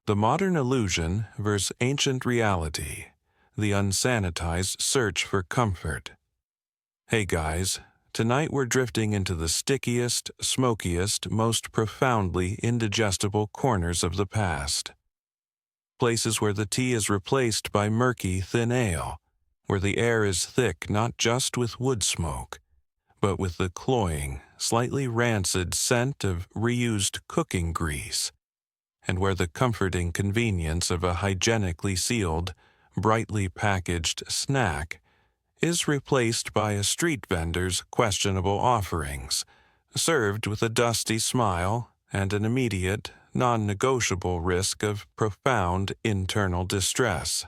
The modern illusion versus ancient reality, the unsanitized search for comfort. Hey guys, tonight we're drifting into the stickiest, smokiest, most profoundly indigestible corners of the past. Places where the tea is replaced by murky, thin ale, where the air is thick not just with wood smoke, but with the cloying, slightly rancid scent of reused cooking grease, and where the comforting convenience of a hygienically sealed, brightly packaged snack is replaced by a street vendor's questionable offerings, served with a dusty smile and an immediate, non-negotiable risk of profound internal distress.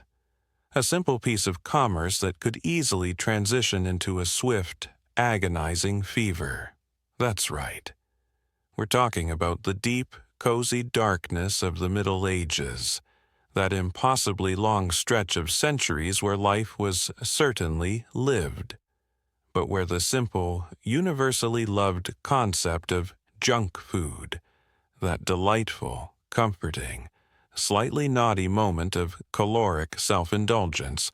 A simple piece of commerce that could easily transition into a swift, agonizing fever. That's right. We're talking about the deep, cozy darkness of the Middle Ages, that impossibly long stretch of centuries where life was certainly lived, but where the simple, universally loved concept of junk food, that delightful, comforting, slightly naughty moment of caloric self-indulgence,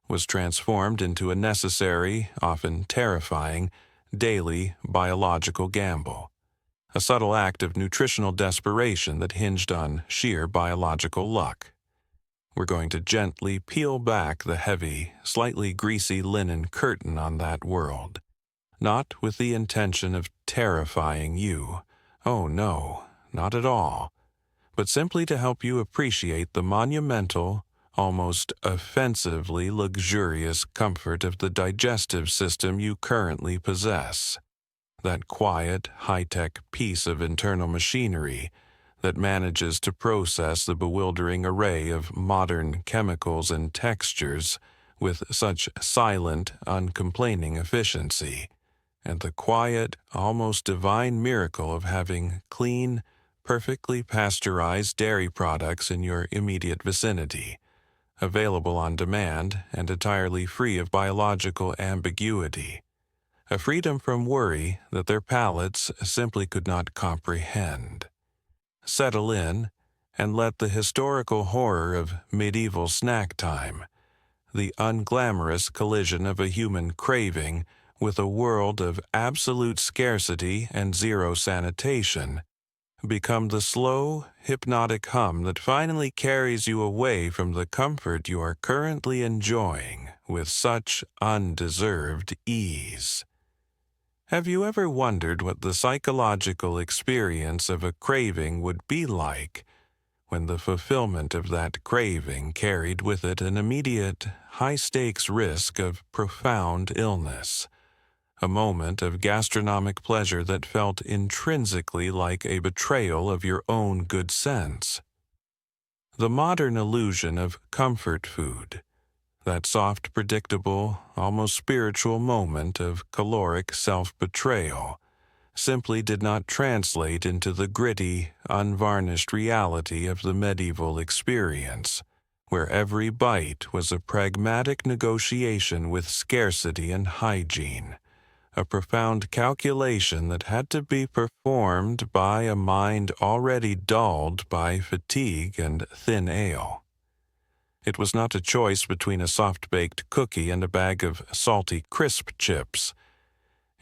was transformed into a necessary, often terrifying, daily biological gamble. A subtle act of nutritional desperation that hinged on sheer biological luck. We're going to gently peel back the heavy, slightly greasy linen curtain on that world, not with the intention of terrifying you. Oh no, not at all. But simply to help you appreciate the monumental, almost offensively luxurious comfort of the digestive system you currently possess. That quiet, high-tech piece of internal machinery that manages to process the bewildering array of modern chemicals and textures with such silent, uncomplaining efficiency, and the quiet, almost divine miracle of having clean, perfectly pasteurized dairy products in your immediate vicinity, available on demand and entirely free of biological ambiguity. A freedom from worry that their palates simply could not comprehend. Settle in and let the historical horror of medieval snack time, the unglamorous collision of a human craving with a world of absolute scarcity and zero sanitation, become the slow, hypnotic hum that finally carries you away from the comfort you are currently enjoying with such undeserved ease. Have you ever wondered what the psychological experience of a craving would be like when the fulfillment of that craving carried with it an immediate, high-stakes risk of profound illness? A moment of gastronomic pleasure that felt intrinsically like a betrayal of your own good sense. The modern illusion of comfort food, that soft, predictable, almost spiritual moment of caloric self-betrayal, simply did not translate into the gritty, unvarnished reality of the medieval experience, where every bite was a pragmatic negotiation with scarcity and hygiene, a profound calculation that had to be performed by a mind already dulled by fatigue and thin ale. It was not a choice between a soft-baked cookie and a bag of salty crisp chips.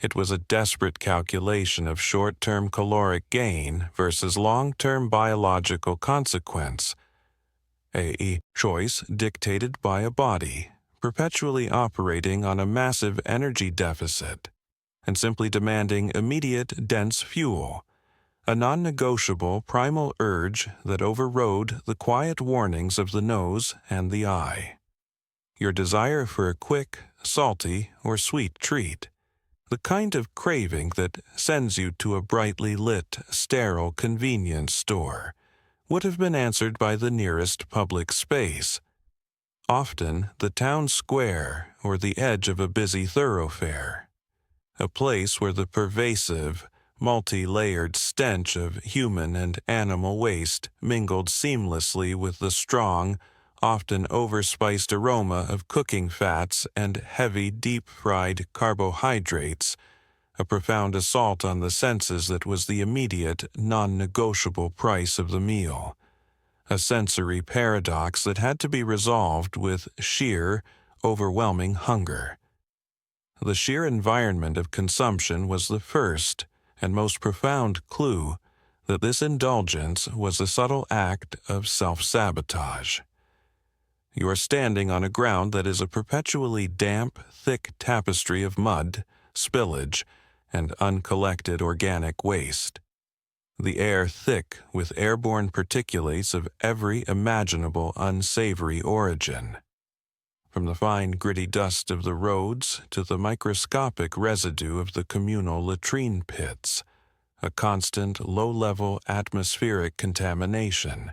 It was a desperate calculation of short-term caloric gain versus long-term biological consequence, a choice dictated by a body perpetually operating on a massive energy deficit and simply demanding immediate, dense fuel, a non-negotiable primal urge that overrode the quiet warnings of the nose and the eye. Your desire for a quick, salty, or sweet treat, the kind of craving that sends you to a brightly lit, sterile convenience store, would have been answered by the nearest public space, often the town square or the edge of a busy thoroughfare, a place where the pervasive, multi-layered stench of human and animal waste mingled seamlessly with the strong, often overspiced aroma of cooking fats and heavy deep-fried carbohydrates, a profound assault on the senses that was the immediate, non-negotiable price of the meal, a sensory paradox that had to be resolved with sheer, overwhelming hunger. The sheer environment of consumption was the first and most profound clue that this indulgence was a subtle act of self-sabotage. You are standing on a ground that is a perpetually damp, thick tapestry of mud, spillage, and uncollected organic waste. The air thick with airborne particulates of every imaginable unsavory origin. From the fine gritty dust of the roads to the microscopic residue of the communal latrine pits, a constant low-level atmospheric contamination,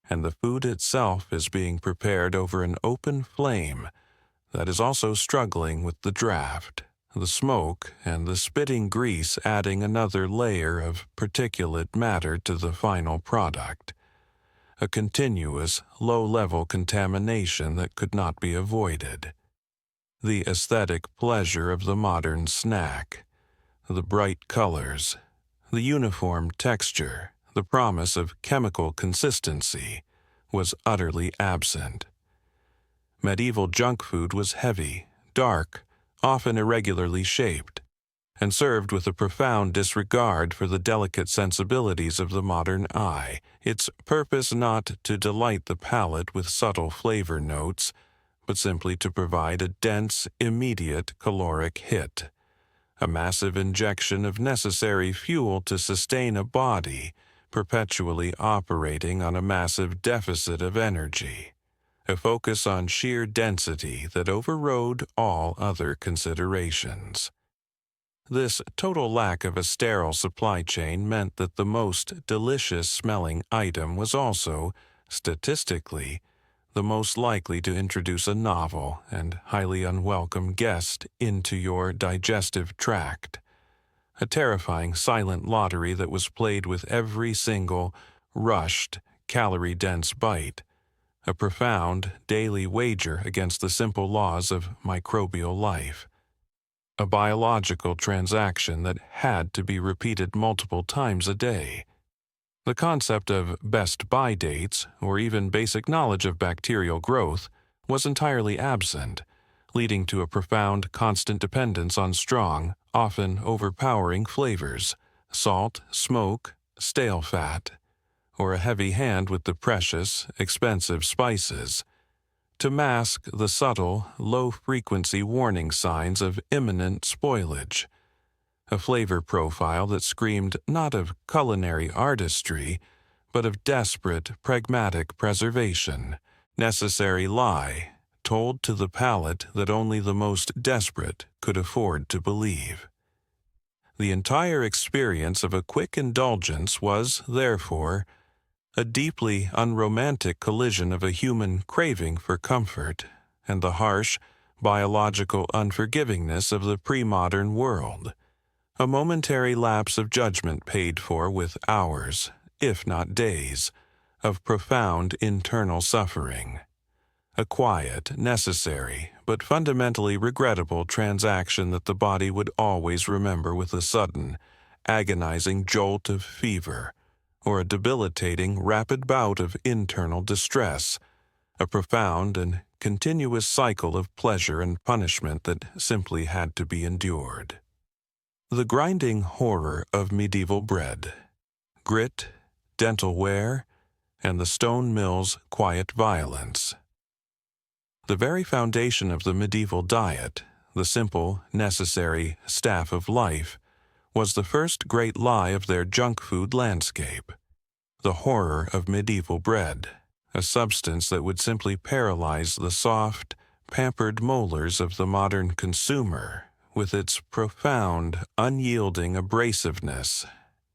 and the food itself is being prepared over an open flame that is also struggling with the draft, the smoke and the spitting grease adding another layer of particulate matter to the final product. A continuous, low-level contamination that could not be avoided. The aesthetic pleasure of the modern snack, the bright colors, the uniform texture, the promise of chemical consistency, was utterly absent. Medieval junk food was heavy, dark, often irregularly shaped, and served with a profound disregard for the delicate sensibilities of the modern eye, its purpose not to delight the palate with subtle flavor notes, but simply to provide a dense, immediate caloric hit, a massive injection of necessary fuel to sustain a body perpetually operating on a massive deficit of energy, a focus on sheer density that overrode all other considerations. This total lack of a sterile supply chain meant that the most delicious-smelling item was also, statistically, the most likely to introduce a novel and highly unwelcome guest into your digestive tract. A terrifying silent lottery that was played with every single, rushed, calorie-dense bite. A profound, daily wager against the simple laws of microbial life. A biological transaction that had to be repeated multiple times a day. The concept of best by dates, or even basic knowledge of bacterial growth, was entirely absent, leading to a profound constant dependence on strong, often overpowering flavors, salt, smoke, stale fat, or a heavy hand with the precious, expensive spices, to mask the subtle, low-frequency warning signs of imminent spoilage, a flavor profile that screamed not of culinary artistry, but of desperate, pragmatic preservation, necessary lie, told to the palate that only the most desperate could afford to believe. The entire experience of a quick indulgence was, therefore, a deeply unromantic collision of a human craving for comfort and the harsh, biological unforgivingness of the pre-modern world, a momentary lapse of judgment paid for with hours, if not days, of profound internal suffering. A quiet, necessary, but fundamentally regrettable transaction that the body would always remember with a sudden, agonizing jolt of fever, or a debilitating, rapid bout of internal distress, a profound and continuous cycle of pleasure and punishment that simply had to be endured. The grinding horror of medieval bread, grit, dental wear, and the stone mill's quiet violence. The very foundation of the medieval diet, the simple, necessary staff of life, was the first great lie of their junk food landscape. The horror of medieval bread, a substance that would simply paralyze the soft, pampered molars of the modern consumer with its profound, unyielding abrasiveness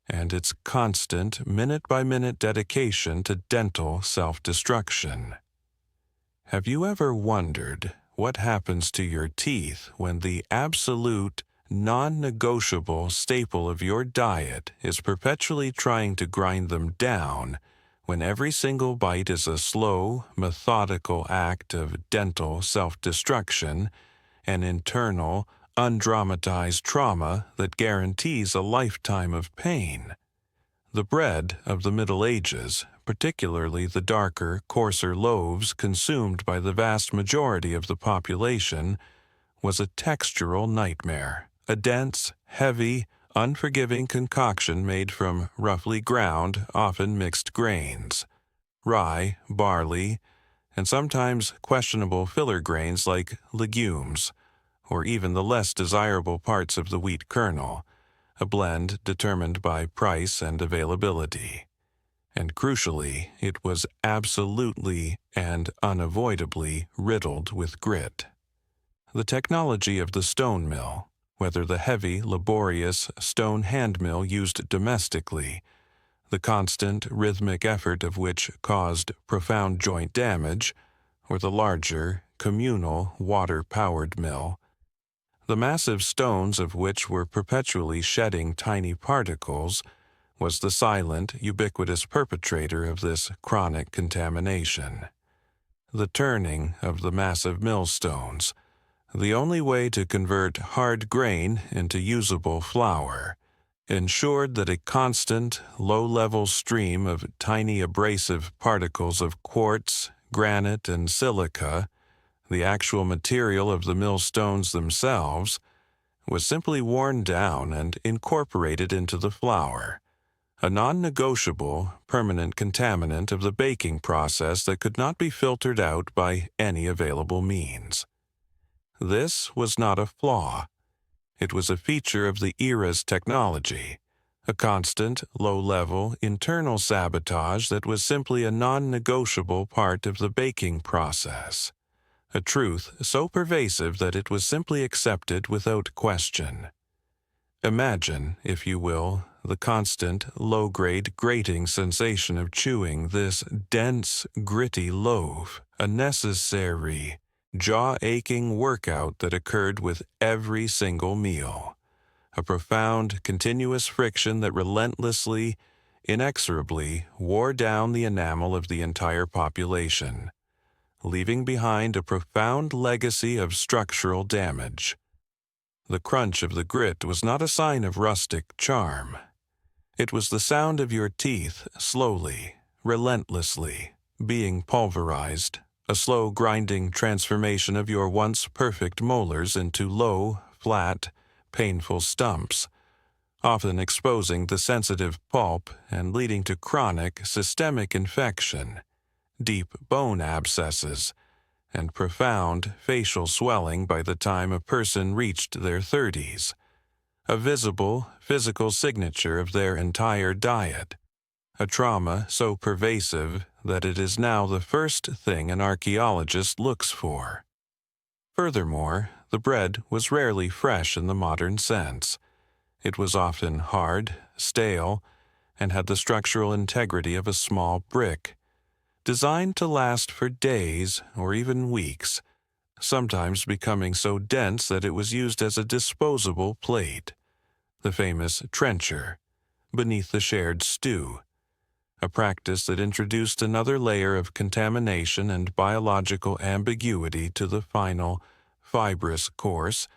and its constant, minute-by-minute dedication to dental self-destruction. Have you ever wondered what happens to your teeth when the absolute, non-negotiable staple of your diet is perpetually trying to grind them down, when every single bite is a slow, methodical act of dental self-destruction, an internal, undramatized trauma that guarantees a lifetime of pain? The bread of the Middle Ages, particularly the darker, coarser loaves consumed by the vast majority of the population, was a textural nightmare, a dense, heavy, unforgiving concoction made from roughly ground, often mixed grains, rye, barley, and sometimes questionable filler grains like legumes, or even the less desirable parts of the wheat kernel, a blend determined by price and availability. And crucially, it was absolutely and unavoidably riddled with grit. The technology of the stone mill, whether the heavy, laborious stone hand mill used domestically, the constant, rhythmic effort of which caused profound joint damage, or the larger, communal, water-powered mill, the massive stones of which were perpetually shedding tiny particles, was the silent, ubiquitous perpetrator of this chronic contamination. The turning of the massive millstones, the only way to convert hard grain into usable flour, ensured that a constant, low-level stream of tiny abrasive particles of quartz, granite, and silica, the actual material of the millstones themselves, was simply worn down and incorporated into the flour, a non-negotiable, permanent contaminant of the baking process that could not be filtered out by any available means. This was not a flaw. It was a feature of the era's technology, a constant, low-level, internal sabotage that was simply a non-negotiable part of the baking process, a truth so pervasive that it was simply accepted without question. Imagine, if you will, the constant, low-grade grating sensation of chewing this dense, gritty loaf, a necessary, jaw-aching workout that occurred with every single meal, a profound, continuous friction that relentlessly, inexorably wore down the enamel of the entire population, leaving behind a profound legacy of structural damage. The crunch of the grit was not a sign of rustic charm. It was the sound of your teeth slowly, relentlessly, being pulverized, a slow grinding transformation of your once perfect molars into low, flat, painful stumps, often exposing the sensitive pulp and leading to chronic, systemic infection, deep bone abscesses, and profound facial swelling by the time a person reached their 30s, a visible, physical signature of their entire diet, a trauma so pervasive that it is now the first thing an archaeologist looks for. Furthermore, the bread was rarely fresh in the modern sense. It was often hard, stale, and had the structural integrity of a small brick, designed to last for days or even weeks, sometimes becoming so dense that it was used as a disposable plate, the famous trencher, beneath the shared stew, a practice that introduced another layer of contamination and biological ambiguity to the final, fibrous course,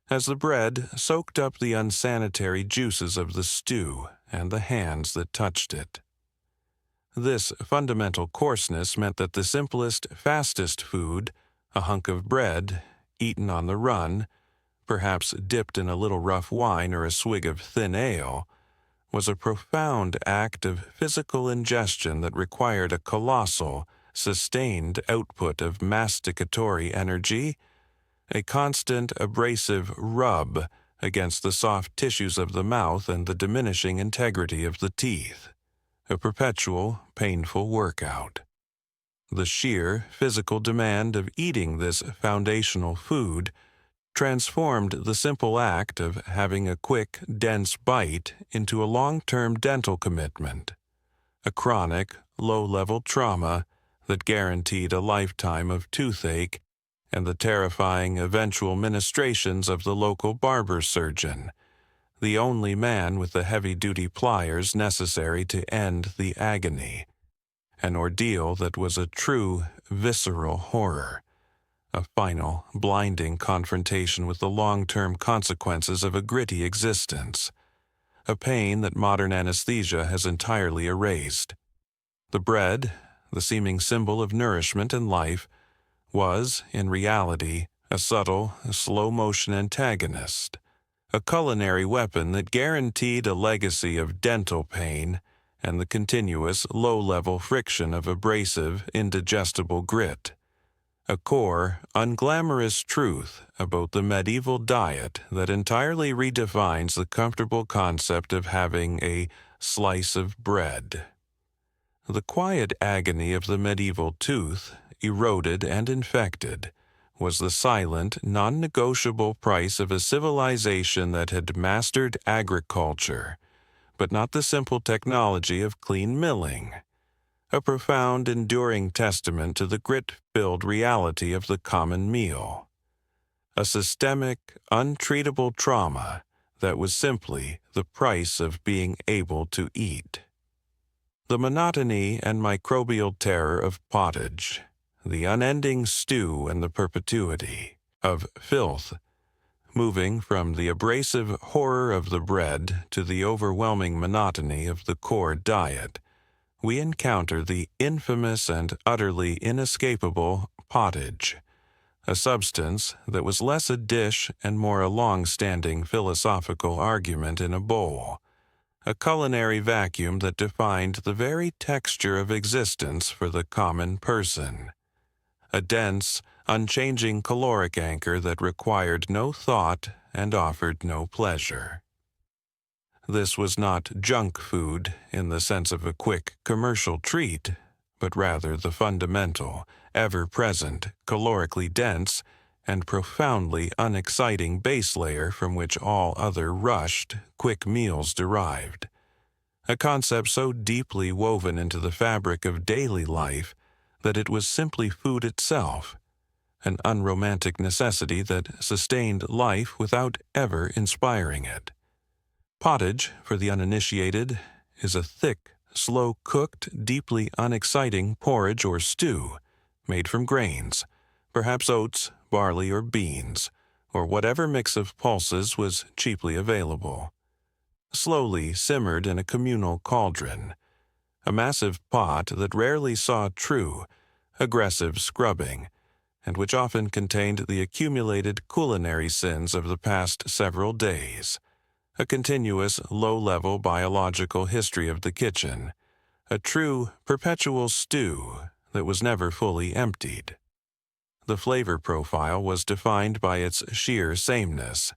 as the bread soaked up the unsanitary juices of the stew and the hands that touched it. This fundamental coarseness meant that the simplest, fastest food, a hunk of bread, eaten on the run, perhaps dipped in a little rough wine or a swig of thin ale, was a profound act of physical ingestion that required a colossal, sustained output of masticatory energy, a constant abrasive rub against the soft tissues of the mouth and the diminishing integrity of the teeth, a perpetual, painful workout. The sheer physical demand of eating this foundational food transformed the simple act of having a quick, dense bite into a long-term dental commitment, a chronic, low-level trauma that guaranteed a lifetime of toothache and the terrifying eventual ministrations of the local barber surgeon, the only man with the heavy-duty pliers necessary to end the agony, an ordeal that was a true, visceral horror, a final, blinding confrontation with the long-term consequences of a gritty existence, a pain that modern anesthesia has entirely erased. The bread, the seeming symbol of nourishment and life, was, in reality, a subtle, slow-motion antagonist, a culinary weapon that guaranteed a legacy of dental pain and the continuous low-level friction of abrasive, indigestible grit. A core, unglamorous truth about the medieval diet that entirely redefines the comfortable concept of having a slice of bread. The quiet agony of the medieval tooth, eroded and infected, was the silent, non-negotiable price of a civilization that had mastered agriculture, but not the simple technology of clean milling. A profound, enduring testament to the grit-filled reality of the common meal. A systemic, untreatable trauma that was simply the price of being able to eat. The monotony and microbial terror of pottage, the unending stew and the perpetuity of filth, moving from the abrasive horror of the bread to the overwhelming monotony of the core diet, we encounter the infamous and utterly inescapable pottage, a substance that was less a dish and more a long-standing philosophical argument in a bowl, a culinary vacuum that defined the very texture of existence for the common person, a dense, unchanging caloric anchor that required no thought and offered no pleasure. This was not junk food in the sense of a quick commercial treat, but rather the fundamental, ever-present, calorically dense, and profoundly unexciting base layer from which all other rushed, quick meals derived. A concept so deeply woven into the fabric of daily life that it was simply food itself, an unromantic necessity that sustained life without ever inspiring it. Pottage, for the uninitiated, is a thick, slow-cooked, deeply unexciting porridge or stew made from grains, perhaps oats, barley, or beans, or whatever mix of pulses was cheaply available. Slowly simmered in a communal cauldron, a massive pot that rarely saw true, aggressive scrubbing, and which often contained the accumulated culinary sins of the past several days. A continuous, low-level biological history of the kitchen, a true, perpetual stew that was never fully emptied. The flavor profile was defined by its sheer sameness,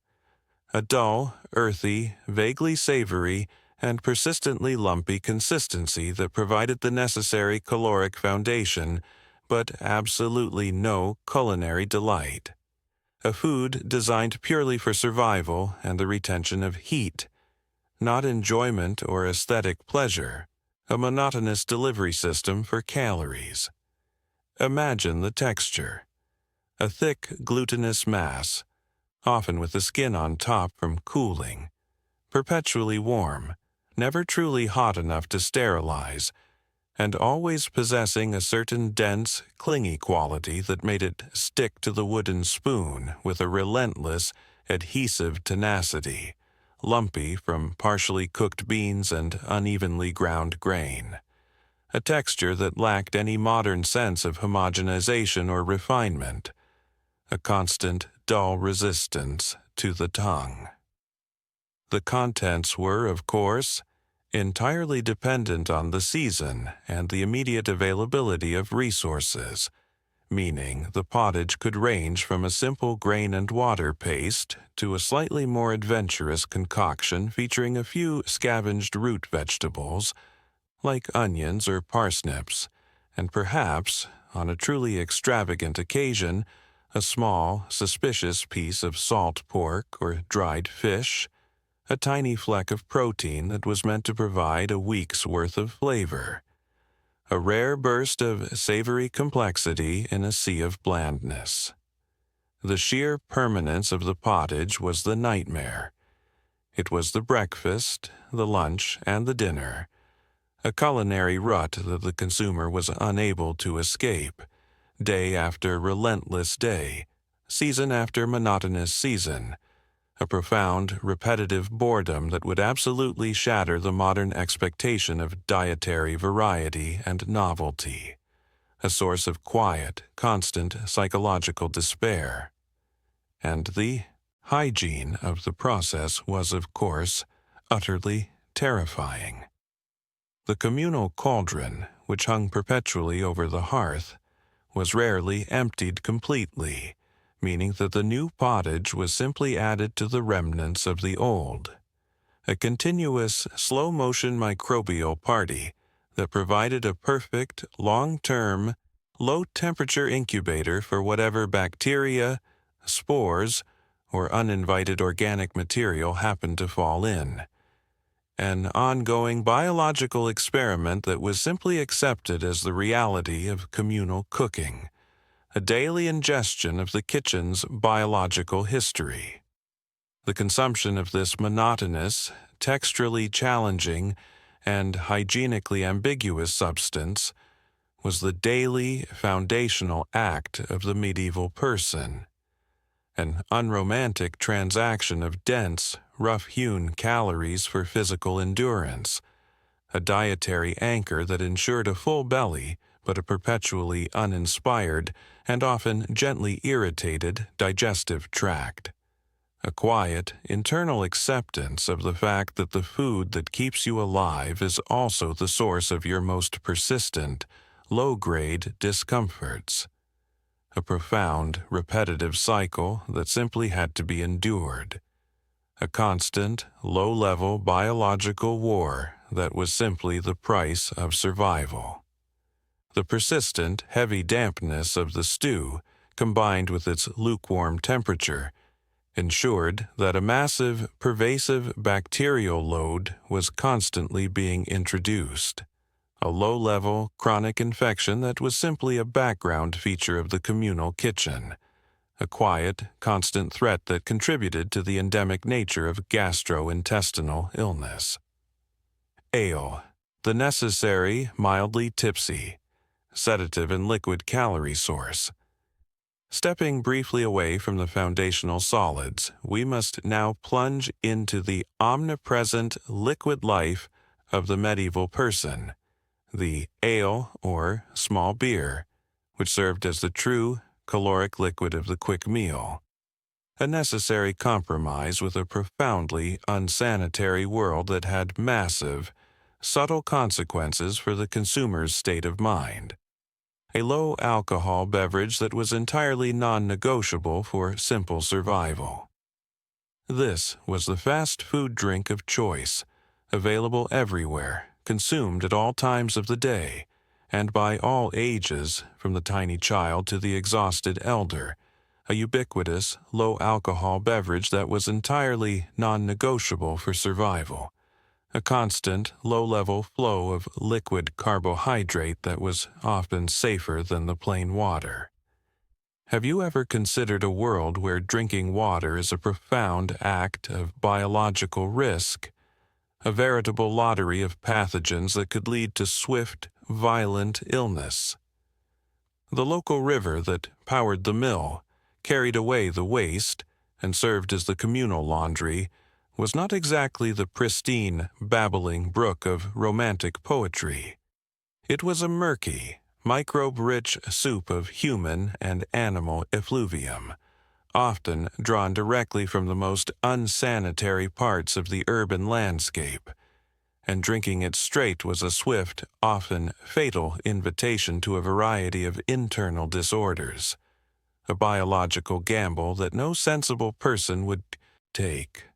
a dull, earthy, vaguely savory, and persistently lumpy consistency that provided the necessary caloric foundation, but absolutely no culinary delight. A food designed purely for survival and the retention of heat, not enjoyment or aesthetic pleasure, a monotonous delivery system for calories. Imagine the texture. A thick, glutinous mass, often with the skin on top from cooling, perpetually warm, never truly hot enough to sterilize, and always possessing a certain dense, clingy quality that made it stick to the wooden spoon with a relentless, adhesive tenacity, lumpy from partially cooked beans and unevenly ground grain. A texture that lacked any modern sense of homogenization or refinement, a constant, dull resistance to the tongue. The contents were, of course, entirely dependent on the season and the immediate availability of resources, meaning the pottage could range from a simple grain and water paste to a slightly more adventurous concoction featuring a few scavenged root vegetables, like onions or parsnips, and perhaps, on a truly extravagant occasion, a small, suspicious piece of salt pork or dried fish, a tiny fleck of protein that was meant to provide a week's worth of flavor. A rare burst of savory complexity in a sea of blandness. The sheer permanence of the pottage was the nightmare. It was the breakfast, the lunch, and the dinner, a culinary rut that the consumer was unable to escape, day after relentless day, season after monotonous season, a profound, repetitive boredom that would absolutely shatter the modern expectation of dietary variety and novelty, a source of quiet, constant psychological despair. And the hygiene of the process was, of course, utterly terrifying. The communal cauldron, which hung perpetually over the hearth, was rarely emptied completely, meaning that the new pottage was simply added to the remnants of the old. A continuous, slow-motion microbial party that provided a perfect, long-term, low-temperature incubator for whatever bacteria, spores, or uninvited organic material happened to fall in. An ongoing biological experiment that was simply accepted as the reality of communal cooking, a daily ingestion of the kitchen's biological history. The consumption of this monotonous, texturally challenging, and hygienically ambiguous substance was the daily, foundational act of the medieval person, an unromantic transaction of dense, rough-hewn calories for physical endurance, a dietary anchor that ensured a full belly but a perpetually uninspired and often gently irritated digestive tract. A quiet, internal acceptance of the fact that the food that keeps you alive is also the source of your most persistent, low-grade discomforts. A profound, repetitive cycle that simply had to be endured. A constant, low-level biological war that was simply the price of survival. The persistent, heavy dampness of the stew, combined with its lukewarm temperature, ensured that a massive, pervasive bacterial load was constantly being introduced, a low-level, chronic infection that was simply a background feature of the communal kitchen, a quiet, constant threat that contributed to the endemic nature of gastrointestinal illness. Ale, the necessary, mildly tipsy, sedative and liquid calorie source. Stepping briefly away from the foundational solids, we must now plunge into the omnipresent liquid life of the medieval person, the ale or small beer, which served as the true caloric liquid of the quick meal, a necessary compromise with a profoundly unsanitary world that had massive, subtle consequences for the consumer's state of mind. A low-alcohol beverage that was entirely non-negotiable for simple survival. This was the fast food drink of choice, available everywhere, consumed at all times of the day, and by all ages, from the tiny child to the exhausted elder, a ubiquitous, low-alcohol beverage that was entirely non-negotiable for survival. A constant, low-level flow of liquid carbohydrate that was often safer than the plain water. Have you ever considered a world where drinking water is a profound act of biological risk, a veritable lottery of pathogens that could lead to swift, violent illness? The local river that powered the mill, carried away the waste, and served as the communal laundry, was not exactly the pristine, babbling brook of romantic poetry. It was a murky, microbe-rich soup of human and animal effluvium, often drawn directly from the most unsanitary parts of the urban landscape, and drinking it straight was a swift, often fatal invitation to a variety of internal disorders, a biological gamble that no sensible person would take.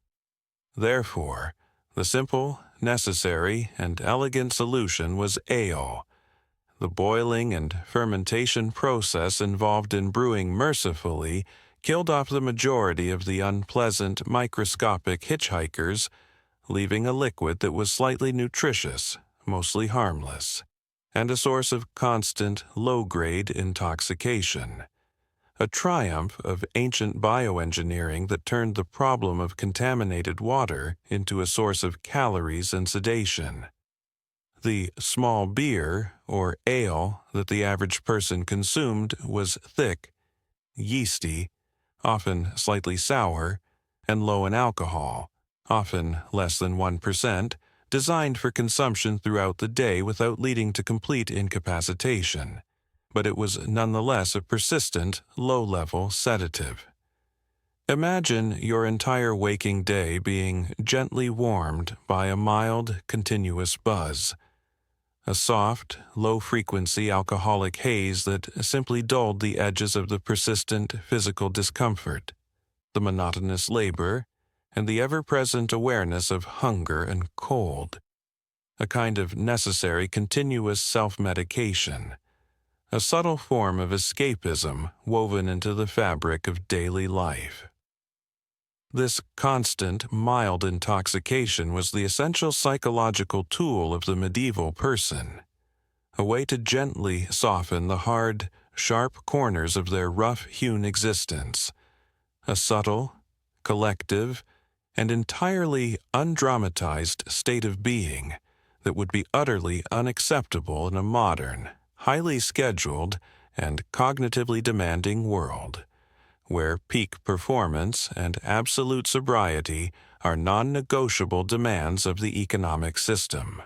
Therefore, the simple, necessary, and elegant solution was ale. The boiling and fermentation process involved in brewing mercifully killed off the majority of the unpleasant microscopic hitchhikers, leaving a liquid that was slightly nutritious, mostly harmless, and a source of constant, low-grade intoxication. A triumph of ancient bioengineering that turned the problem of contaminated water into a source of calories and sedation. The small beer, or ale, that the average person consumed was thick, yeasty, often slightly sour, and low in alcohol, often less than 1%, designed for consumption throughout the day without leading to complete incapacitation, but it was nonetheless a persistent, low-level sedative. Imagine your entire waking day being gently warmed by a mild, continuous buzz, a soft, low-frequency alcoholic haze that simply dulled the edges of the persistent physical discomfort, the monotonous labor, and the ever-present awareness of hunger and cold, a kind of necessary continuous self-medication, a subtle form of escapism woven into the fabric of daily life. This constant, mild intoxication was the essential psychological tool of the medieval person, a way to gently soften the hard, sharp corners of their rough-hewn existence, a subtle, collective, and entirely undramatized state of being that would be utterly unacceptable in a modern, highly scheduled, and cognitively demanding world, where peak performance and absolute sobriety are non-negotiable demands of the economic system.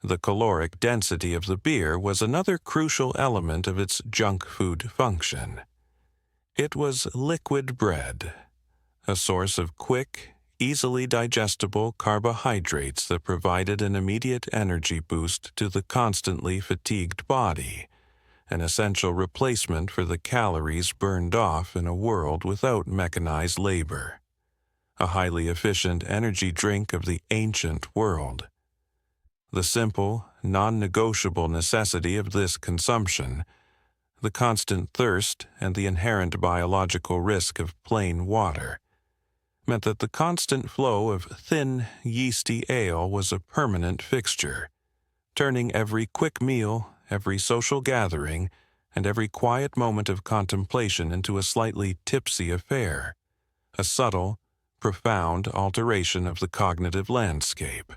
The caloric density of the beer was another crucial element of its junk food function. It was liquid bread, a source of quick, easily digestible carbohydrates that provided an immediate energy boost to the constantly fatigued body, an essential replacement for the calories burned off in a world without mechanized labor, a highly efficient energy drink of the ancient world. The simple, non-negotiable necessity of this consumption, the constant thirst and the inherent biological risk of plain water, meant that the constant flow of thin, yeasty ale was a permanent fixture, turning every quick meal, every social gathering, and every quiet moment of contemplation into a slightly tipsy affair, a subtle, profound alteration of the cognitive landscape.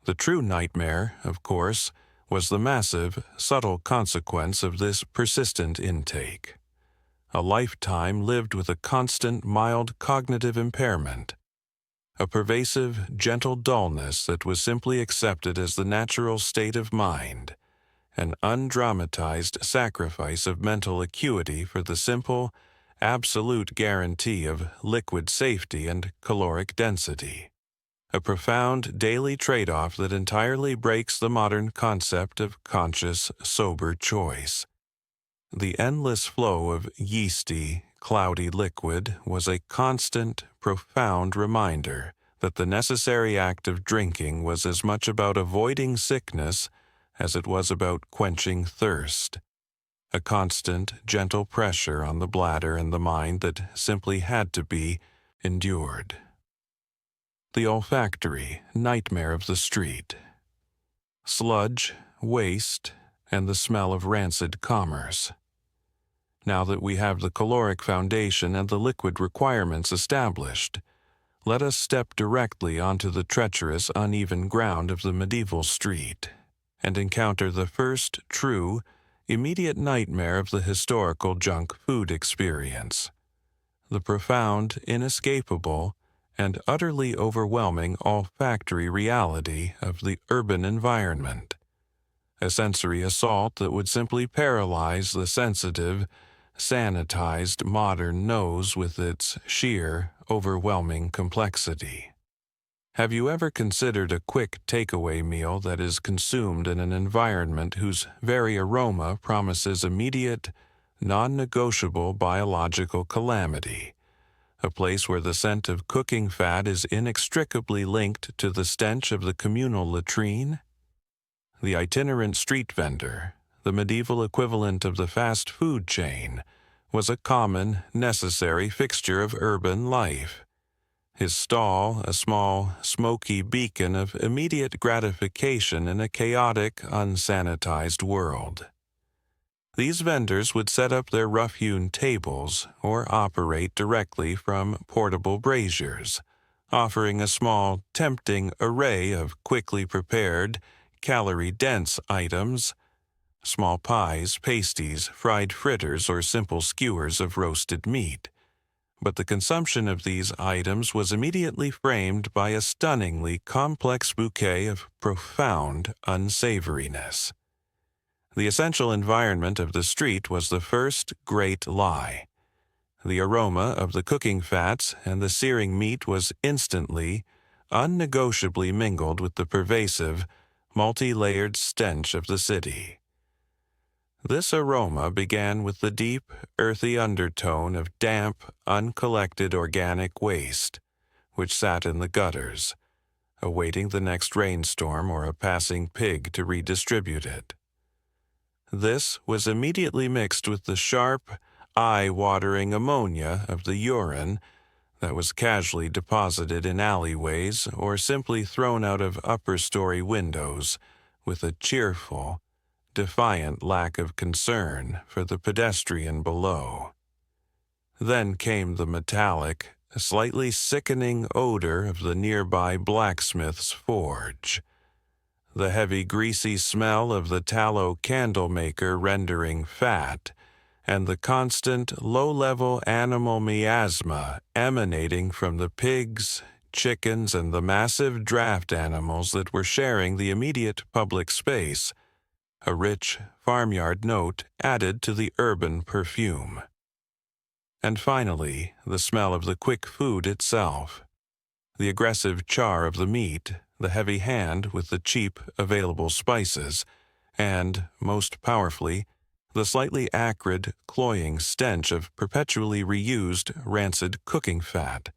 The true nightmare, of course, was the massive, subtle consequence of this persistent intake. A lifetime lived with a constant, mild cognitive impairment, a pervasive, gentle dullness that was simply accepted as the natural state of mind, an undramatized sacrifice of mental acuity for the simple, absolute guarantee of liquid safety and caloric density, a profound daily trade-off that entirely breaks the modern concept of conscious, sober choice. The endless flow of yeasty, cloudy liquid was a constant, profound reminder that the necessary act of drinking was as much about avoiding sickness as it was about quenching thirst, a constant, gentle pressure on the bladder and the mind that simply had to be endured. The olfactory nightmare of the street. Sludge, waste, and the smell of rancid commerce. Now that we have the caloric foundation and the liquid requirements established, let us step directly onto the treacherous, uneven ground of the medieval street and encounter the first true, immediate nightmare of the historical junk food experience, the profound, inescapable, and utterly overwhelming olfactory reality of the urban environment, a sensory assault that would simply paralyze the sensitive, sanitized modern nose with its sheer, overwhelming complexity. Have you ever considered a quick takeaway meal that is consumed in an environment whose very aroma promises immediate, non-negotiable biological calamity, a place where the scent of cooking fat is inextricably linked to the stench of the communal latrine? The itinerant street vendor, the medieval equivalent of the fast food chain, was a common, necessary fixture of urban life. His stall, a small, smoky beacon of immediate gratification in a chaotic, unsanitized world. These vendors would set up their rough-hewn tables or operate directly from portable braziers, offering a small, tempting array of quickly prepared, calorie-dense items, small pies, pasties, fried fritters, or simple skewers of roasted meat, but the consumption of these items was immediately framed by a stunningly complex bouquet of profound unsavoriness. The essential environment of the street was the first great lie. The aroma of the cooking fats and the searing meat was instantly, unnegotiably mingled with the pervasive, multi-layered stench of the city. This aroma began with the deep, earthy undertone of damp, uncollected organic waste, which sat in the gutters, awaiting the next rainstorm or a passing pig to redistribute it. This was immediately mixed with the sharp, eye-watering ammonia of the urine that was casually deposited in alleyways or simply thrown out of upper-story windows with a cheerful, defiant lack of concern for the pedestrian below. Then came the metallic, slightly sickening odor of the nearby blacksmith's forge, the heavy greasy smell of the tallow candle maker rendering fat, and the constant low-level animal miasma emanating from the pigs, chickens, and the massive draft animals that were sharing the immediate public space, a rich farmyard note added to the urban perfume. And finally, the smell of the quick food itself. The aggressive char of the meat, the heavy hand with the cheap, available spices, and, most powerfully, the slightly acrid, cloying stench of perpetually reused, rancid cooking fat,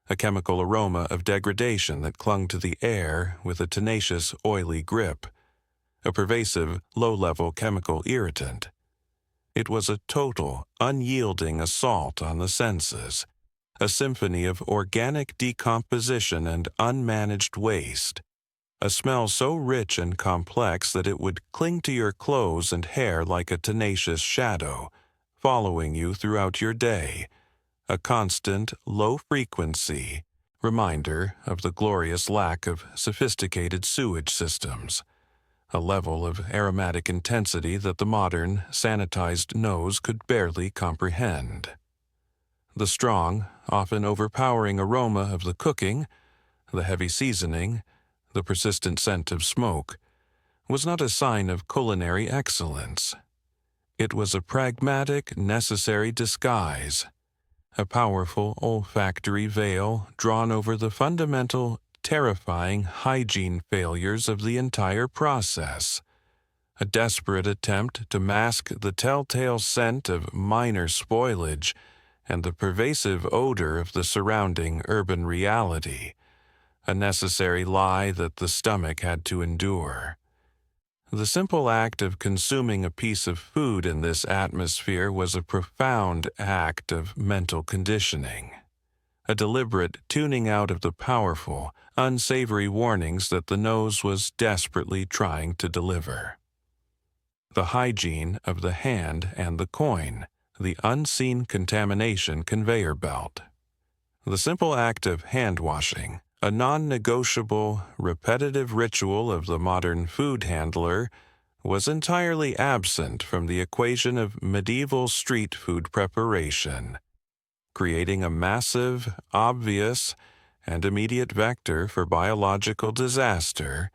a chemical aroma of degradation that clung to the air with a tenacious, oily grip, a pervasive, low-level chemical irritant. It was a total, unyielding assault on the senses, a symphony of organic decomposition and unmanaged waste, a smell so rich and complex that it would cling to your clothes and hair like a tenacious shadow, following you throughout your day, a constant, low-frequency reminder of the glorious lack of sophisticated sewage systems, a level of aromatic intensity that the modern, sanitized nose could barely comprehend. The strong, often overpowering aroma of the cooking, the heavy seasoning, the persistent scent of smoke, was not a sign of culinary excellence. It was a pragmatic, necessary disguise, a powerful olfactory veil drawn over the fundamental, terrifying hygiene failures of the entire process, a desperate attempt to mask the telltale scent of minor spoilage and the pervasive odor of the surrounding urban reality, a necessary lie that the stomach had to endure. The simple act of consuming a piece of food in this atmosphere was a profound act of mental conditioning, a deliberate tuning out of the powerful, unsavory warnings that the nose was desperately trying to deliver. The hygiene of the hand and the coin, the unseen contamination conveyor belt. The simple act of hand-washing, a non-negotiable, repetitive ritual of the modern food handler, was entirely absent from the equation of medieval street food preparation, creating a massive, obvious, and immediate vector for biological disaster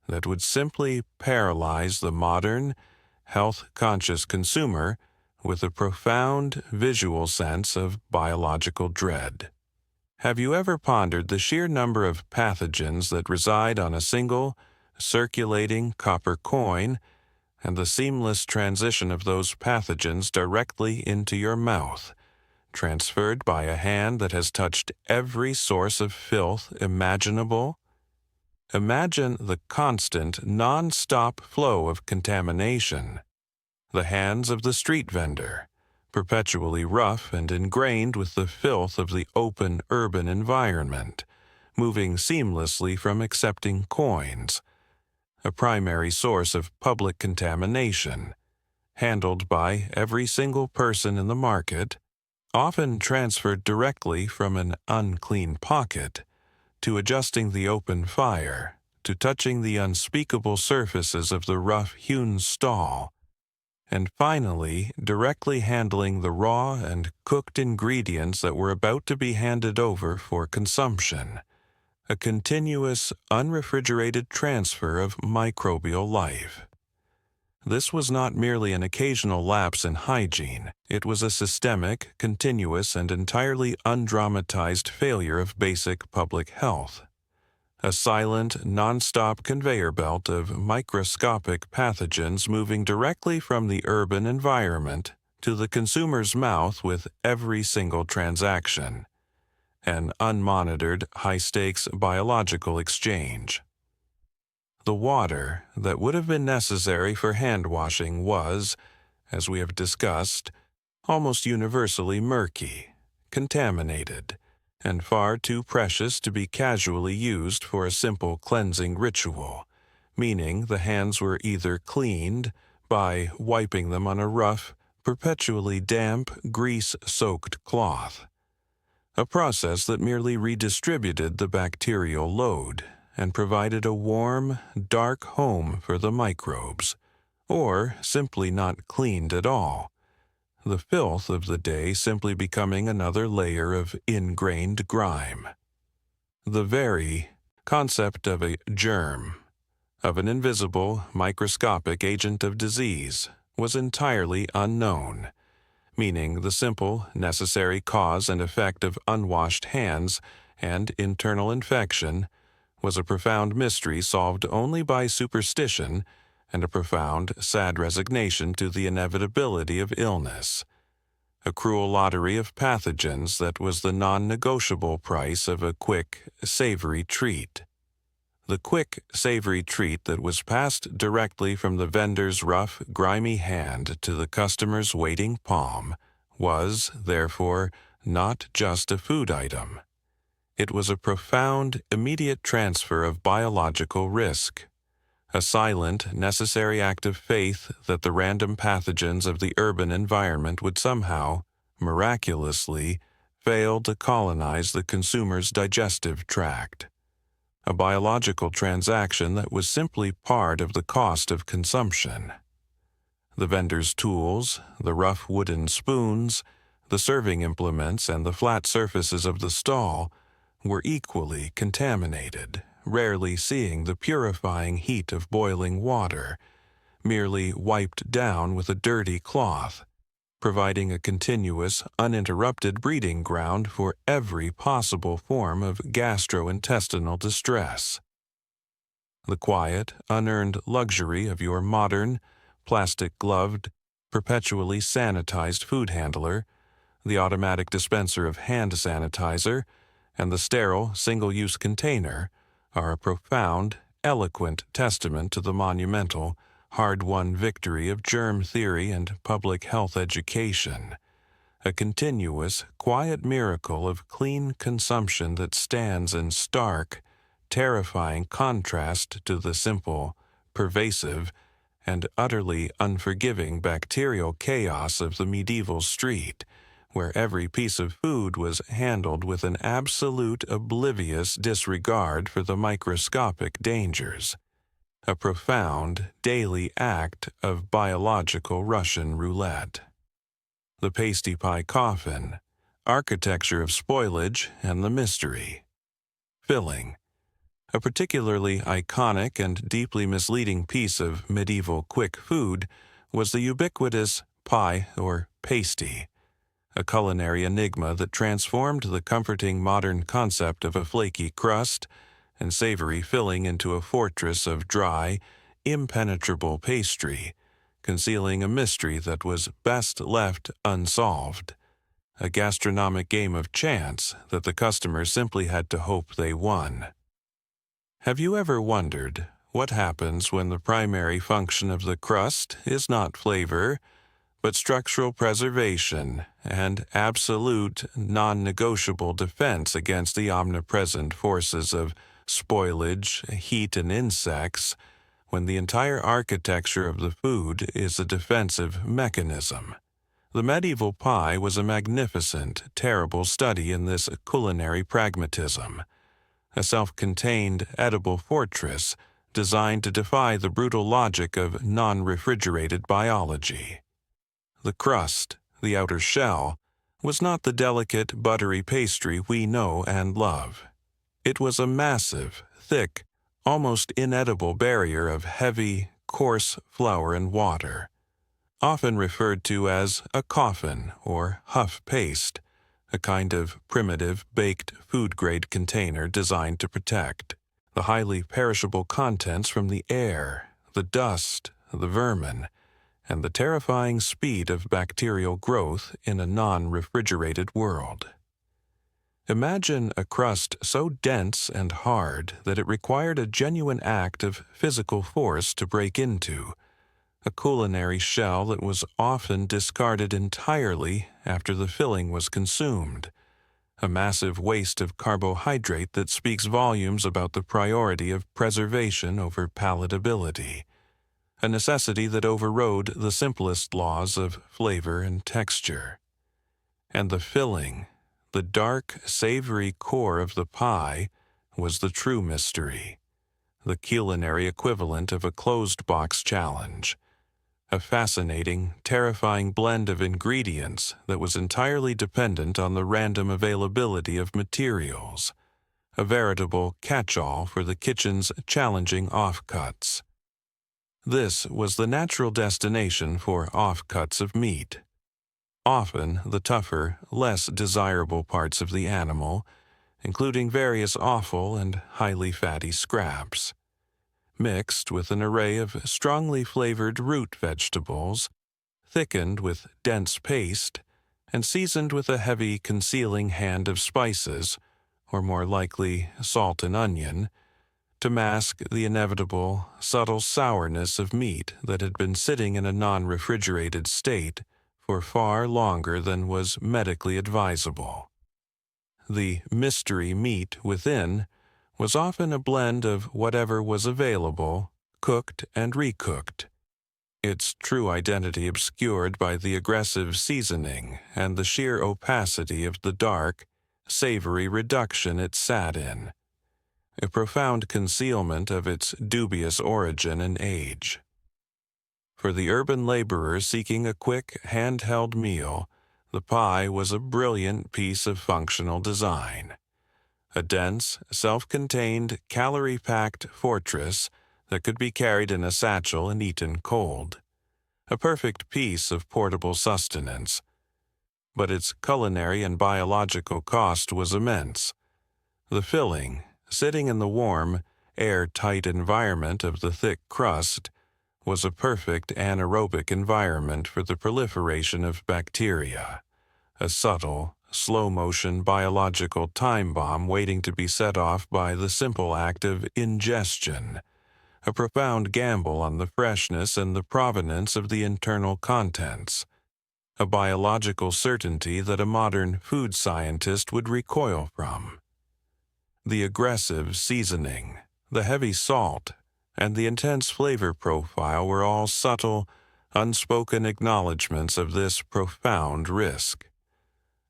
that would simply paralyze the modern, health-conscious consumer with a profound visual sense of biological dread. Have you ever pondered the sheer number of pathogens that reside on a single, circulating copper coin, and the seamless transition of those pathogens directly into your mouth, transferred by a hand that has touched every source of filth imaginable? Imagine the constant, non-stop flow of contamination. The hands of the street vendor, perpetually rough and ingrained with the filth of the open urban environment, moving seamlessly from accepting coins, a primary source of public contamination, handled by every single person in the market, often transferred directly from an unclean pocket, to adjusting the open fire, to touching the unspeakable surfaces of the rough-hewn stall, and finally directly handling the raw and cooked ingredients that were about to be handed over for consumption, a continuous, unrefrigerated transfer of microbial life. This was not merely an occasional lapse in hygiene, it was a systemic, continuous, and entirely undramatized failure of basic public health. A silent, non-stop conveyor belt of microscopic pathogens moving directly from the urban environment to the consumer's mouth with every single transaction. An unmonitored, high-stakes biological exchange. The water that would have been necessary for hand washing was, as we have discussed, almost universally murky, contaminated, and far too precious to be casually used for a simple cleansing ritual, meaning the hands were either cleaned by wiping them on a rough, perpetually damp, grease-soaked cloth, a process that merely redistributed the bacterial load and provided a warm, dark home for the microbes, or simply not cleaned at all, the filth of the day simply becoming another layer of ingrained grime. The very concept of a germ, of an invisible, microscopic agent of disease, was entirely unknown, meaning the simple, necessary cause and effect of unwashed hands and internal infection was a profound mystery solved only by superstition and a profound, sad resignation to the inevitability of illness. A cruel lottery of pathogens that was the non-negotiable price of a quick, savory treat. The quick, savory treat that was passed directly from the vendor's rough, grimy hand to the customer's waiting palm was, therefore, not just a food item. It was a profound, immediate transfer of biological risk, a silent, necessary act of faith that the random pathogens of the urban environment would somehow, miraculously, fail to colonize the consumer's digestive tract. A biological transaction that was simply part of the cost of consumption. The vendor's tools, the rough wooden spoons, the serving implements, and the flat surfaces of the stall were equally contaminated, rarely seeing the purifying heat of boiling water, merely wiped down with a dirty cloth, providing a continuous, uninterrupted breeding ground for every possible form of gastrointestinal distress. The quiet, unearned luxury of your modern, plastic-gloved, perpetually sanitized food handler, the automatic dispenser of hand sanitizer, and the sterile, single-use container are a profound, eloquent testament to the monumental, hard-won victory of germ theory and public health education, a continuous, quiet miracle of clean consumption that stands in stark, terrifying contrast to the simple, pervasive, and utterly unforgiving bacterial chaos of the medieval street, where every piece of food was handled with an absolute oblivious disregard for the microscopic dangers. A profound, daily act of biological Russian roulette. The pasty pie coffin, architecture of spoilage and the mystery. Filling. A particularly iconic and deeply misleading piece of medieval quick food was the ubiquitous pie or pasty, a culinary enigma that transformed the comforting modern concept of a flaky crust and savory filling into a fortress of dry, impenetrable pastry, concealing a mystery that was best left unsolved, a gastronomic game of chance that the customer simply had to hope they won. Have you ever wondered what happens when the primary function of the crust is not flavor, but structural preservation and absolute, non-negotiable defense against the omnipresent forces of spoilage, heat, and insects, when the entire architecture of the food is a defensive mechanism? The medieval pie was a magnificent, terrible study in this culinary pragmatism, a self-contained, edible fortress designed to defy the brutal logic of non-refrigerated biology. The crust, the outer shell, was not the delicate, buttery pastry we know and love. It was a massive, thick, almost inedible barrier of heavy, coarse flour and water, often referred to as a coffin or huff paste, a kind of primitive, baked food-grade container designed to protect the highly perishable contents from the air, the dust, the vermin, and the terrifying speed of bacterial growth in a non-refrigerated world. Imagine a crust so dense and hard that it required a genuine act of physical force to break into, a culinary shell that was often discarded entirely after the filling was consumed, a massive waste of carbohydrate that speaks volumes about the priority of preservation over palatability, a necessity that overrode the simplest laws of flavor and texture. And the filling, the dark, savory core of the pie, was the true mystery, the culinary equivalent of a closed-box challenge, a fascinating, terrifying blend of ingredients that was entirely dependent on the random availability of materials, a veritable catch-all for the kitchen's challenging offcuts. This was the natural destination for offcuts of meat. Often the tougher, less desirable parts of the animal, including various offal and highly fatty scraps, mixed with an array of strongly flavored root vegetables, thickened with dense paste, and seasoned with a heavy concealing hand of spices, or more likely salt and onion, to mask the inevitable, subtle sourness of meat that had been sitting in a non-refrigerated state for far longer than was medically advisable. The mystery meat within was often a blend of whatever was available, cooked and recooked, its true identity obscured by the aggressive seasoning and the sheer opacity of the dark, savory reduction it sat in, a profound concealment of its dubious origin and age. For the urban laborer seeking a quick, handheld meal, the pie was a brilliant piece of functional design. A dense, self-contained, calorie-packed fortress that could be carried in a satchel and eaten cold. A perfect piece of portable sustenance. But its culinary and biological cost was immense. The filling, sitting in the warm, air-tight environment of the thick crust, was a perfect anaerobic environment for the proliferation of bacteria, a subtle, slow-motion biological time bomb waiting to be set off by the simple act of ingestion, a profound gamble on the freshness and the provenance of the internal contents, a biological certainty that a modern food scientist would recoil from. The aggressive seasoning, the heavy salt, and the intense flavor profile were all subtle, unspoken acknowledgments of this profound risk.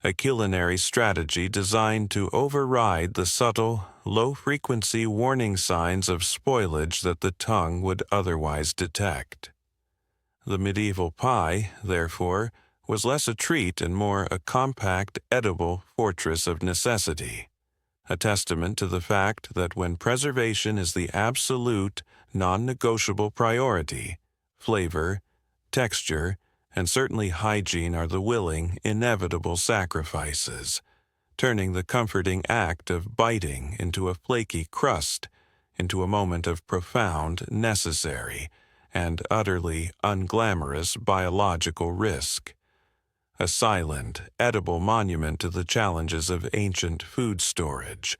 A culinary strategy designed to override the subtle, low-frequency warning signs of spoilage that the tongue would otherwise detect. The medieval pie, therefore, was less a treat and more a compact, edible fortress of necessity, a testament to the fact that when preservation is the absolute, non-negotiable priority, flavor, texture, and certainly hygiene are the willing, inevitable sacrifices, turning the comforting act of biting into a flaky crust into a moment of profound, necessary, and utterly unglamorous biological risk. A silent, edible monument to the challenges of ancient food storage,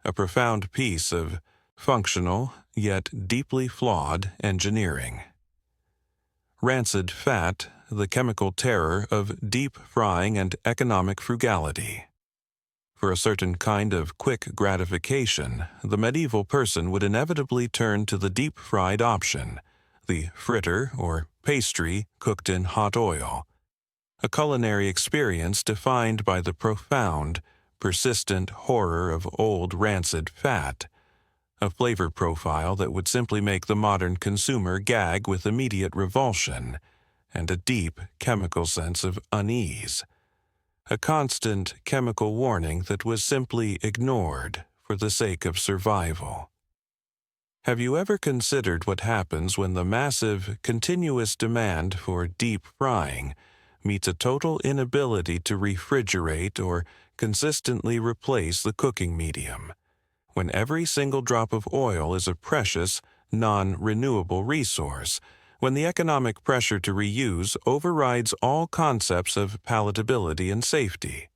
a profound piece of functional, yet deeply flawed engineering. Rancid fat, the chemical terror of deep frying and economic frugality. For a certain kind of quick gratification, the medieval person would inevitably turn to the deep-fried option, the fritter or pastry cooked in hot oil, a culinary experience defined by the profound, persistent horror of old rancid fat, a flavor profile that would simply make the modern consumer gag with immediate revulsion and a deep chemical sense of unease. A constant chemical warning that was simply ignored for the sake of survival. Have you ever considered what happens when the massive, continuous demand for deep frying meets a total inability to refrigerate or consistently replace the cooking medium? When every single drop of oil is a precious, non-renewable resource, when the economic pressure to reuse overrides all concepts of palatability and safety.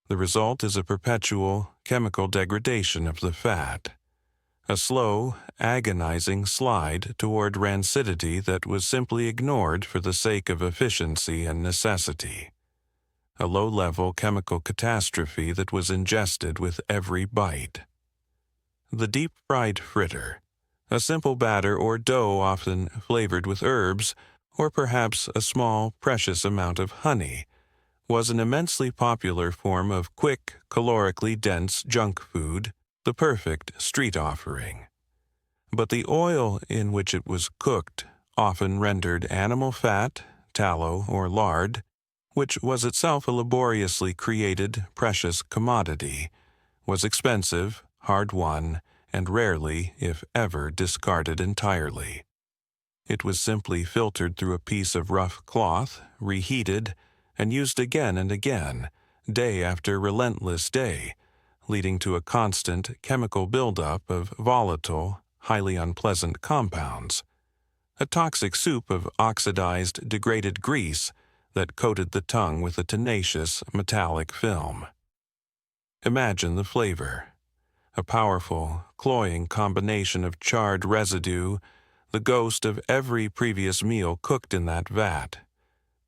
The result is a perpetual chemical degradation of the fat. A slow, agonizing slide toward rancidity that was simply ignored for the sake of efficiency and necessity. A low-level chemical catastrophe that was ingested with every bite. The deep-fried fritter, a simple batter or dough often flavored with herbs, or perhaps a small, precious amount of honey, was an immensely popular form of quick, calorically dense junk food, the perfect street offering. But the oil in which it was cooked often rendered animal fat, tallow, or lard, which was itself a laboriously created, precious commodity, was expensive, hard-won, and rarely, if ever, discarded entirely. It was simply filtered through a piece of rough cloth, reheated, and used again and again, day after relentless day, leading to a constant chemical buildup of volatile, highly unpleasant compounds. A toxic soup of oxidized, degraded grease that coated the tongue with a tenacious, metallic film. Imagine the flavor. A powerful, cloying combination of charred residue, the ghost of every previous meal cooked in that vat.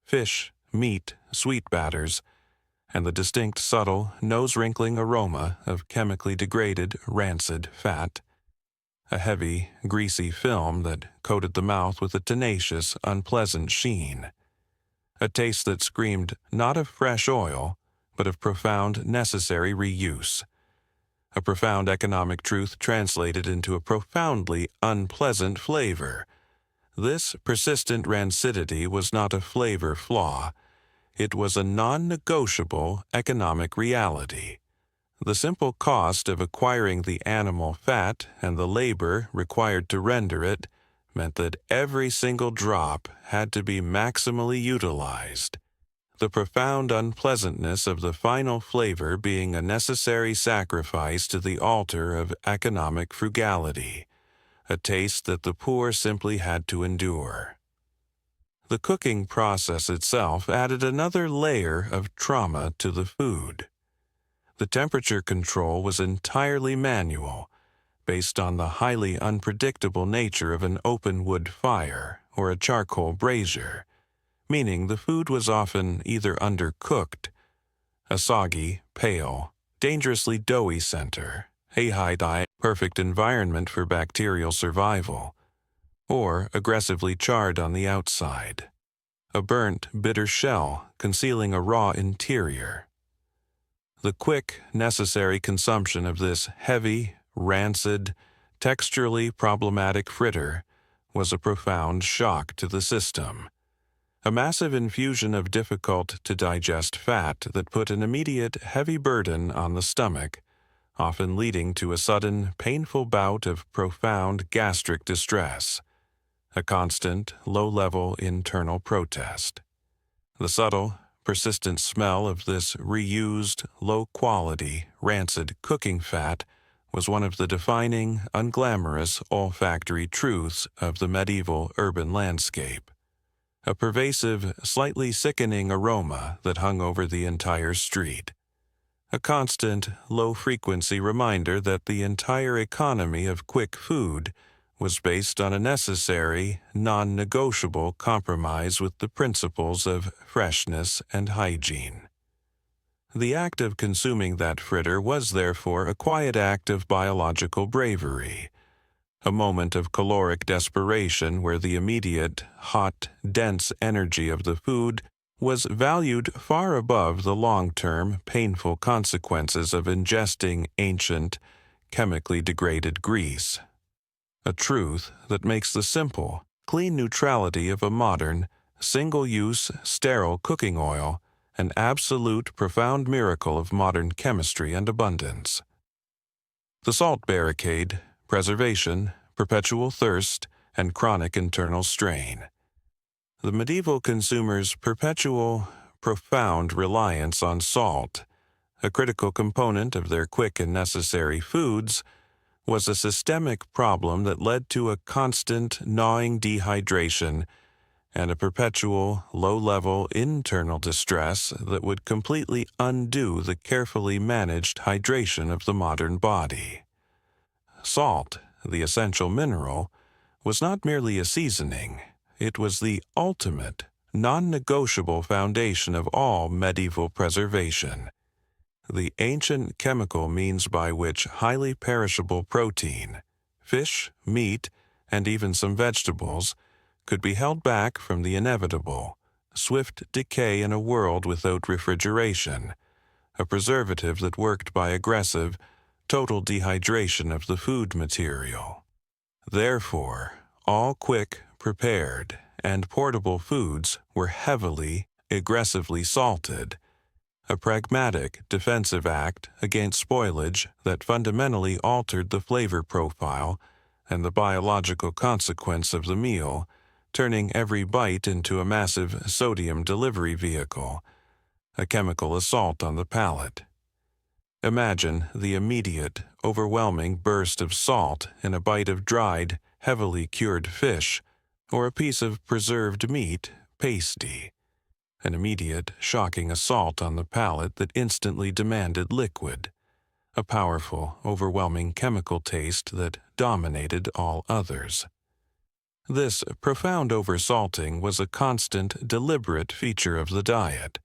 Fish, meat, sweet batters, and the distinct, subtle, nose-wrinkling aroma of chemically degraded, rancid fat. A heavy, greasy film that coated the mouth with a tenacious, unpleasant sheen. A taste that screamed not of fresh oil, but of profound, necessary reuse. A profound economic truth translated into a profoundly unpleasant flavor. This persistent rancidity was not a flavor flaw. It was a non-negotiable economic reality. The simple cost of acquiring the animal fat and the labor required to render it meant that every single drop had to be maximally utilized. The profound unpleasantness of the final flavor being a necessary sacrifice to the altar of economic frugality, a taste that the poor simply had to endure. The cooking process itself added another layer of trauma to the food. The temperature control was entirely manual, based on the highly unpredictable nature of an open wood fire or a charcoal brazier, meaning the food was often either undercooked, a soggy, pale, dangerously doughy center, a high-dye, perfect environment for bacterial survival, or aggressively charred on the outside, a burnt, bitter shell concealing a raw interior. The quick, necessary consumption of this heavy, rancid, texturally problematic fritter was a profound shock to the system. A massive infusion of difficult-to-digest fat that put an immediate, heavy burden on the stomach, often leading to a sudden, painful bout of profound gastric distress, a constant, low-level internal protest. The subtle, persistent smell of this reused, low-quality, rancid cooking fat was one of the defining, unglamorous olfactory truths of the medieval urban landscape. A pervasive, slightly sickening aroma that hung over the entire street. A constant, low-frequency reminder that the entire economy of quick food was based on a necessary, non-negotiable compromise with the principles of freshness and hygiene. The act of consuming that fritter was therefore a quiet act of biological bravery, a moment of caloric desperation where the immediate, hot, dense energy of the food was valued far above the long-term, painful consequences of ingesting ancient, chemically degraded grease. A truth that makes the simple, clean neutrality of a modern, single-use, sterile cooking oil an absolute, profound miracle of modern chemistry and abundance. The salt barricade, preservation, perpetual thirst, and chronic internal strain. The medieval consumer's perpetual, profound reliance on salt, a critical component of their quick and necessary foods, was a systemic problem that led to a constant, gnawing dehydration and a perpetual, low-level internal distress that would completely undo the carefully managed hydration of the modern body. Salt, the essential mineral, was not merely a seasoning. It was the ultimate, non-negotiable foundation of all medieval preservation. The ancient chemical means by which highly perishable protein, fish, meat, and even some vegetables could be held back from the inevitable, swift decay in a world without refrigeration, a preservative that worked by aggressive, total dehydration of the food material. Therefore, all quick, prepared, and portable foods were heavily, aggressively salted, a pragmatic, defensive act against spoilage that fundamentally altered the flavor profile and the biological consequence of the meal, turning every bite into a massive sodium delivery vehicle, a chemical assault on the palate. Imagine the immediate, overwhelming burst of salt in a bite of dried, heavily cured fish, or a piece of preserved meat, pasty. An immediate, shocking assault on the palate that instantly demanded liquid, a powerful, overwhelming chemical taste that dominated all others. This profound oversalting was a constant, deliberate feature of the diet,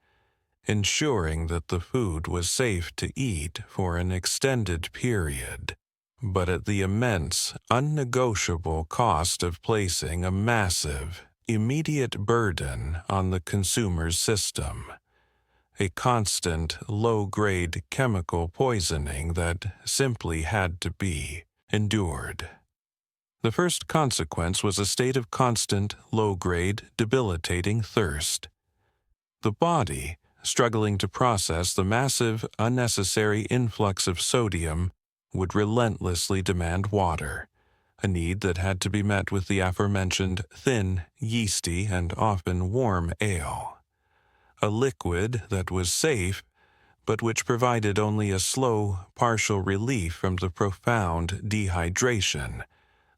ensuring that the food was safe to eat for an extended period, but at the immense, unnegotiable cost of placing a massive, immediate burden on the consumer's system, a constant, low-grade chemical poisoning that simply had to be endured. The first consequence was a state of constant, low-grade, debilitating thirst. The body, struggling to process the massive, unnecessary influx of sodium, would relentlessly demand water, a need that had to be met with the aforementioned thin, yeasty, and often warm ale. A liquid that was safe, but which provided only a slow, partial relief from the profound dehydration,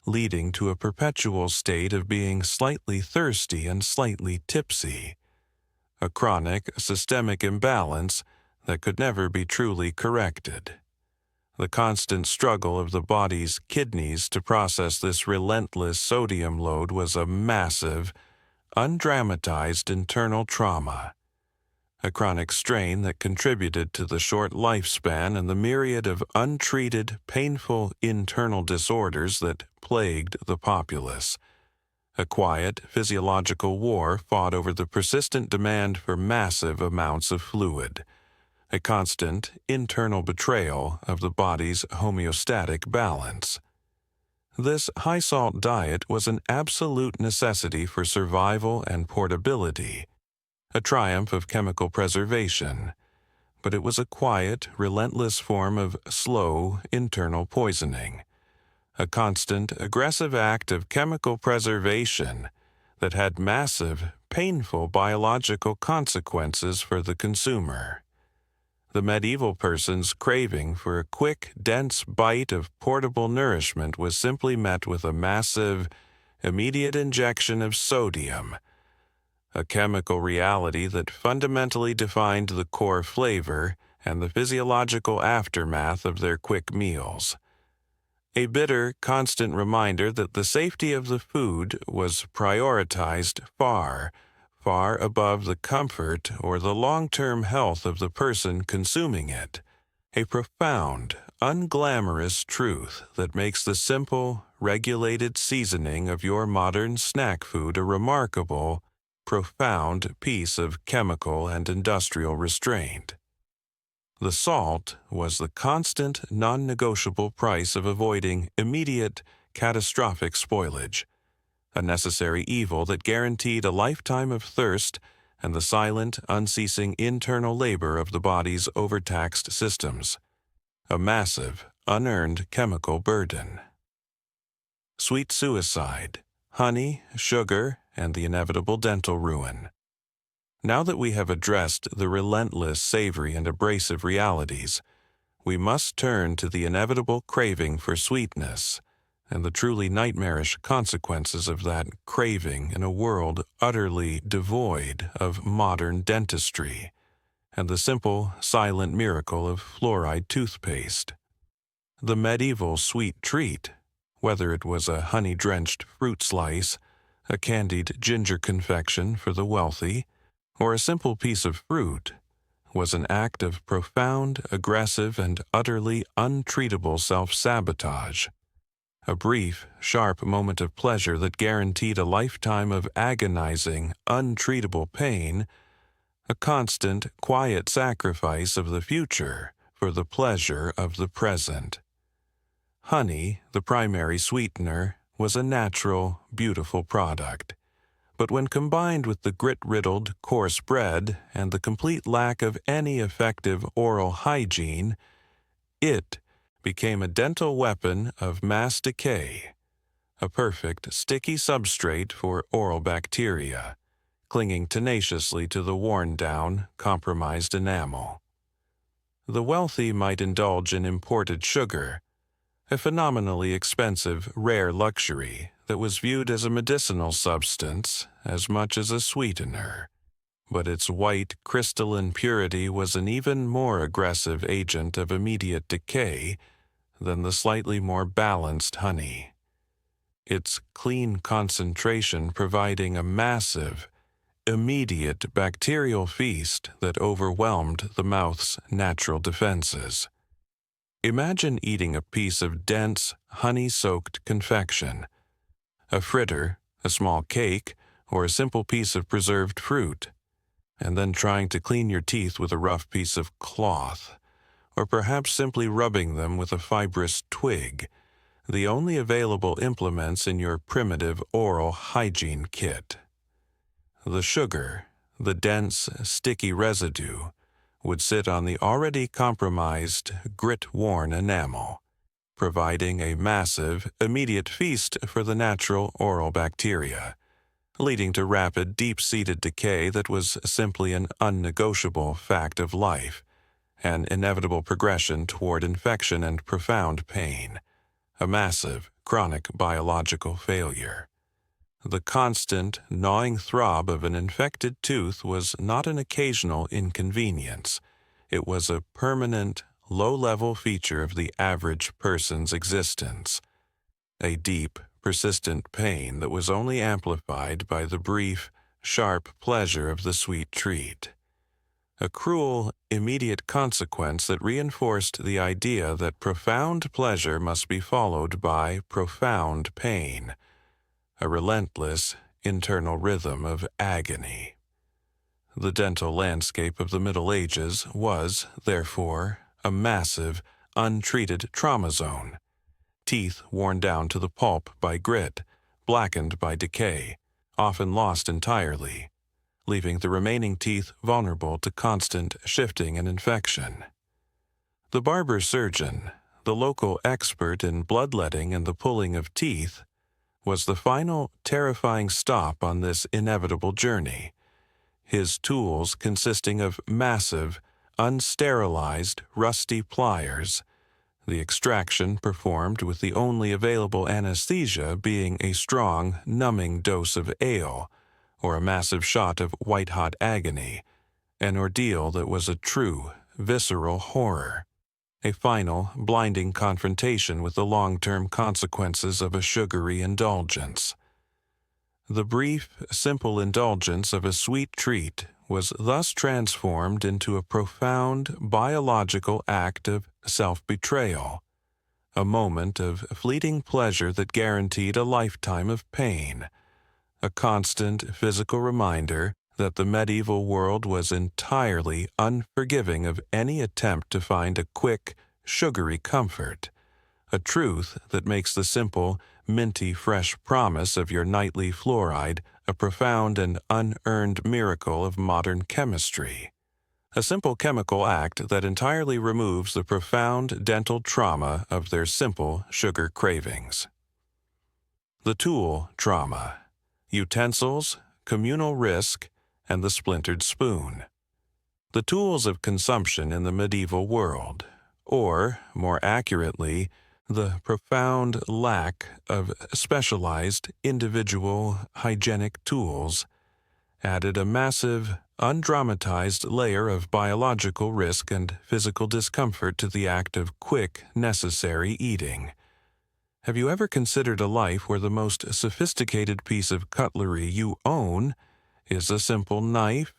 leading to a perpetual state of being slightly thirsty and slightly tipsy, a chronic, systemic imbalance that could never be truly corrected. The constant struggle of the body's kidneys to process this relentless sodium load was a massive, undramatized internal trauma, a chronic strain that contributed to the short lifespan and the myriad of untreated, painful internal disorders that plagued the populace. A quiet, physiological war fought over the persistent demand for massive amounts of fluid, a constant, internal betrayal of the body's homeostatic balance. This high-salt diet was an absolute necessity for survival and portability, a triumph of chemical preservation, but it was a quiet, relentless form of slow, internal poisoning, a constant, aggressive act of chemical preservation that had massive, painful biological consequences for the consumer. The medieval person's craving for a quick, dense bite of portable nourishment was simply met with a massive, immediate injection of sodium, a chemical reality that fundamentally defined the core flavor and the physiological aftermath of their quick meals. A bitter, constant reminder that the safety of the food was prioritized far, far above the comfort or the long-term health of the person consuming it. A profound, unglamorous truth that makes the simple, regulated seasoning of your modern snack food a remarkable, profound piece of chemical and industrial restraint. The salt was the constant, non-negotiable price of avoiding immediate, catastrophic spoilage, a necessary evil that guaranteed a lifetime of thirst and the silent, unceasing internal labor of the body's overtaxed systems, a massive, unearned chemical burden. Sweet suicide, honey, sugar, and the inevitable dental ruin. Now that we have addressed the relentless, savory, and abrasive realities, we must turn to the inevitable craving for sweetness and the truly nightmarish consequences of that craving in a world utterly devoid of modern dentistry and the simple, silent miracle of fluoride toothpaste. The medieval sweet treat, whether it was a honey-drenched fruit slice, a candied ginger confection for the wealthy, or a simple piece of fruit, was an act of profound, aggressive, and utterly untreatable self-sabotage. A brief, sharp moment of pleasure that guaranteed a lifetime of agonizing, untreatable pain, a constant, quiet sacrifice of the future for the pleasure of the present. Honey, the primary sweetener, was a natural, beautiful product. But when combined with the grit-riddled, coarse bread and the complete lack of any effective oral hygiene, it became a dental weapon of mass decay, a perfect, sticky substrate for oral bacteria, clinging tenaciously to the worn-down, compromised enamel. The wealthy might indulge in imported sugar, a phenomenally expensive, rare luxury that was viewed as a medicinal substance as much as a sweetener, but its white, crystalline purity was an even more aggressive agent of immediate decay than the slightly more balanced honey, its clean concentration providing a massive, immediate bacterial feast that overwhelmed the mouth's natural defenses. Imagine eating a piece of dense, honey-soaked confection, a fritter, a small cake, or a simple piece of preserved fruit, and then trying to clean your teeth with a rough piece of cloth, or perhaps simply rubbing them with a fibrous twig, the only available implements in your primitive oral hygiene kit. The sugar, the dense, sticky residue, would sit on the already compromised, grit-worn enamel, providing a massive, immediate feast for the natural oral bacteria, leading to rapid, deep-seated decay that was simply an unnegotiable fact of life, an inevitable progression toward infection and profound pain, a massive, chronic biological failure. The constant, gnawing throb of an infected tooth was not an occasional inconvenience. It was a permanent, low-level feature of the average person's existence, a deep, persistent pain that was only amplified by the brief, sharp pleasure of the sweet treat. A cruel, immediate consequence that reinforced the idea that profound pleasure must be followed by profound pain, a relentless, internal rhythm of agony. The dental landscape of the Middle Ages was, therefore, a massive, untreated trauma zone. Teeth worn down to the pulp by grit, blackened by decay, often lost entirely, leaving the remaining teeth vulnerable to constant shifting and infection. The barber surgeon, the local expert in bloodletting and the pulling of teeth, was the final terrifying stop on this inevitable journey, his tools consisting of massive, unsterilized, rusty pliers, the extraction performed with the only available anesthesia being a strong, numbing dose of ale, or a massive shot of white-hot agony, an ordeal that was a true, visceral horror, a final, blinding confrontation with the long-term consequences of a sugary indulgence. The brief, simple indulgence of a sweet treat was thus transformed into a profound biological act of self-betrayal, a moment of fleeting pleasure that guaranteed a lifetime of pain, a constant physical reminder that the medieval world was entirely unforgiving of any attempt to find a quick, sugary comfort, a truth that makes the simple, minty fresh promise of your nightly fluoride a profound and unearned miracle of modern chemistry. A simple chemical act that entirely removes the profound dental trauma of their simple sugar cravings. The tool trauma, utensils, communal risk, and the splintered spoon. The tools of consumption in the medieval world, or, more accurately, the profound lack of specialized, individual, hygienic tools, added a massive, undramatized layer of biological risk and physical discomfort to the act of quick, necessary eating. Have you ever considered a life where the most sophisticated piece of cutlery you own is a simple knife,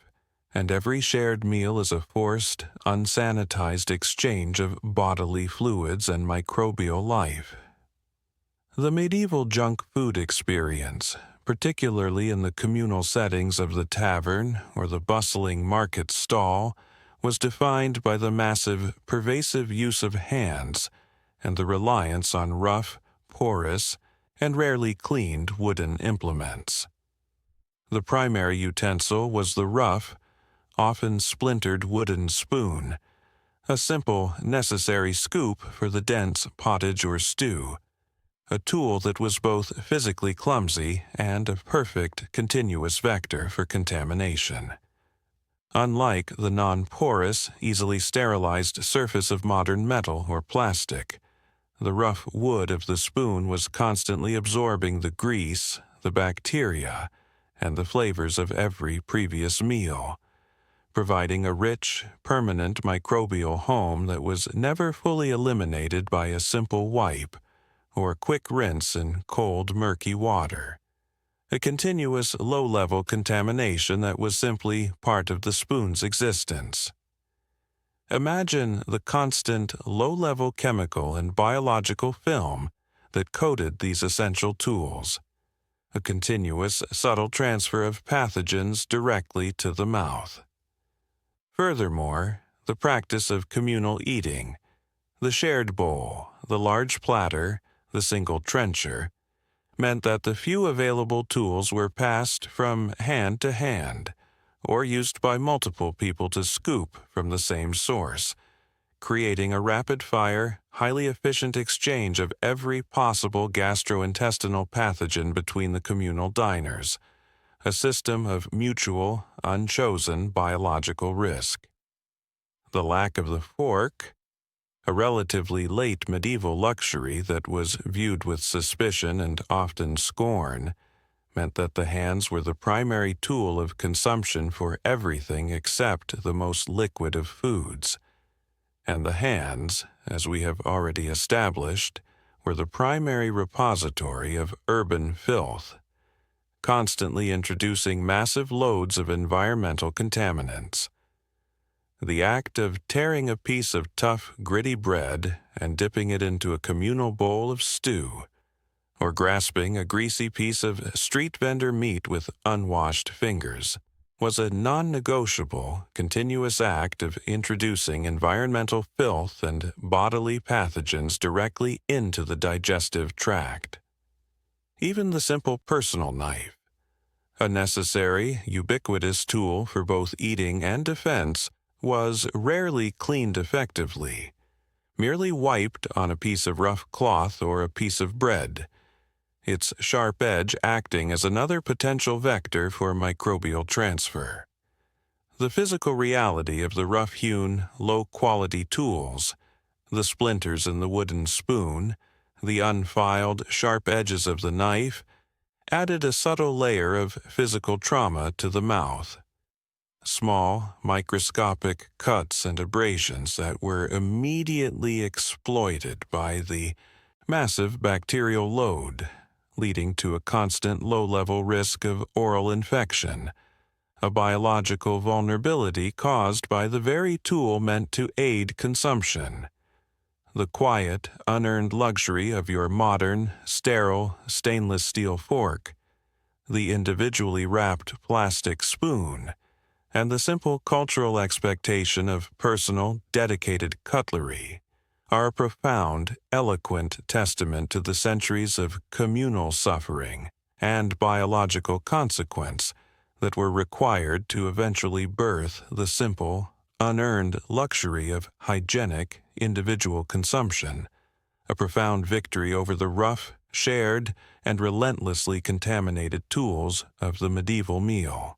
and every shared meal is a forced, unsanitized exchange of bodily fluids and microbial life? The medieval junk food experience, particularly in the communal settings of the tavern or the bustling market stall, was defined by the massive, pervasive use of hands and the reliance on rough, porous, and rarely cleaned wooden implements. The primary utensil was the rough, often splintered wooden spoon, a simple, necessary scoop for the dense pottage or stew, a tool that was both physically clumsy and a perfect continuous vector for contamination. Unlike the non-porous, easily sterilized surface of modern metal or plastic, the rough wood of the spoon was constantly absorbing the grease, the bacteria, and the flavors of every previous meal, providing a rich, permanent microbial home that was never fully eliminated by a simple wipe or quick rinse in cold, murky water. A continuous, low-level contamination that was simply part of the spoon's existence. Imagine the constant, low-level chemical and biological film that coated these essential tools. A continuous, subtle transfer of pathogens directly to the mouth. Furthermore, the practice of communal eating, the shared bowl, the large platter, the single trencher, meant that the few available tools were passed from hand to hand, or used by multiple people to scoop from the same source, creating a rapid-fire, highly efficient exchange of every possible gastrointestinal pathogen between the communal diners, a system of mutual, unchosen biological risk. The lack of the fork, a relatively late medieval luxury that was viewed with suspicion and often scorn, meant that the hands were the primary tool of consumption for everything except the most liquid of foods. And the hands, as we have already established, were the primary repository of urban filth, constantly introducing massive loads of environmental contaminants. The act of tearing a piece of tough, gritty bread and dipping it into a communal bowl of stew, or grasping a greasy piece of street vendor meat with unwashed fingers, was a non-negotiable, continuous act of introducing environmental filth and bodily pathogens directly into the digestive tract. Even the simple personal knife, a necessary, ubiquitous tool for both eating and defense, was rarely cleaned effectively, merely wiped on a piece of rough cloth or a piece of bread, its sharp edge acting as another potential vector for microbial transfer. The physical reality of the rough-hewn, low-quality tools, the splinters in the wooden spoon, the unfiled, sharp edges of the knife, added a subtle layer of physical trauma to the mouth. Small, microscopic cuts and abrasions that were immediately exploited by the massive bacterial load, leading to a constant low-level risk of oral infection, a biological vulnerability caused by the very tool meant to aid consumption. The quiet, unearned luxury of your modern, sterile, stainless steel fork, the individually wrapped plastic spoon, and the simple cultural expectation of personal, dedicated cutlery are a profound, eloquent testament to the centuries of communal suffering and biological consequence that were required to eventually birth the simple, unearned luxury of hygienic, individual consumption, a profound victory over the rough, shared, and relentlessly contaminated tools of the medieval meal.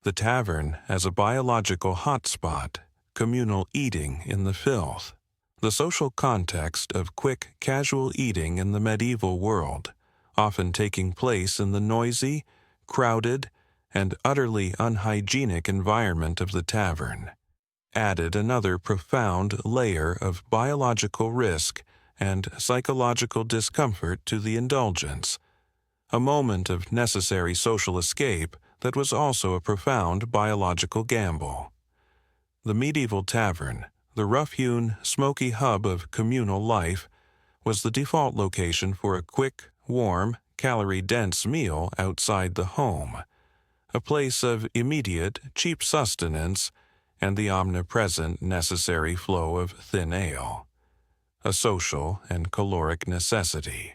The tavern as a biological hotspot, communal eating in the filth, the social context of quick, casual eating in the medieval world, often taking place in the noisy, crowded, and utterly unhygienic environment of the tavern, added another profound layer of biological risk and psychological discomfort to the indulgence, a moment of necessary social escape that was also a profound biological gamble. The medieval tavern, the rough-hewn, smoky hub of communal life, was the default location for a quick, warm, calorie-dense meal outside the home, a place of immediate, cheap sustenance and the omnipresent necessary flow of thin ale, a social and caloric necessity.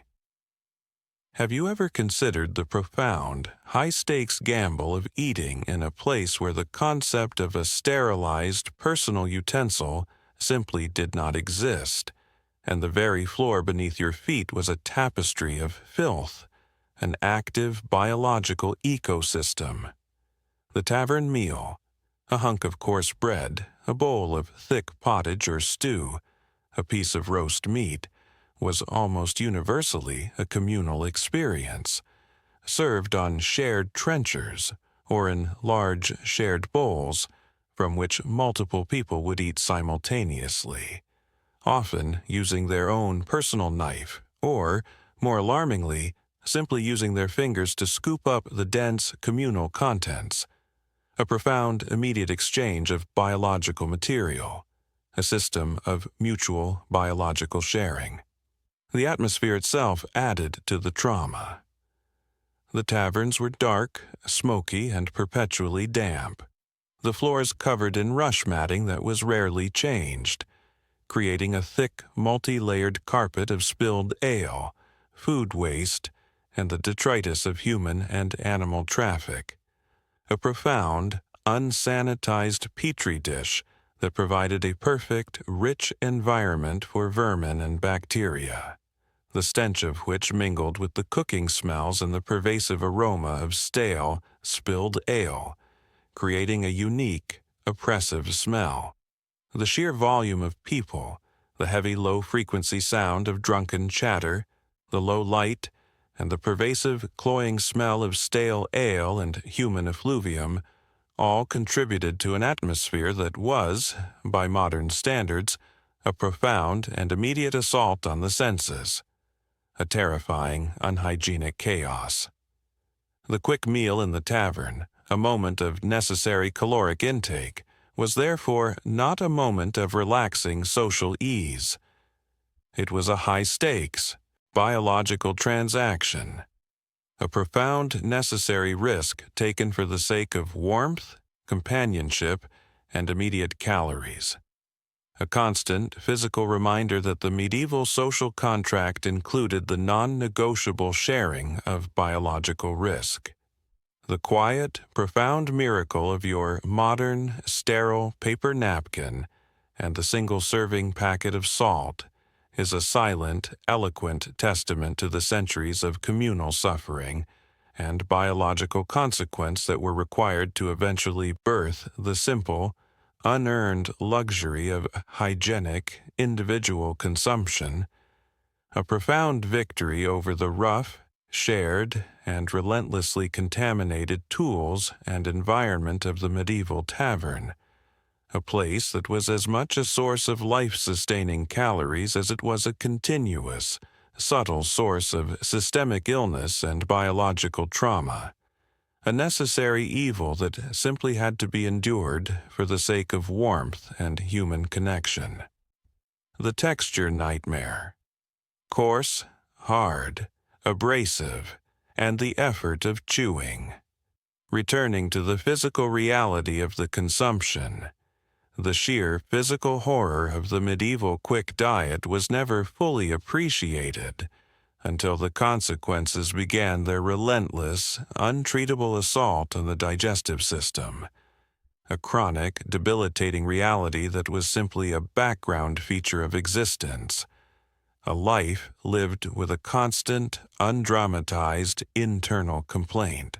Have you ever considered the profound, high-stakes gamble of eating in a place where the concept of a sterilized personal utensil simply did not exist, and the very floor beneath your feet was a tapestry of filth, an active biological ecosystem? The tavern meal, a hunk of coarse bread, a bowl of thick pottage or stew, a piece of roast meat, was almost universally a communal experience, served on shared trenchers or in large shared bowls from which multiple people would eat simultaneously, often using their own personal knife or, more alarmingly, simply using their fingers to scoop up the dense communal contents, a profound immediate exchange of biological material, a system of mutual biological sharing. The atmosphere itself added to the trauma. The taverns were dark, smoky, and perpetually damp, the floors covered in rush matting that was rarely changed, creating a thick, multi-layered carpet of spilled ale, food waste, and the detritus of human and animal traffic, a profound, unsanitized petri dish that provided a perfect, rich environment for vermin and bacteria, the stench of which mingled with the cooking smells and the pervasive aroma of stale, spilled ale, creating a unique, oppressive smell. The sheer volume of people, the heavy low-frequency sound of drunken chatter, the low light, and the pervasive, cloying smell of stale ale and human effluvium all contributed to an atmosphere that was, by modern standards, a profound and immediate assault on the senses, a terrifying, unhygienic chaos. The quick meal in the tavern, a moment of necessary caloric intake, was therefore not a moment of relaxing social ease. It was a high-stakes, biological transaction, a profound necessary risk taken for the sake of warmth, companionship, and immediate calories. A constant physical reminder that the medieval social contract included the non-negotiable sharing of biological risk. The quiet, profound miracle of your modern, sterile paper napkin and the single-serving packet of salt is a silent, eloquent testament to the centuries of communal suffering and biological consequence that were required to eventually birth the simple, unearned luxury of hygienic, individual consumption, a profound victory over the rough, shared, and relentlessly contaminated tools and environment of the medieval tavern, a place that was as much a source of life-sustaining calories as it was a continuous, subtle source of systemic illness and biological trauma, a necessary evil that simply had to be endured for the sake of warmth and human connection. The texture nightmare. Coarse, hard, abrasive, and the effort of chewing. Returning to the physical reality of the consumption, the sheer physical horror of the medieval quick diet was never fully appreciated until the consequences began their relentless, untreatable assault on the digestive system. A chronic, debilitating reality that was simply a background feature of existence. A life lived with a constant, undramatized internal complaint.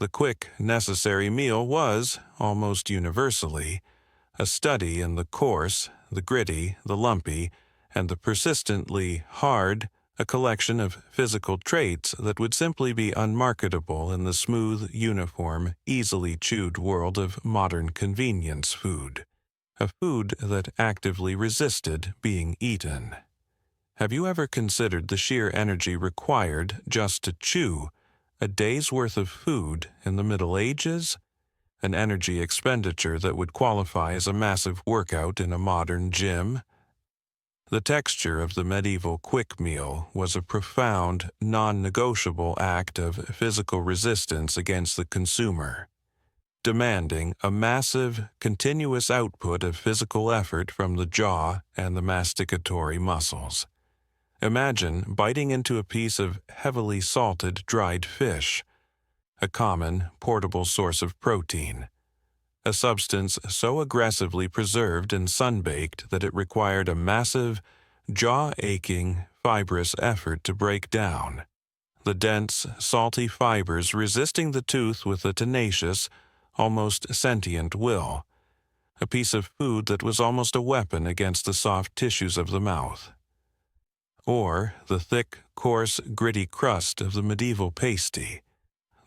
The quick, necessary meal was, almost universally, a study in the coarse, the gritty, the lumpy, and the persistently hard, a collection of physical traits that would simply be unmarketable in the smooth, uniform, easily chewed world of modern convenience food. A food that actively resisted being eaten. Have you ever considered the sheer energy required just to chew a day's worth of food in the Middle Ages? An energy expenditure that would qualify as a massive workout in a modern gym? The texture of the medieval quick meal was a profound, non-negotiable act of physical resistance against the consumer, demanding a massive, continuous output of physical effort from the jaw and the masticatory muscles. Imagine biting into a piece of heavily salted dried fish, a common, portable source of protein, a substance so aggressively preserved and sun-baked that it required a massive, jaw-aching, fibrous effort to break down. The dense, salty fibers resisting the tooth with a tenacious, almost sentient will. A piece of food that was almost a weapon against the soft tissues of the mouth. Or the thick, coarse, gritty crust of the medieval pasty.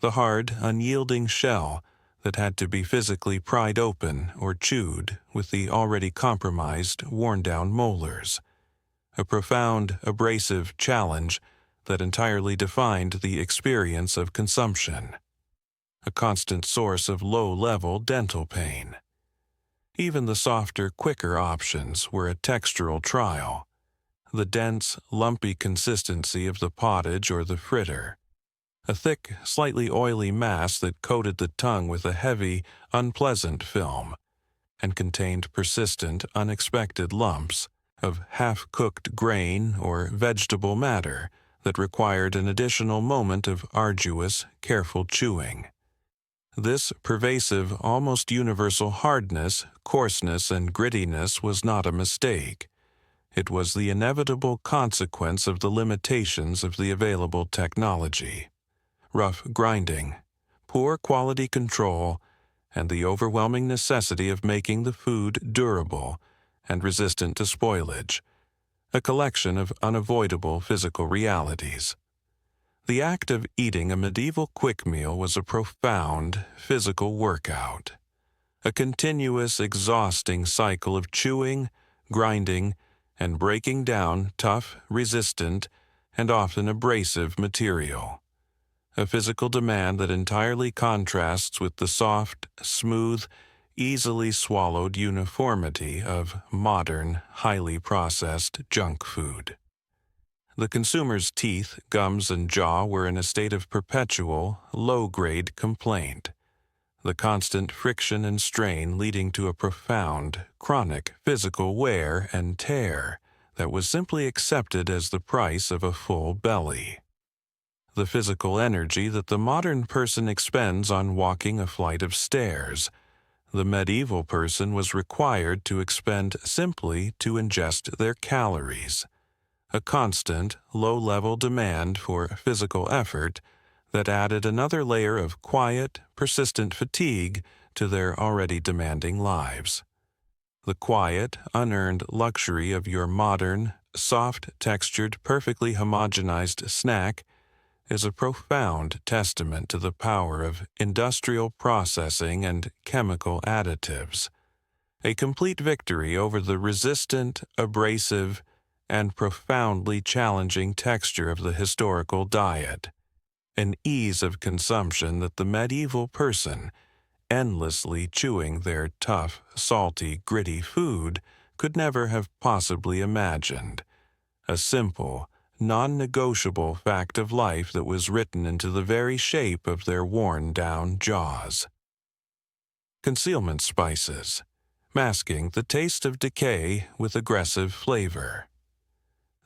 The hard, unyielding shell that had to be physically pried open or chewed with the already compromised, worn-down molars. A profound, abrasive challenge that entirely defined the experience of consumption. A constant source of low-level dental pain. Even the softer, quicker options were a textural trial. The dense, lumpy consistency of the pottage or the fritter. A thick, slightly oily mass that coated the tongue with a heavy, unpleasant film, and contained persistent, unexpected lumps of half-cooked grain or vegetable matter that required an additional moment of arduous, careful chewing. This pervasive, almost universal hardness, coarseness, and grittiness was not a mistake. It was the inevitable consequence of the limitations of the available technology. Rough grinding, poor quality control, and the overwhelming necessity of making the food durable and resistant to spoilage, a collection of unavoidable physical realities. The act of eating a medieval quick meal was a profound physical workout, a continuous, exhausting cycle of chewing, grinding, and breaking down tough, resistant, and often abrasive material. A physical demand that entirely contrasts with the soft, smooth, easily swallowed uniformity of modern, highly processed junk food. The consumer's teeth, gums, and jaw were in a state of perpetual, low-grade complaint, the constant friction and strain leading to a profound, chronic physical wear and tear that was simply accepted as the price of a full belly. The physical energy that the modern person expends on walking a flight of stairs, the medieval person was required to expend simply to ingest their calories. A constant, low-level demand for physical effort that added another layer of quiet, persistent fatigue to their already demanding lives. The quiet, unearned luxury of your modern, soft-textured, perfectly homogenized snack is a profound testament to the power of industrial processing and chemical additives, a complete victory over the resistant, abrasive, and profoundly challenging texture of the historical diet, an ease of consumption that the medieval person, endlessly chewing their tough, salty, gritty food, could never have possibly imagined, a simple, non-negotiable fact of life that was written into the very shape of their worn-down jaws. Concealment spices, masking the taste of decay with aggressive flavor.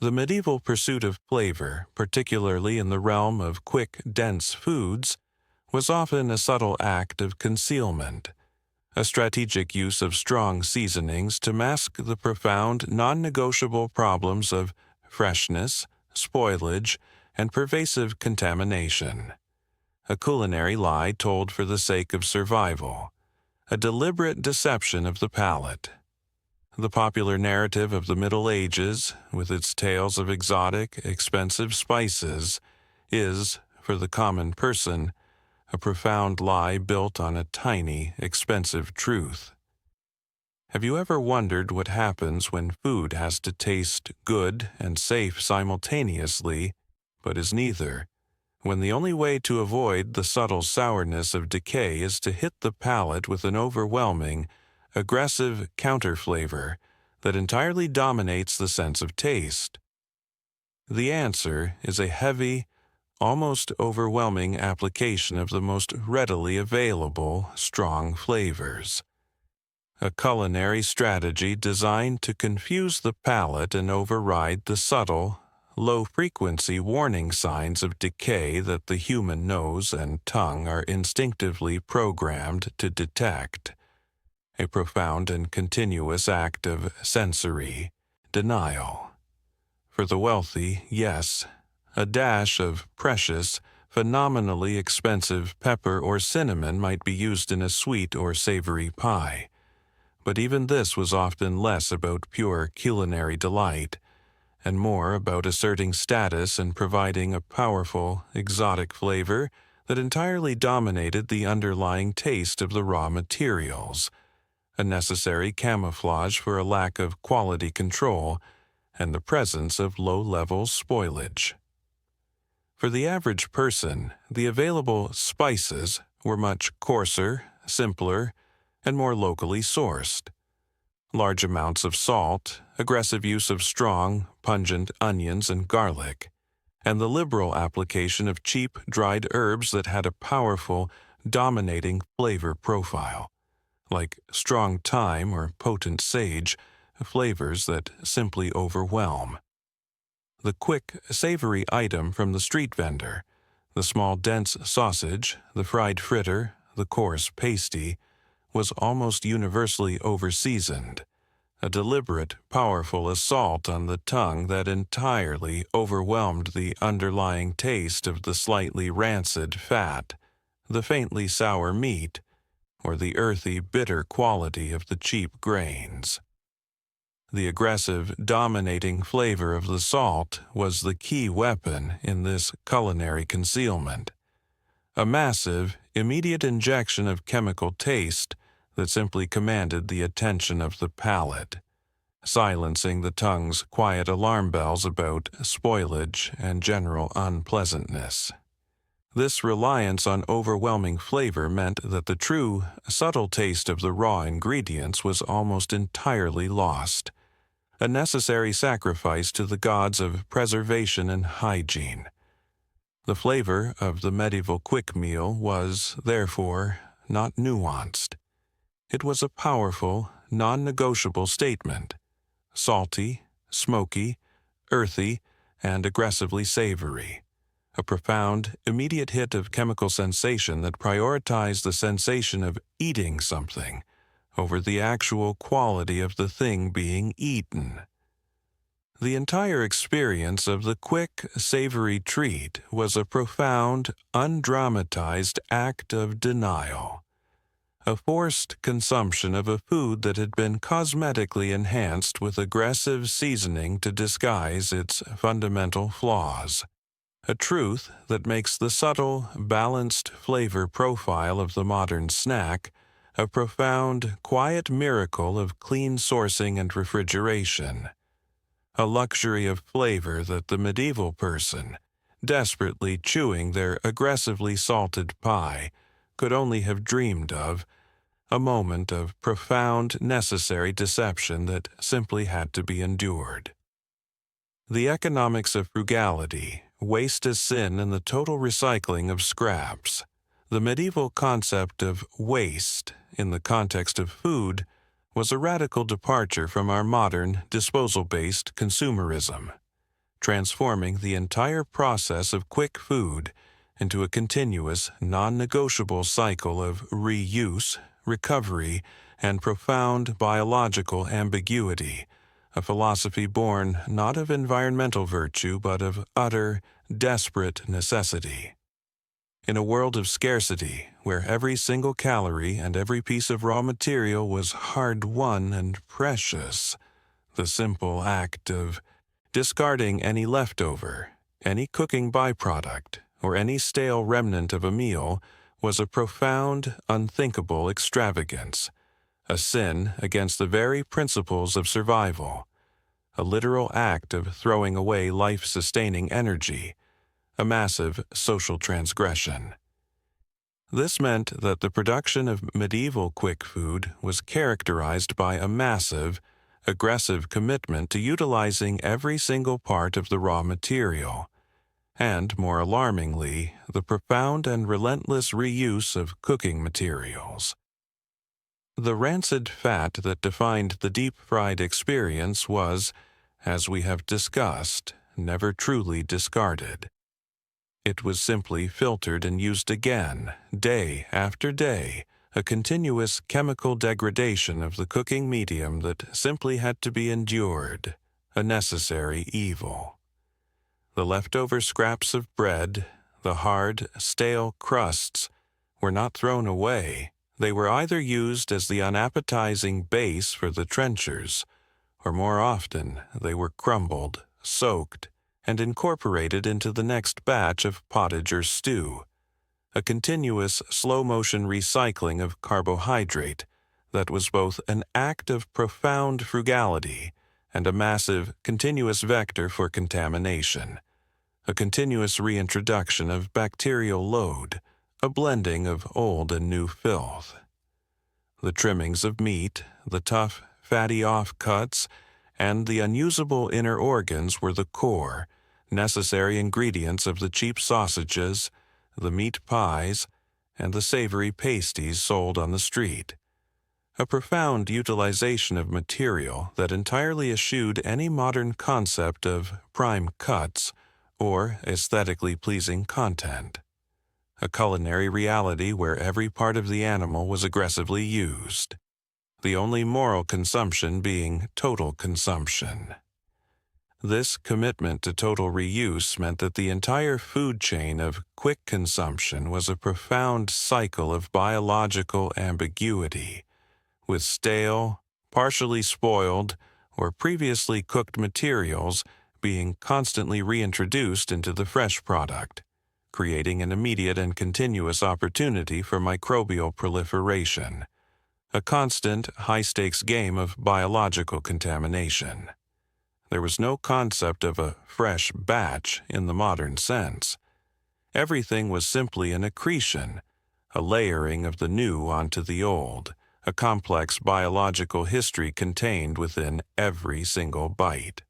The medieval pursuit of flavor, particularly in the realm of quick, dense foods, was often a subtle act of concealment, a strategic use of strong seasonings to mask the profound, non-negotiable problems of freshness, spoilage, and pervasive contamination. A culinary lie told for the sake of survival, a deliberate deception of the palate. The popular narrative of the Middle Ages, with its tales of exotic, expensive spices, is, for the common person, a profound lie built on a tiny, expensive truth. Have you ever wondered what happens when food has to taste good and safe simultaneously, but is neither? When the only way to avoid the subtle sourness of decay is to hit the palate with an overwhelming, aggressive counterflavor that entirely dominates the sense of taste. The answer is a heavy, almost overwhelming application of the most readily available strong flavors. A culinary strategy designed to confuse the palate and override the subtle, low-frequency warning signs of decay that the human nose and tongue are instinctively programmed to detect. A profound and continuous act of sensory denial. For the wealthy, yes, a dash of precious, phenomenally expensive pepper or cinnamon might be used in a sweet or savory pie. But even this was often less about pure culinary delight, and more about asserting status and providing a powerful, exotic flavor that entirely dominated the underlying taste of the raw materials, a necessary camouflage for a lack of quality control and the presence of low-level spoilage. For the average person, the available spices were much coarser, simpler, and more locally sourced. Large amounts of salt, aggressive use of strong, pungent onions and garlic, and the liberal application of cheap, dried herbs that had a powerful, dominating flavor profile, like strong thyme or potent sage, flavors that simply overwhelm. The quick, savory item from the street vendor, the small, dense sausage, the fried fritter, the coarse pasty, was almost universally overseasoned, a deliberate, powerful assault on the tongue that entirely overwhelmed the underlying taste of the slightly rancid fat, the faintly sour meat, or the earthy, bitter quality of the cheap grains. The aggressive, dominating flavor of the salt was the key weapon in this culinary concealment. A massive, immediate injection of chemical taste that simply commanded the attention of the palate, silencing the tongue's quiet alarm bells about spoilage and general unpleasantness. This reliance on overwhelming flavor meant that the true, subtle taste of the raw ingredients was almost entirely lost, a necessary sacrifice to the gods of preservation and hygiene. The flavor of the medieval quick meal was, therefore, not nuanced. It was a powerful, non-negotiable statement, salty, smoky, earthy, and aggressively savory. A profound, immediate hit of chemical sensation that prioritized the sensation of eating something over the actual quality of the thing being eaten. The entire experience of the quick, savory treat was a profound, undramatized act of denial, a forced consumption of a food that had been cosmetically enhanced with aggressive seasoning to disguise its fundamental flaws. A truth that makes the subtle, balanced flavor profile of the modern snack a profound, quiet miracle of clean sourcing and refrigeration. A luxury of flavor that the medieval person, desperately chewing their aggressively salted pie, could only have dreamed of, a moment of profound, necessary deception that simply had to be endured. The economics of frugality, waste as sin, and the total recycling of scraps. The medieval concept of waste, in the context of food, was a radical departure from our modern, disposal-based consumerism, transforming the entire process of quick food into a continuous, non-negotiable cycle of reuse, recovery, and profound biological ambiguity, a philosophy born not of environmental virtue but of utter, desperate necessity. In a world of scarcity, where every single calorie and every piece of raw material was hard-won and precious, the simple act of discarding any leftover, any cooking byproduct, or any stale remnant of a meal was a profound, unthinkable extravagance, a sin against the very principles of survival, a literal act of throwing away life-sustaining energy, a massive social transgression. This meant that the production of medieval quick food was characterized by a massive, aggressive commitment to utilizing every single part of the raw material, and, more alarmingly, the profound and relentless reuse of cooking materials. The rancid fat that defined the deep-fried experience was, as we have discussed, never truly discarded. It was simply filtered and used again, day after day, a continuous chemical degradation of the cooking medium that simply had to be endured, a necessary evil. The leftover scraps of bread, the hard, stale crusts, were not thrown away. They were either used as the unappetizing base for the trenchers, or more often they were crumbled, soaked, and incorporated into the next batch of pottage or stew, a continuous slow-motion recycling of carbohydrate that was both an act of profound frugality and a massive, continuous vector for contamination, a continuous reintroduction of bacterial load, a blending of old and new filth. The trimmings of meat, the tough, fatty offcuts, and the unusable inner organs were the core, necessary ingredients of the cheap sausages, the meat pies, and the savory pasties sold on the street. A profound utilization of material that entirely eschewed any modern concept of prime cuts or aesthetically pleasing content. A culinary reality where every part of the animal was aggressively used, the only moral consumption being total consumption. This commitment to total reuse meant that the entire food chain of quick consumption was a profound cycle of biological ambiguity, with stale, partially spoiled, or previously cooked materials being constantly reintroduced into the fresh product, creating an immediate and continuous opportunity for microbial proliferation, a constant, high-stakes game of biological contamination. There was no concept of a fresh batch in the modern sense. Everything was simply an accretion, a layering of the new onto the old, a complex biological history contained within every single bite.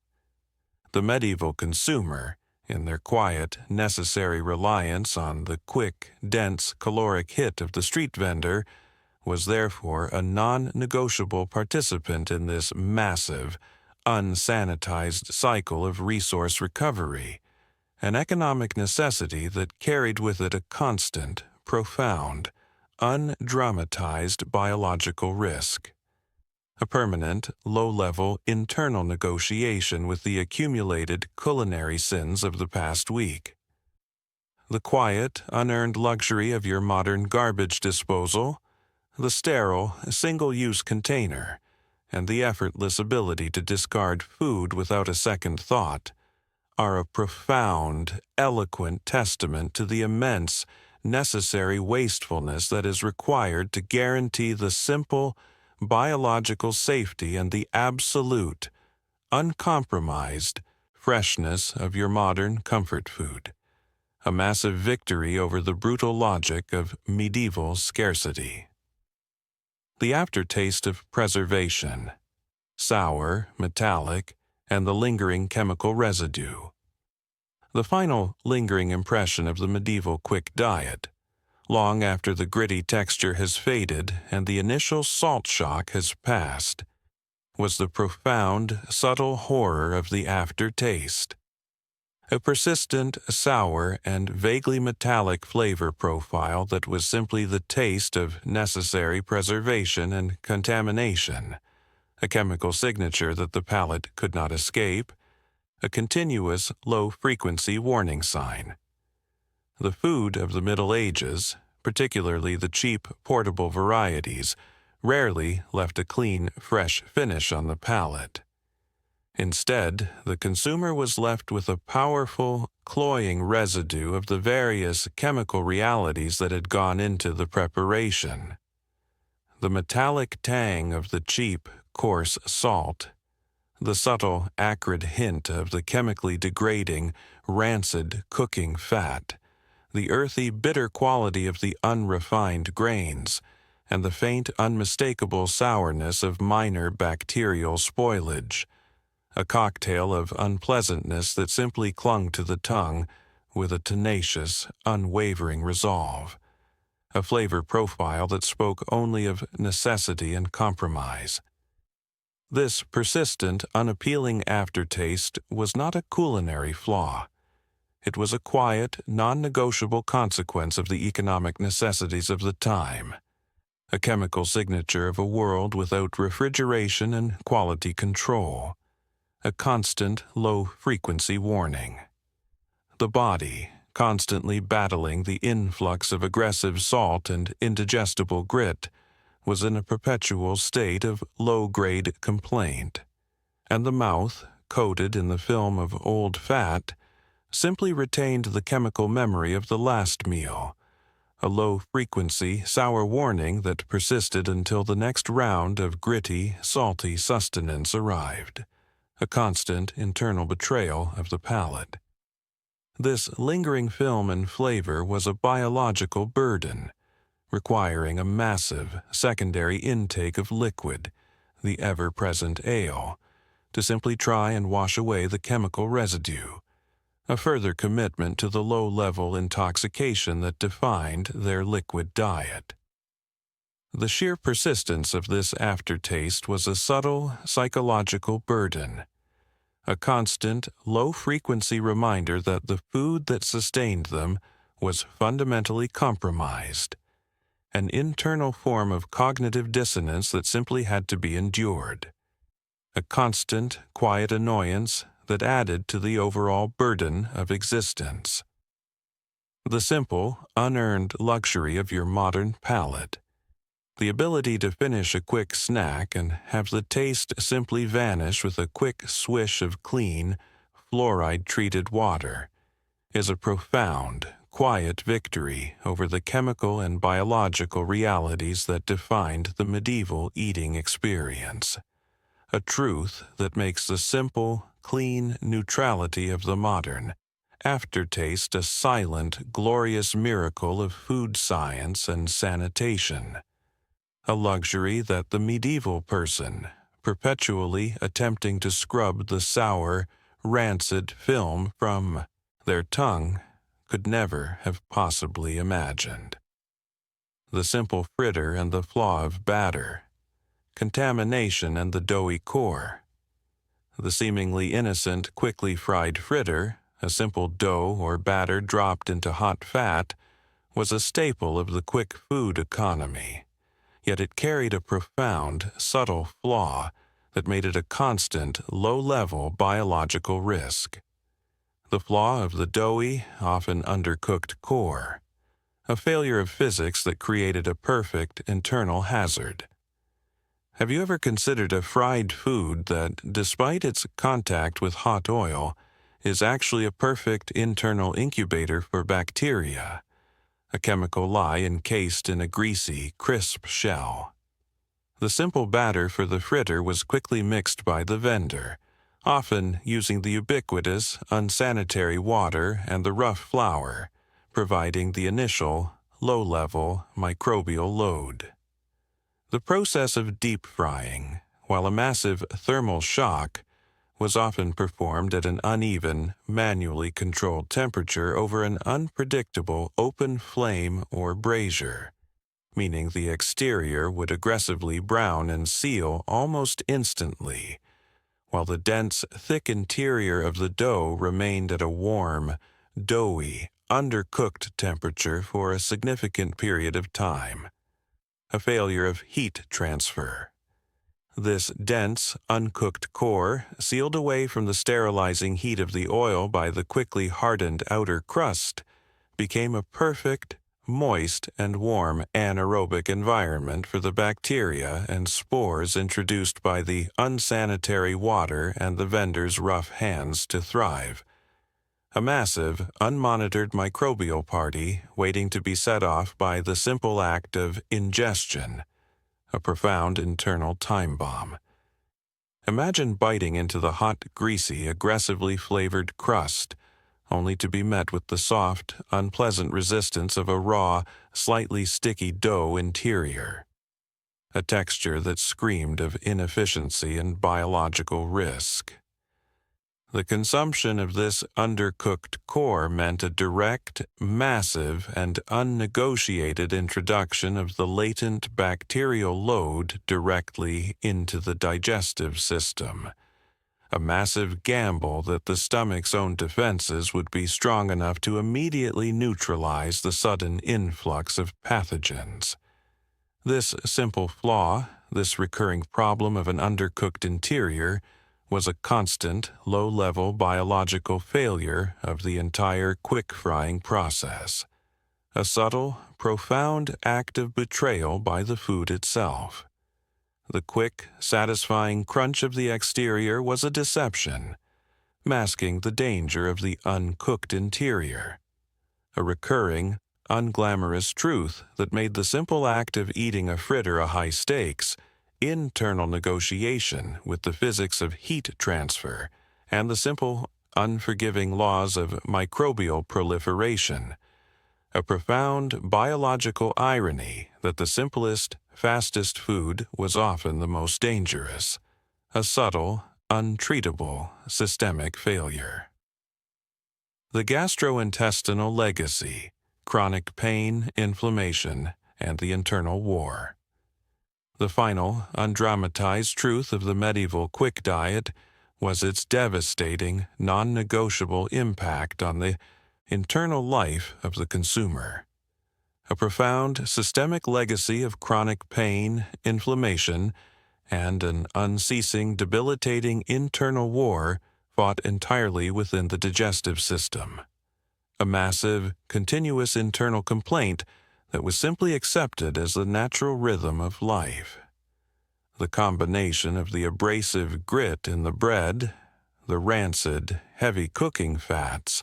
The medieval consumer, in their quiet, necessary reliance on the quick, dense, caloric hit of the street vendor, was therefore a non-negotiable participant in this massive, unsanitized cycle of resource recovery, an economic necessity that carried with it a constant, profound, undramatized biological risk, a permanent, low-level internal negotiation with the accumulated culinary sins of the past week. The quiet, unearned luxury of your modern garbage disposal, the sterile, single-use container, and the effortless ability to discard food without a second thought, are a profound, eloquent testament to the immense, necessary wastefulness that is required to guarantee the simple, biological safety and the absolute, uncompromised freshness of your modern comfort food, a massive victory over the brutal logic of medieval scarcity. The aftertaste of preservation, sour, metallic, and the lingering chemical residue. The final lingering impression of the medieval quick diet, long after the gritty texture has faded and the initial salt shock has passed, was the profound, subtle horror of the aftertaste. A persistent, sour, and vaguely metallic flavor profile that was simply the taste of necessary preservation and contamination, a chemical signature that the palate could not escape, a continuous low-frequency warning sign. The food of the Middle Ages, particularly the cheap, portable varieties, rarely left a clean, fresh finish on the palate. Instead, the consumer was left with a powerful, cloying residue of the various chemical realities that had gone into the preparation. The metallic tang of the cheap, coarse salt, the subtle, acrid hint of the chemically degrading, rancid cooking fat, the earthy, bitter quality of the unrefined grains, and the faint, unmistakable sourness of minor bacterial spoilage, a cocktail of unpleasantness that simply clung to the tongue with a tenacious, unwavering resolve, a flavor profile that spoke only of necessity and compromise. This persistent, unappealing aftertaste was not a culinary flaw. It was a quiet, non-negotiable consequence of the economic necessities of the time, a chemical signature of a world without refrigeration and quality control, a constant, low-frequency warning. The body, constantly battling the influx of aggressive salt and indigestible grit, was in a perpetual state of low-grade complaint, and the mouth, coated in the film of old fat, simply retained the chemical memory of the last meal, a low-frequency, sour warning that persisted until the next round of gritty, salty sustenance arrived, a constant internal betrayal of the palate. This lingering film and flavor was a biological burden, requiring a massive secondary intake of liquid, the ever-present ale, to simply try and wash away the chemical residue, a further commitment to the low-level intoxication that defined their liquid diet. The sheer persistence of this aftertaste was a subtle psychological burden, a constant, low-frequency reminder that the food that sustained them was fundamentally compromised, an internal form of cognitive dissonance that simply had to be endured, a constant, quiet annoyance that added to the overall burden of existence. The simple, unearned luxury of your modern palate, the ability to finish a quick snack and have the taste simply vanish with a quick swish of clean, fluoride-treated water, is a profound, quiet victory over the chemical and biological realities that defined the medieval eating experience, a truth that makes the simple, clean neutrality of the modern aftertaste a silent, glorious miracle of food science and sanitation, a luxury that the medieval person, perpetually attempting to scrub the sour, rancid film from their tongue, could never have possibly imagined. The simple fritter and the flaw of batter, contamination and the doughy core. The seemingly innocent, quickly fried fritter, a simple dough or batter dropped into hot fat, was a staple of the quick food economy, yet it carried a profound, subtle flaw that made it a constant, low-level biological risk. The flaw of the doughy, often undercooked core, a failure of physics that created a perfect internal hazard. Have you ever considered a fried food that, despite its contact with hot oil, is actually a perfect internal incubator for bacteria, a chemical lie encased in a greasy, crisp shell? The simple batter for the fritter was quickly mixed by the vendor, often using the ubiquitous, unsanitary water and the rough flour, providing the initial, low-level microbial load. The process of deep frying, while a massive thermal shock, was often performed at an uneven, manually controlled temperature over an unpredictable open flame or brazier, meaning the exterior would aggressively brown and seal almost instantly, while the dense, thick interior of the dough remained at a warm, doughy, undercooked temperature for a significant period of time. A failure of heat transfer. This dense, uncooked core, sealed away from the sterilizing heat of the oil by the quickly hardened outer crust, became a perfect, moist and warm anaerobic environment for the bacteria and spores introduced by the unsanitary water and the vendor's rough hands to thrive. A massive, unmonitored microbial party waiting to be set off by the simple act of ingestion, a profound internal time bomb. Imagine biting into the hot, greasy, aggressively flavored crust, only to be met with the soft, unpleasant resistance of a raw, slightly sticky dough interior. A texture that screamed of inefficiency and biological risk. The consumption of this undercooked core meant a direct, massive, and unnegotiated introduction of the latent bacterial load directly into the digestive system. A massive gamble that the stomach's own defenses would be strong enough to immediately neutralize the sudden influx of pathogens. This simple flaw, this recurring problem of an undercooked interior, was a constant, low-level biological failure of the entire quick-frying process. A subtle, profound act of betrayal by the food itself. The quick, satisfying crunch of the exterior was a deception, masking the danger of the uncooked interior. A recurring, unglamorous truth that made the simple act of eating a fritter a high stakes, internal negotiation with the physics of heat transfer and the simple, unforgiving laws of microbial proliferation. A profound biological irony that the simplest, fastest food was often the most dangerous. A subtle, untreatable, systemic failure. The gastrointestinal legacy, chronic pain, inflammation, and the internal war. The final, undramatized truth of the medieval quick diet was its devastating, non-negotiable impact on the internal life of the consumer. A profound, systemic legacy of chronic pain, inflammation, and an unceasing, debilitating internal war fought entirely within the digestive system. A massive, continuous internal complaint that was simply accepted as the natural rhythm of life. The combination of the abrasive grit in the bread, the rancid, heavy cooking fats,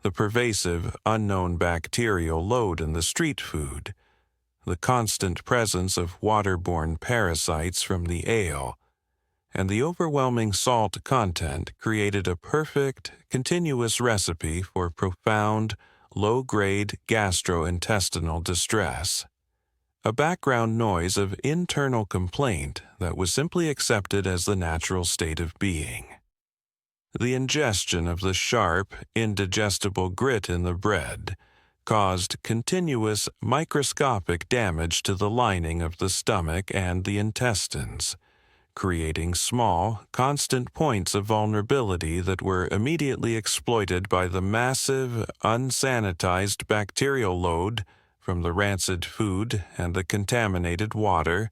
the pervasive, unknown bacterial load in the street food, the constant presence of waterborne parasites from the ale, and the overwhelming salt content created a perfect, continuous recipe for profound, low-grade gastrointestinal distress. A background noise of internal complaint that was simply accepted as the natural state of being. The ingestion of the sharp, indigestible grit in the bread caused continuous microscopic damage to the lining of the stomach and the intestines, creating small, constant points of vulnerability that were immediately exploited by the massive, unsanitized bacterial load from the rancid food and the contaminated water,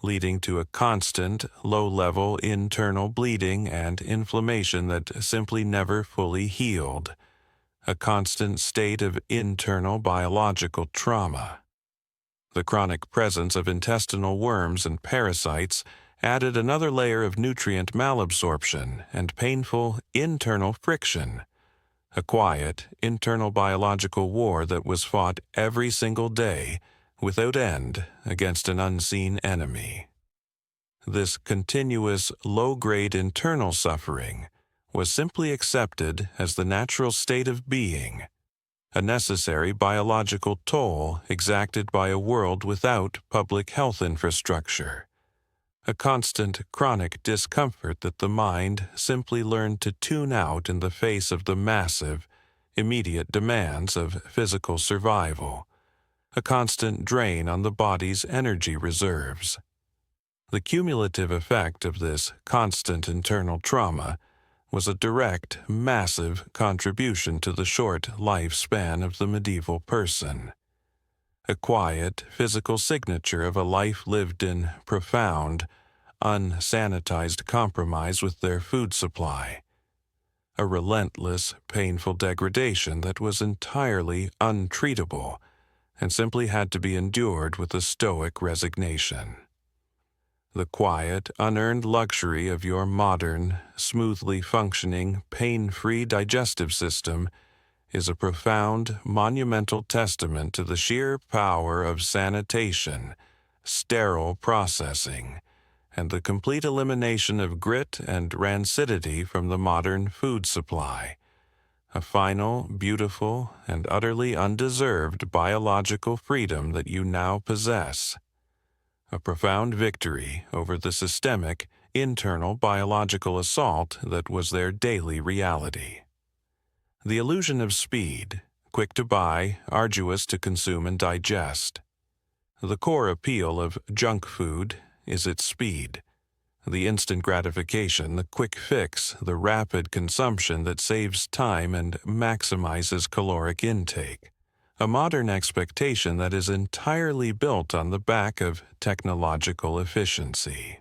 leading to a constant, low-level internal bleeding and inflammation that simply never fully healed, a constant state of internal biological trauma. The chronic presence of intestinal worms and parasites added another layer of nutrient malabsorption and painful internal friction, a quiet, internal biological war that was fought every single day, without end, against an unseen enemy. This continuous, low-grade internal suffering was simply accepted as the natural state of being, a necessary biological toll exacted by a world without public health infrastructure, a constant chronic discomfort that the mind simply learned to tune out in the face of the massive, immediate demands of physical survival, a constant drain on the body's energy reserves. The cumulative effect of this constant internal trauma was a direct, massive contribution to the short lifespan of the medieval person. A quiet, physical signature of a life lived in profound, unsanitized compromise with their food supply. A relentless, painful degradation that was entirely untreatable and simply had to be endured with a stoic resignation. The quiet, unearned luxury of your modern, smoothly functioning, pain-free digestive system is a profound, monumental testament to the sheer power of sanitation, sterile processing, and the complete elimination of grit and rancidity from the modern food supply. A final, beautiful, and utterly undeserved biological freedom that you now possess. A profound victory over the systemic, internal biological assault that was their daily reality. The illusion of speed, quick to buy, arduous to consume and digest. The core appeal of junk food is its speed. The instant gratification, the quick fix, the rapid consumption that saves time and maximizes caloric intake. A modern expectation that is entirely built on the back of technological efficiency.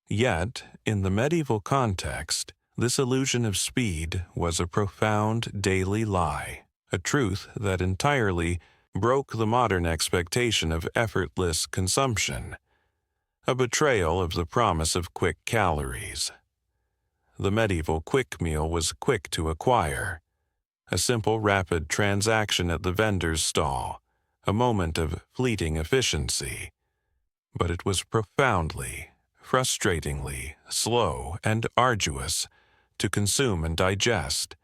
Yet, in the medieval context, this illusion of speed was a profound daily lie, a truth that entirely broke the modern expectation of effortless consumption, a betrayal of the promise of quick calories. The medieval quick meal was quick to acquire, a simple, rapid transaction at the vendor's stall, a moment of fleeting efficiency. But it was profoundly, frustratingly slow and arduous to consume and digest,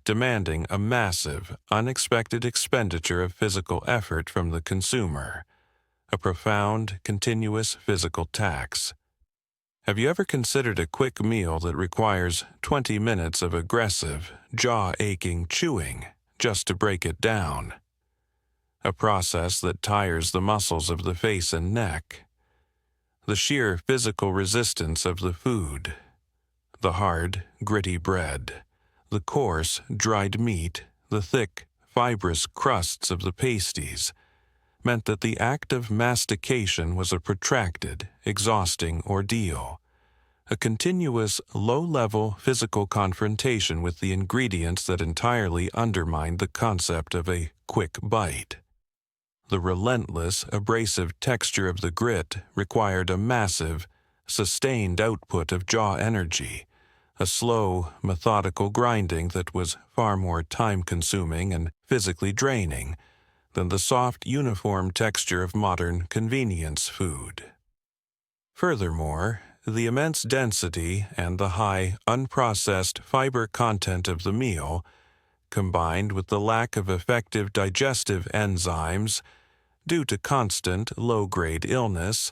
demanding a massive, unexpected expenditure of physical effort from the consumer, a profound, continuous physical tax. Have you ever considered a quick meal that requires 20 minutes of aggressive, jaw-aching chewing just to break it down? A process that tires the muscles of the face and neck. The sheer physical resistance of the food. The hard, gritty bread. The coarse, dried meat. The thick, fibrous crusts of the pasties meant that the act of mastication was a protracted, exhausting ordeal, a continuous, low-level physical confrontation with the ingredients that entirely undermined the concept of a quick bite. The relentless, abrasive texture of the grit required a massive, sustained output of jaw energy, a slow, methodical grinding that was far more time-consuming and physically draining than the soft, uniform texture of modern convenience food. Furthermore, the immense density and the high, unprocessed fiber content of the meal, combined with the lack of effective digestive enzymes due to constant low-grade illness,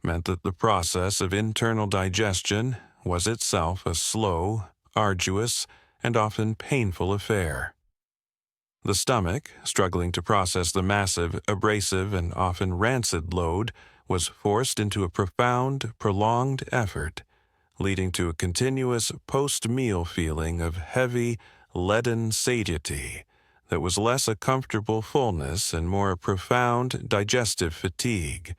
meant that the process of internal digestion was itself a slow, arduous, and often painful affair. The stomach, struggling to process the massive, abrasive, and often rancid load, was forced into a profound, prolonged effort, leading to a continuous post-meal feeling of heavy, leaden satiety that was less a comfortable fullness and more a profound digestive fatigue,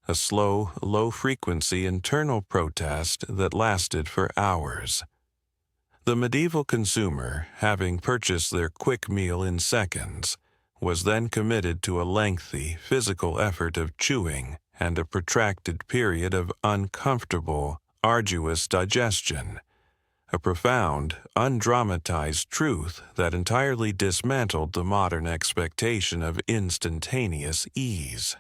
a slow, low-frequency internal protest that lasted for hours. The medieval consumer, having purchased their quick meal in seconds, was then committed to a lengthy physical effort of chewing and a protracted period of uncomfortable, arduous digestion, a profound, undramatized truth that entirely dismantled the modern expectation of instantaneous ease.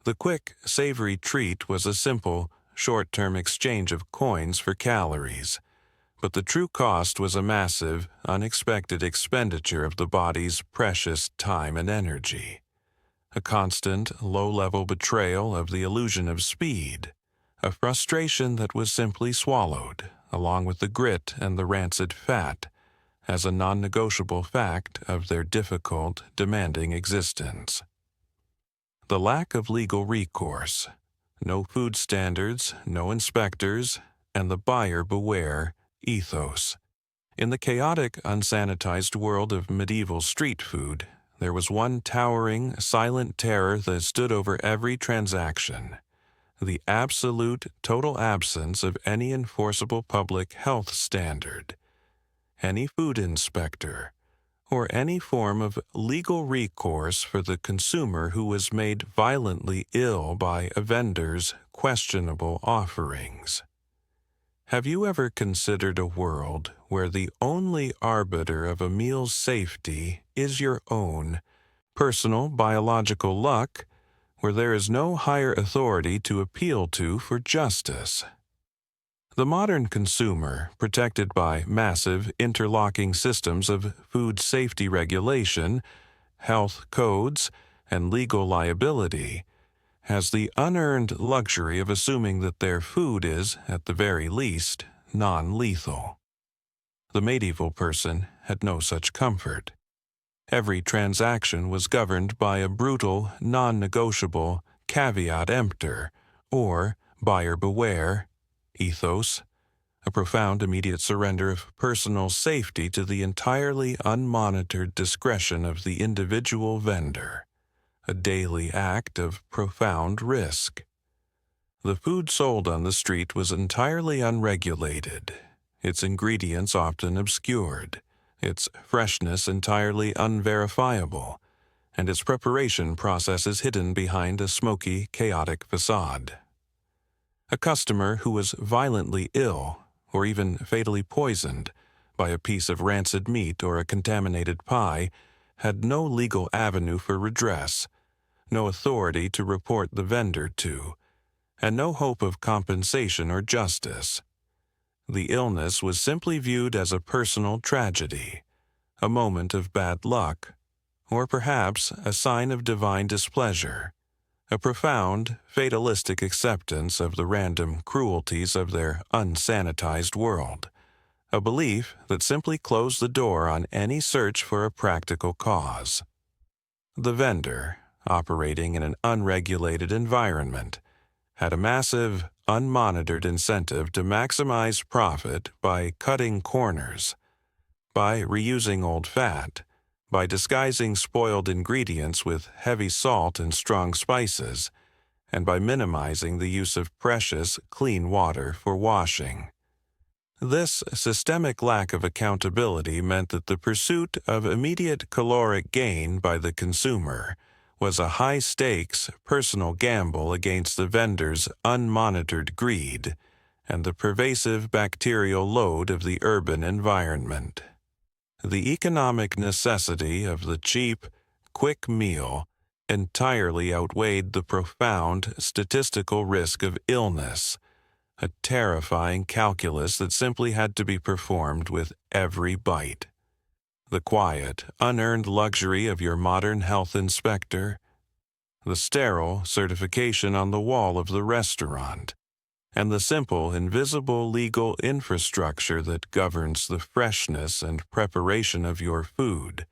The quick, savory treat was a simple, short-term exchange of coins for calories, but the true cost was a massive, unexpected expenditure of the body's precious time and energy, a constant, low-level betrayal of the illusion of speed, a frustration that was simply swallowed, along with the grit and the rancid fat, as a non-negotiable fact of their difficult, demanding existence. The lack of legal recourse, no food standards, no inspectors, and the buyer beware ethos. In the chaotic, unsanitized world of medieval street food, there was one towering, silent terror that stood over every transaction: the absolute, total absence of any enforceable public health standard. Any food inspector, or any form of legal recourse for the consumer who was made violently ill by a vendor's questionable offerings. Have you ever considered a world where the only arbiter of a meal's safety is your own personal biological luck, where there is no higher authority to appeal to for justice? The modern consumer, protected by massive interlocking systems of food safety regulation, health codes, and legal liability, has the unearned luxury of assuming that their food is, at the very least, non-lethal. The medieval person had no such comfort. Every transaction was governed by a brutal, non-negotiable caveat emptor, or buyer beware, ethos, a profound immediate surrender of personal safety to the entirely unmonitored discretion of the individual vendor, a daily act of profound risk. The food sold on the street was entirely unregulated, its ingredients often obscured, its freshness entirely unverifiable, and its preparation processes hidden behind a smoky, chaotic facade. A customer who was violently ill, or even fatally poisoned, by a piece of rancid meat or a contaminated pie had no legal avenue for redress, no authority to report the vendor to, and no hope of compensation or justice. The illness was simply viewed as a personal tragedy, a moment of bad luck, or perhaps a sign of divine displeasure, a profound, fatalistic acceptance of the random cruelties of their unsanitized world, a belief that simply closed the door on any search for a practical cause. The vendor, operating in an unregulated environment, had a massive, unmonitored incentive to maximize profit by cutting corners, by reusing old fat, by disguising spoiled ingredients with heavy salt and strong spices, and by minimizing the use of precious, clean water for washing. This systemic lack of accountability meant that the pursuit of immediate caloric gain by the consumer was a high-stakes personal gamble against the vendor's unmonitored greed and the pervasive bacterial load of the urban environment. The economic necessity of the cheap, quick meal entirely outweighed the profound statistical risk of illness, a terrifying calculus that simply had to be performed with every bite. The quiet, unearned luxury of your modern health inspector, the sterile certification on the wall of the restaurant, and the simple, invisible legal infrastructure that governs the freshness and preparation of your food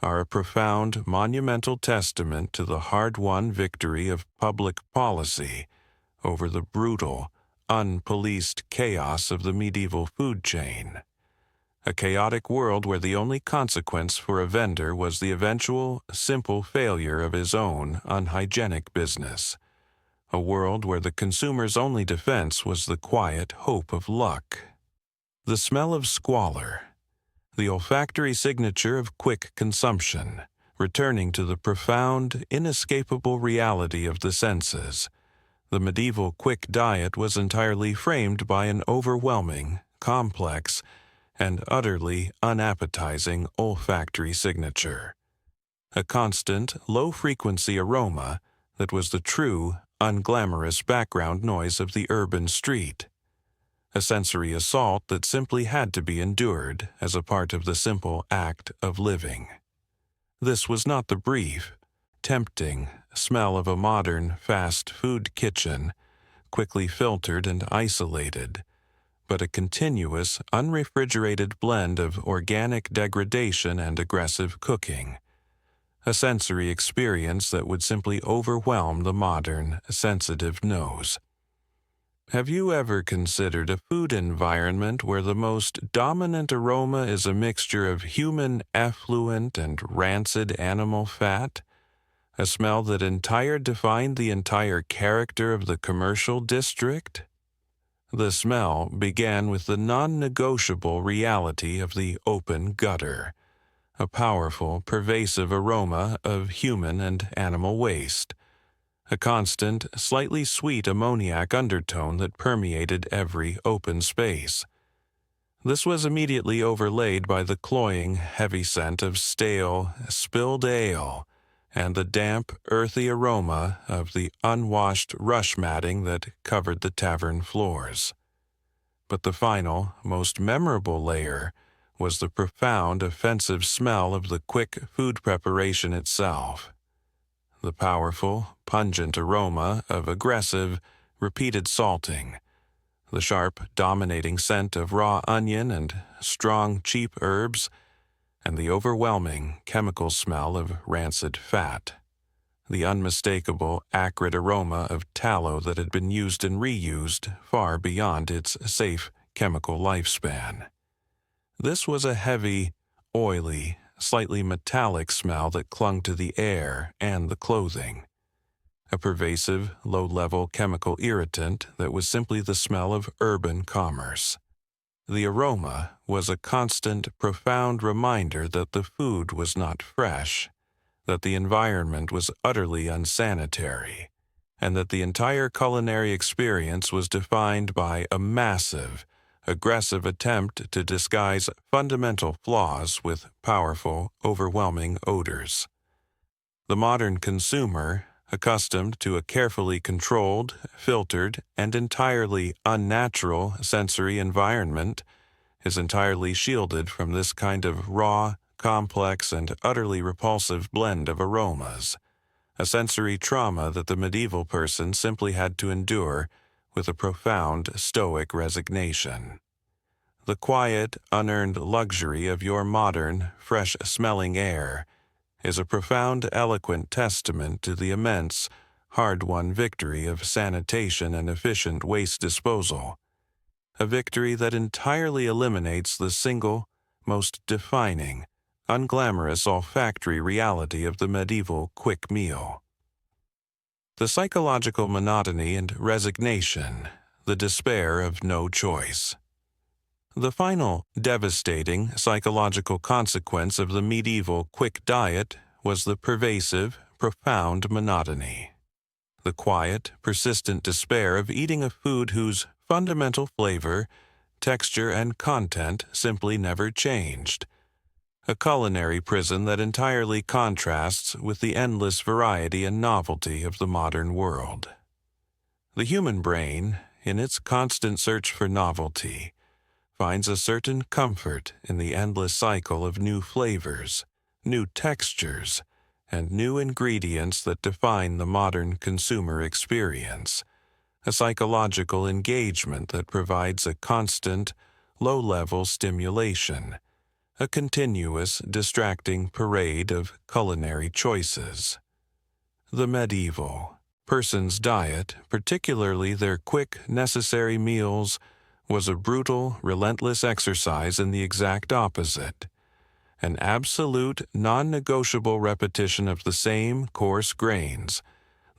are a profound, monumental testament to the hard-won victory of public policy over the brutal, unpoliced chaos of the medieval food chain. A chaotic world where the only consequence for a vendor was the eventual, simple failure of his own unhygienic business. A world where the consumer's only defense was the quiet hope of luck. The smell of squalor, the olfactory signature of quick consumption, returning to the profound, inescapable reality of the senses. The medieval quick diet was entirely framed by an overwhelming, complex, and utterly unappetizing olfactory signature. A constant, low-frequency aroma that was the true, unglamorous background noise of the urban street. A sensory assault that simply had to be endured as a part of the simple act of living. This was not the brief, tempting smell of a modern fast food kitchen, quickly filtered and isolated, but a continuous, unrefrigerated blend of organic degradation and aggressive cooking. A sensory experience that would simply overwhelm the modern, sensitive nose. Have you ever considered a food environment where the most dominant aroma is a mixture of human effluent and rancid animal fat? A smell that defined the entire character of the commercial district? The smell began with the non-negotiable reality of the open gutter, a powerful, pervasive aroma of human and animal waste, a constant, slightly sweet ammoniac undertone that permeated every open space. This was immediately overlaid by the cloying, heavy scent of stale, spilled ale, and the damp, earthy aroma of the unwashed rush matting that covered the tavern floors. But the final, most memorable layer was the profound, offensive smell of the quick food preparation itself. The powerful, pungent aroma of aggressive, repeated salting, the sharp, dominating scent of raw onion and strong, cheap herbs, and the overwhelming chemical smell of rancid fat, the unmistakable, acrid aroma of tallow that had been used and reused far beyond its safe chemical lifespan. This was a heavy, oily, slightly metallic smell that clung to the air and the clothing, a pervasive, low-level chemical irritant that was simply the smell of urban commerce. The aroma was a constant, profound reminder that the food was not fresh, that the environment was utterly unsanitary, and that the entire culinary experience was defined by a massive, aggressive attempt to disguise fundamental flaws with powerful, overwhelming odors. The modern consumer, accustomed to a carefully controlled, filtered, and entirely unnatural sensory environment, is entirely shielded from this kind of raw, complex, and utterly repulsive blend of aromas, a sensory trauma that the medieval person simply had to endure with a profound, stoic resignation. The quiet, unearned luxury of your modern, fresh-smelling air is a profound, eloquent testament to the immense, hard-won victory of sanitation and efficient waste disposal, a victory that entirely eliminates the single, most defining, unglamorous olfactory reality of the medieval quick meal. The psychological monotony and resignation, the despair of no choice. The final, devastating psychological consequence of the medieval quick diet was the pervasive, profound monotony. The quiet, persistent despair of eating a food whose fundamental flavor, texture, and content simply never changed. A culinary prison that entirely contrasts with the endless variety and novelty of the modern world. The human brain, in its constant search for novelty, finds a certain comfort in the endless cycle of new flavors, new textures, and new ingredients that define the modern consumer experience, a psychological engagement that provides a constant, low-level stimulation, a continuous, distracting parade of culinary choices. The medieval person's diet, particularly their quick, necessary meals, was a brutal, relentless exercise in the exact opposite, an absolute, non-negotiable repetition of the same coarse grains,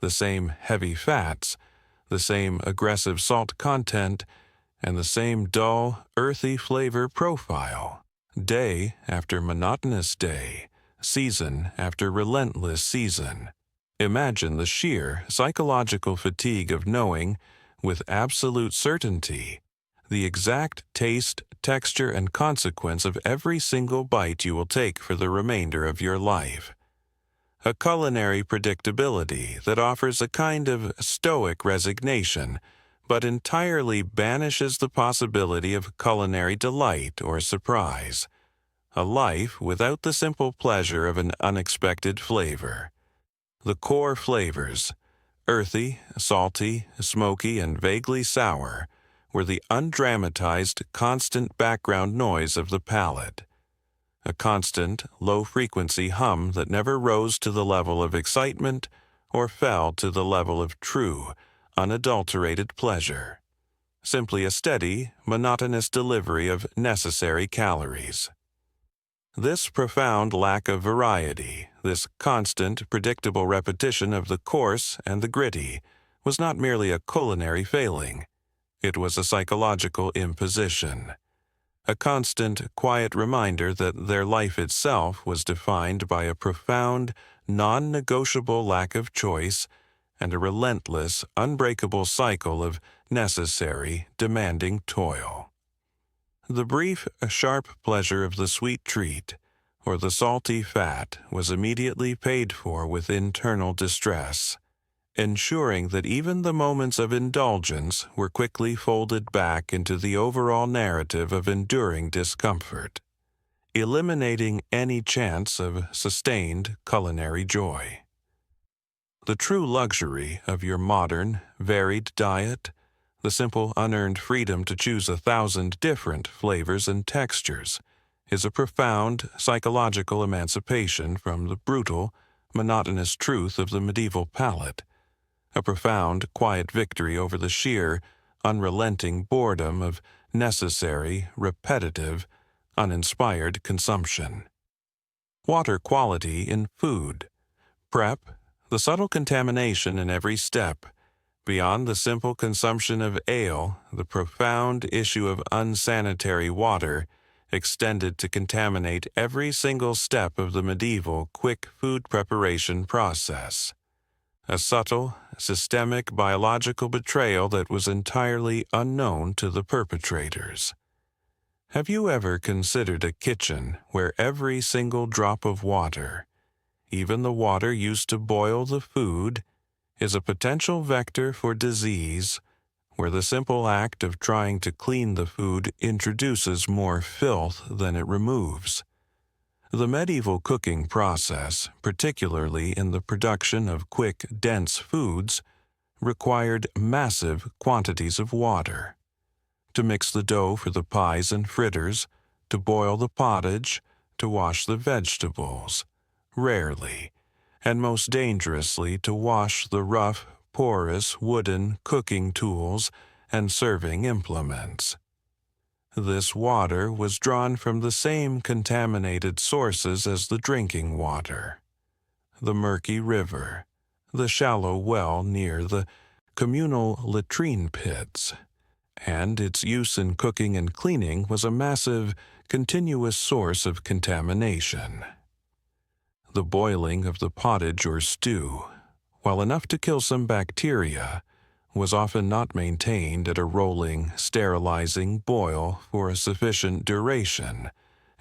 the same heavy fats, the same aggressive salt content, and the same dull, earthy flavor profile, day after monotonous day, season after relentless season. Imagine the sheer psychological fatigue of knowing, with absolute certainty, the exact taste, texture, and consequence of every single bite you will take for the remainder of your life. A culinary predictability that offers a kind of stoic resignation, but entirely banishes the possibility of culinary delight or surprise. A life without the simple pleasure of an unexpected flavor. The core flavors, Earthy, salty, smoky, and vaguely sour were the undramatized, constant background noise of the palate. A constant, low-frequency hum that never rose to the level of excitement or fell to the level of true, unadulterated pleasure. Simply a steady, monotonous delivery of necessary calories. This profound lack of variety, this constant, predictable repetition of the coarse and the gritty, was not merely a culinary failing. It was a psychological imposition. A constant, quiet reminder that their life itself was defined by a profound, non-negotiable lack of choice and a relentless, unbreakable cycle of necessary, demanding toil. The brief, sharp pleasure of the sweet treat, or the salty fat, was immediately paid for with internal distress, ensuring that even the moments of indulgence were quickly folded back into the overall narrative of enduring discomfort, eliminating any chance of sustained culinary joy. The true luxury of your modern, varied diet, the simple unearned freedom to choose 1,000 different flavors and textures, is a profound psychological emancipation from the brutal, monotonous truth of the medieval palate, a profound, quiet victory over the sheer, unrelenting boredom of necessary, repetitive, uninspired consumption. Water quality in food. Prep, the subtle contamination in every step. Beyond the simple consumption of ale, the profound issue of unsanitary water extended to contaminate every single step of the medieval quick food preparation process. A subtle, systemic biological betrayal that was entirely unknown to the perpetrators. Have you ever considered a kitchen where every single drop of water, even the water used to boil the food, is a potential vector for disease, where the simple act of trying to clean the food introduces more filth than it removes? The medieval cooking process, particularly in the production of quick, dense foods, required massive quantities of water. To mix the dough for the pies and fritters, to boil the pottage, to wash the vegetables. Rarely, and most dangerously, to wash the rough, porous wooden cooking tools and serving implements. This water was drawn from the same contaminated sources as the drinking water. The murky river, the shallow well near the communal latrine pits, and its use in cooking and cleaning was a massive, continuous source of contamination. The boiling of the pottage or stew, while enough to kill some bacteria, was often not maintained at a rolling, sterilizing boil for a sufficient duration,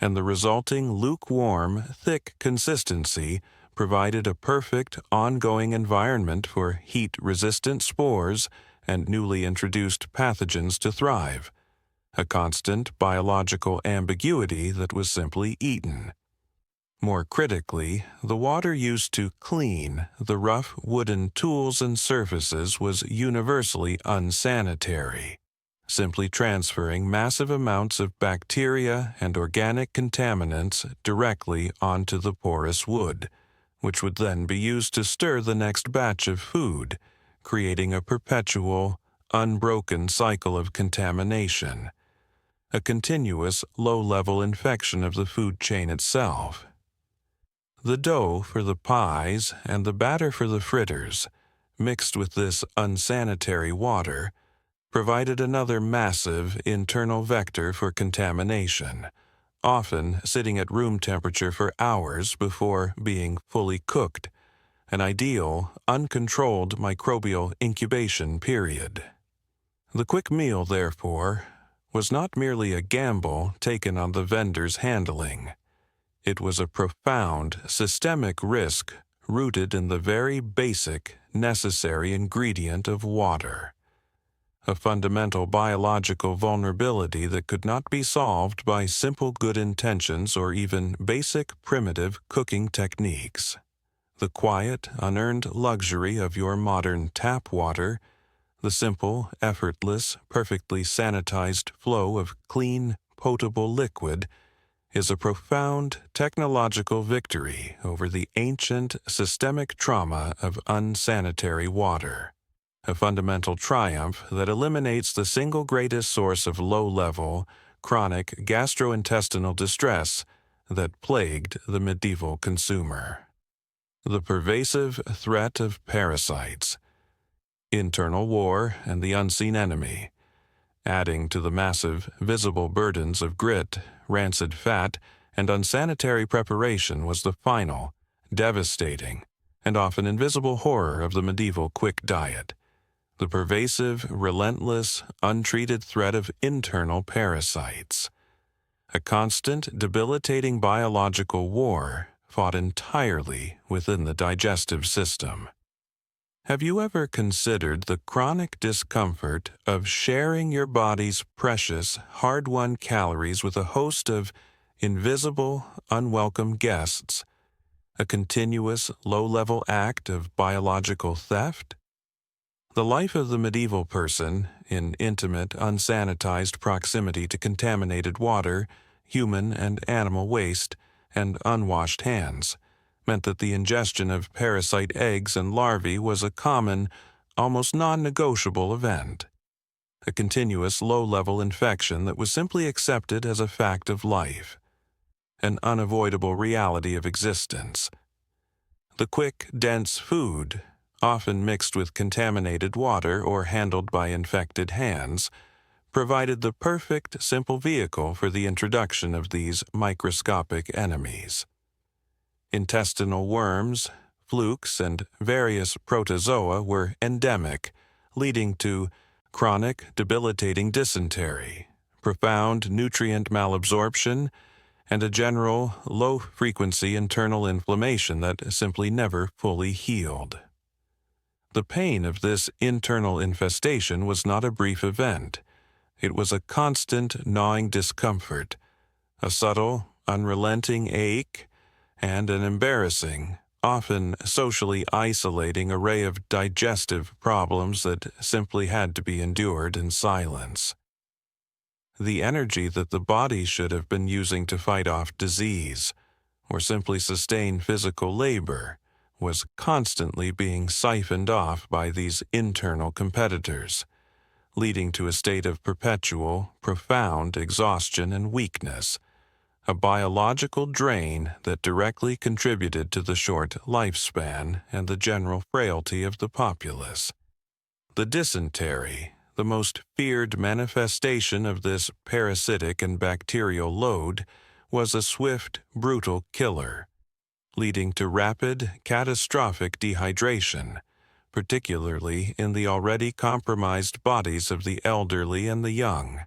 and the resulting lukewarm, thick consistency provided a perfect, ongoing environment for heat-resistant spores and newly introduced pathogens to thrive, a constant biological ambiguity that was simply eaten. More critically, the water used to clean the rough wooden tools and surfaces was universally unsanitary, simply transferring massive amounts of bacteria and organic contaminants directly onto the porous wood, which would then be used to stir the next batch of food, creating a perpetual, unbroken cycle of contamination, a continuous low-level infection of the food chain itself. The dough for the pies and the batter for the fritters, mixed with this unsanitary water, provided another massive internal vector for contamination, often sitting at room temperature for hours before being fully cooked, an ideal, uncontrolled microbial incubation period. The quick meal, therefore, was not merely a gamble taken on the vendor's handling. It was a profound, systemic risk rooted in the very basic, necessary ingredient of water, a fundamental biological vulnerability that could not be solved by simple good intentions or even basic primitive cooking techniques. the quiet, unearned luxury of your modern tap water, the simple, effortless, perfectly sanitized flow of clean, potable liquid, is a profound technological victory over the ancient systemic trauma of unsanitary water, a fundamental triumph that eliminates the single greatest source of low-level, chronic gastrointestinal distress that plagued the medieval consumer. The pervasive threat of parasites, internal war, and the unseen enemy, adding to the massive, visible burdens of grit, rancid fat, and unsanitary preparation, was the final, devastating, and often invisible horror of the medieval quick diet, the pervasive, relentless, untreated threat of internal parasites, a constant, debilitating biological war fought entirely within the digestive system. Have you ever considered the chronic discomfort of sharing your body's precious, hard-won calories with a host of invisible, unwelcome guests, a continuous, low-level act of biological theft? The life of the medieval person, in intimate, unsanitized proximity to contaminated water, human and animal waste, and unwashed hands, meant that the ingestion of parasite eggs and larvae was a common, almost non-negotiable event, a continuous low-level infection that was simply accepted as a fact of life, an unavoidable reality of existence. The quick, dense food, often mixed with contaminated water or handled by infected hands, provided the perfect, simple vehicle for the introduction of these microscopic enemies. Intestinal worms, flukes, and various protozoa were endemic, leading to chronic, debilitating dysentery, profound nutrient malabsorption, and a general, low-frequency internal inflammation that simply never fully healed. The pain of this internal infestation was not a brief event. It was a constant, gnawing discomfort, a subtle, unrelenting ache, and an embarrassing, often socially isolating array of digestive problems that simply had to be endured in silence. The energy that the body should have been using to fight off disease, or simply sustain physical labor, was constantly being siphoned off by these internal competitors, leading to a state of perpetual, profound exhaustion and weakness, a biological drain that directly contributed to the short lifespan and the general frailty of the populace. The dysentery, the most feared manifestation of this parasitic and bacterial load, was a swift, brutal killer, leading to rapid, catastrophic dehydration, particularly in the already compromised bodies of the elderly and the young,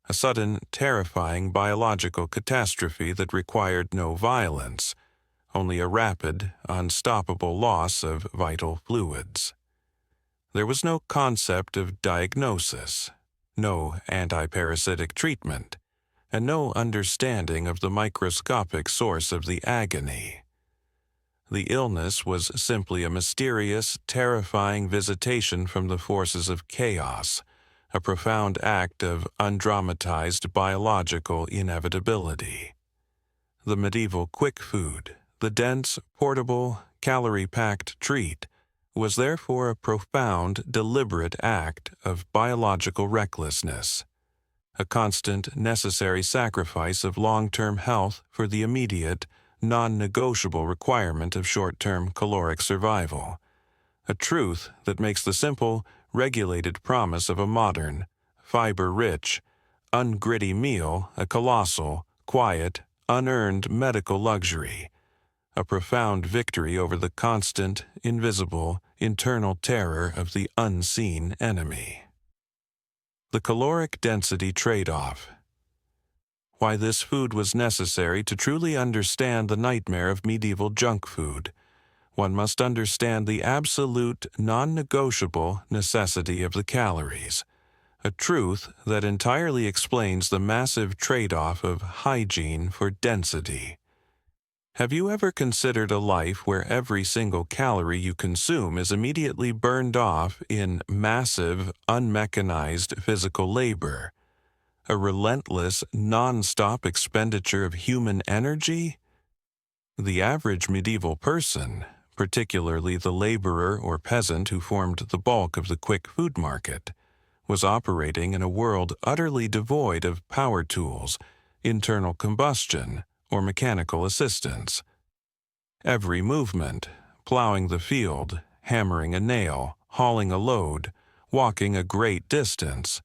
a sudden, terrifying biological catastrophe that required no violence, only a rapid, unstoppable loss of vital fluids. There was no concept of diagnosis, no antiparasitic treatment, and no understanding of the microscopic source of the agony. The illness was simply a mysterious, terrifying visitation from the forces of chaos, a profound act of undramatized biological inevitability. The medieval quick food, the dense, portable, calorie-packed treat, was therefore a profound, deliberate act of biological recklessness, a constant, necessary sacrifice of long-term health for the immediate, non-negotiable requirement of short-term caloric survival, a truth that makes the simple, regulated promise of a modern, fiber-rich, ungritty meal a colossal, quiet, unearned medical luxury, a profound victory over the constant, invisible, internal terror of the unseen enemy. The caloric density trade-off. Why this food was necessary to truly understand the nightmare of medieval junk food, one must understand the absolute, non-negotiable necessity of the calories, a truth that entirely explains the massive trade-off of hygiene for density. Have you ever considered a life where every single calorie you consume is immediately burned off in massive, unmechanized physical labor? A relentless, non-stop expenditure of human energy? The average medieval person, particularly the laborer or peasant who formed the bulk of the quick food market, was operating in a world utterly devoid of power tools, internal combustion, or mechanical assistance. Every movement, plowing the field, hammering a nail, hauling a load, walking a great distance,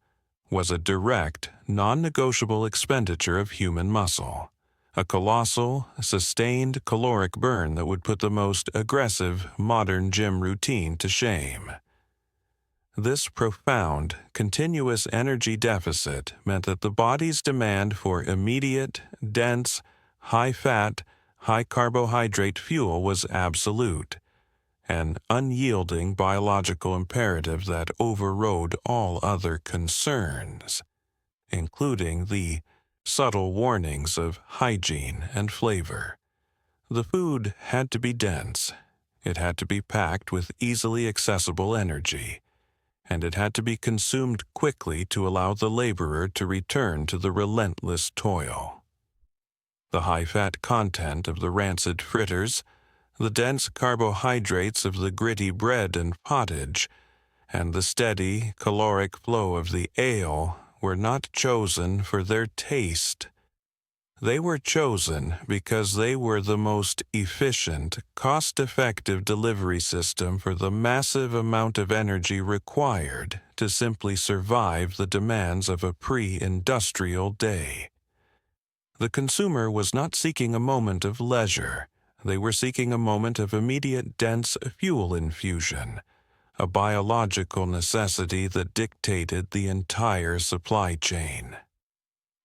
was a direct, non-negotiable expenditure of human muscle, a colossal, sustained caloric burn that would put the most aggressive modern gym routine to shame. This profound, continuous energy deficit meant that the body's demand for immediate, dense, high-fat, high-carbohydrate fuel was absolute, an unyielding biological imperative that overrode all other concerns, including the subtle warnings of hygiene and flavor. The food had to be dense, it had to be packed with easily accessible energy, and it had to be consumed quickly to allow the laborer to return to the relentless toil. The high-fat content of the rancid fritters, the dense carbohydrates of the gritty bread and pottage, and the steady, caloric flow of the ale were not chosen for their taste. They were chosen because they were the most efficient, cost-effective delivery system for the massive amount of energy required to simply survive the demands of a pre-industrial day. The consumer was not seeking a moment of leisure. They were seeking a moment of immediate dense fuel infusion, a biological necessity that dictated the entire supply chain.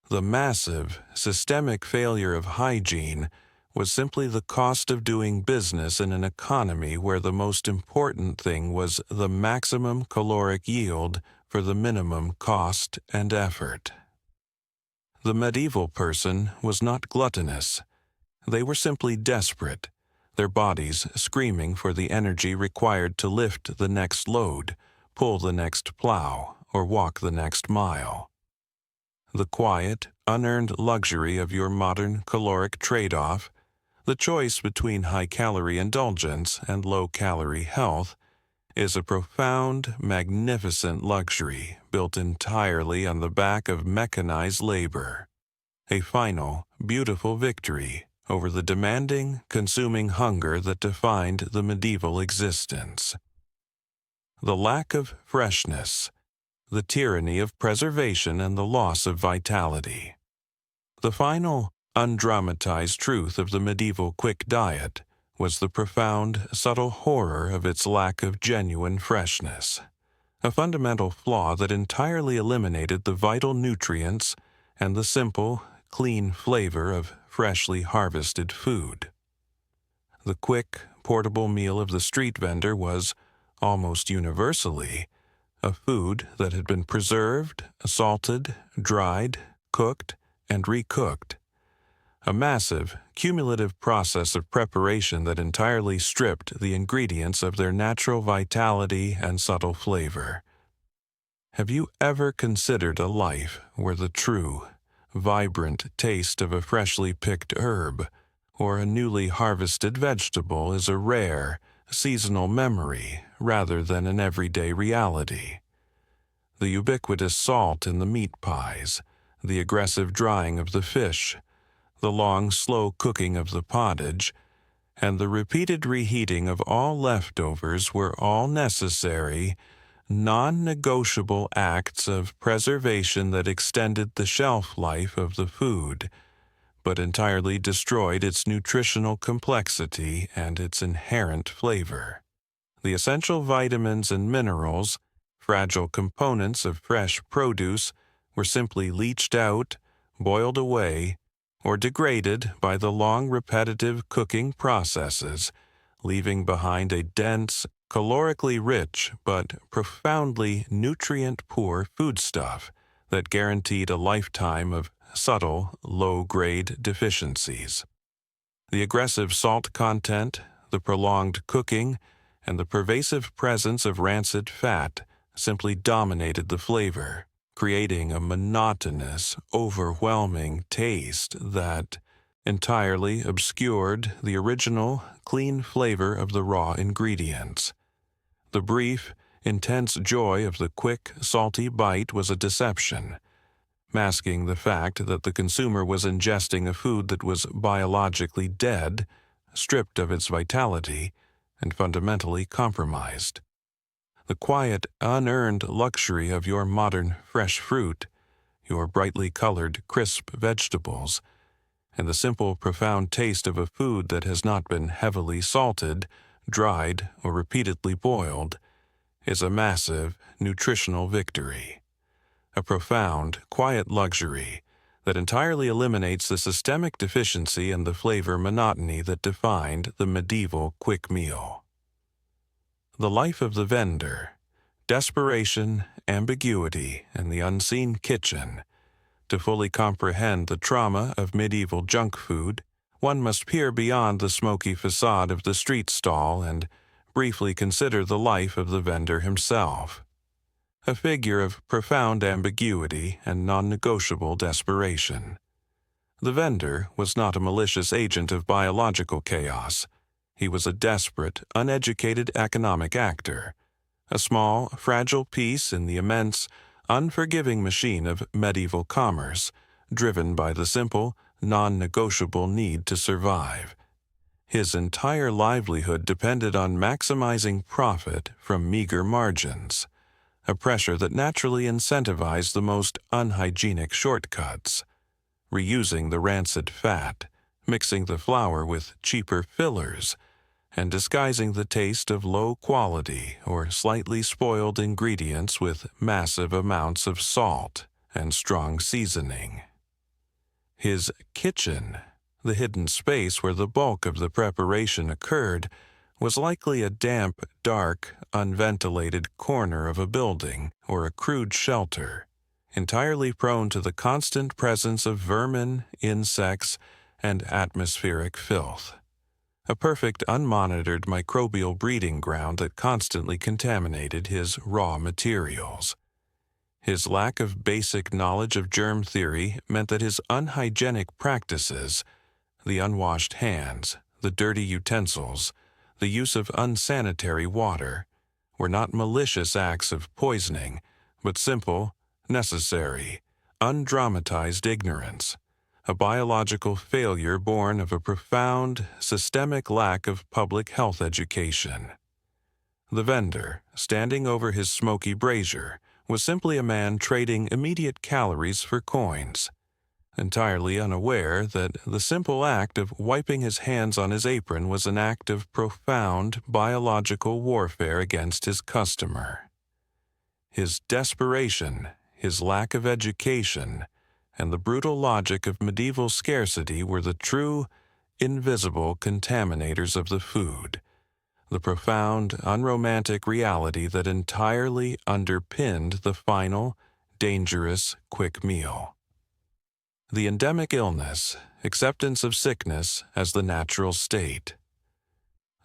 The massive, systemic failure of hygiene was simply the cost of doing business in an economy where the most important thing was the maximum caloric yield for the minimum cost and effort. The medieval person was not gluttonous. They were simply desperate, their bodies screaming for the energy required to lift the next load, pull the next plow, or walk the next mile. The quiet, unearned luxury of your modern caloric trade-off, the choice between high-calorie indulgence and low-calorie health, is a profound, magnificent luxury built entirely on the back of mechanized labor. A final, beautiful victory over the demanding, consuming hunger that defined the medieval existence. The lack of freshness, the tyranny of preservation and the loss of vitality. The final, undramatized truth of the medieval quick diet was the profound, subtle horror of its lack of genuine freshness, a fundamental flaw that entirely eliminated the vital nutrients and the simple, clean flavor of freshly harvested food. The quick, portable meal of the street vendor was, almost universally, a food that had been preserved, salted, dried, cooked, and recooked. A massive, cumulative process of preparation that entirely stripped the ingredients of their natural vitality and subtle flavor. Have you ever considered a life where the true, vibrant taste of a freshly picked herb or a newly harvested vegetable is a rare, seasonal memory rather than an everyday reality? The ubiquitous salt in the meat pies, the aggressive drying of the fish, the long, slow cooking of the pottage, and the repeated reheating of all leftovers were all necessary, non-negotiable acts of preservation that extended the shelf life of the food, but entirely destroyed its nutritional complexity and its inherent flavor. The essential vitamins and minerals, fragile components of fresh produce, were simply leached out, boiled away, or degraded by the long repetitive cooking processes, leaving behind a dense, calorically rich but profoundly nutrient-poor foodstuff that guaranteed a lifetime of subtle, low-grade deficiencies. The aggressive salt content, the prolonged cooking, and the pervasive presence of rancid fat simply dominated the flavor, creating a monotonous, overwhelming taste that entirely obscured the original, clean flavor of the raw ingredients. The brief, intense joy of the quick, salty bite was a deception, masking the fact that the consumer was ingesting a food that was biologically dead, stripped of its vitality, and fundamentally compromised. The quiet, unearned luxury of your modern fresh fruit, your brightly colored, crisp vegetables, and the simple, profound taste of a food that has not been heavily salted, dried, or repeatedly boiled, is a massive, nutritional victory. A profound, quiet luxury that entirely eliminates the systemic deficiency and the flavor monotony that defined the medieval quick meal. The life of the vendor, desperation, ambiguity, and the unseen kitchen. To fully comprehend the trauma of medieval junk food, one must peer beyond the smoky facade of the street stall and briefly consider the life of the vendor himself. A figure of profound ambiguity and non-negotiable desperation. The vendor was not a malicious agent of biological chaos. He was a desperate, uneducated economic actor, a small, fragile piece in the immense, unforgiving machine of medieval commerce, driven by the simple, non-negotiable need to survive. His entire livelihood depended on maximizing profit from meager margins, a pressure that naturally incentivized the most unhygienic shortcuts, reusing the rancid fat, mixing the flour with cheaper fillers, and disguising the taste of low-quality or slightly spoiled ingredients with massive amounts of salt and strong seasoning. His kitchen, the hidden space where the bulk of the preparation occurred, was likely a damp, dark, unventilated corner of a building or a crude shelter, entirely prone to the constant presence of vermin, insects, and atmospheric filth. A perfect unmonitored microbial breeding ground that constantly contaminated his raw materials. His lack of basic knowledge of germ theory meant that his unhygienic practices, the unwashed hands, the dirty utensils, the use of unsanitary water, were not malicious acts of poisoning, but simple, necessary, undramatized ignorance. A biological failure born of a profound, systemic lack of public health education. The vendor, standing over his smoky brazier, was simply a man trading immediate calories for coins, entirely unaware that the simple act of wiping his hands on his apron was an act of profound biological warfare against his customer. His desperation, his lack of education, and the brutal logic of medieval scarcity were the true, invisible contaminators of the food, the profound, unromantic reality that entirely underpinned the final, dangerous, quick meal. The endemic illness, acceptance of sickness as the natural state.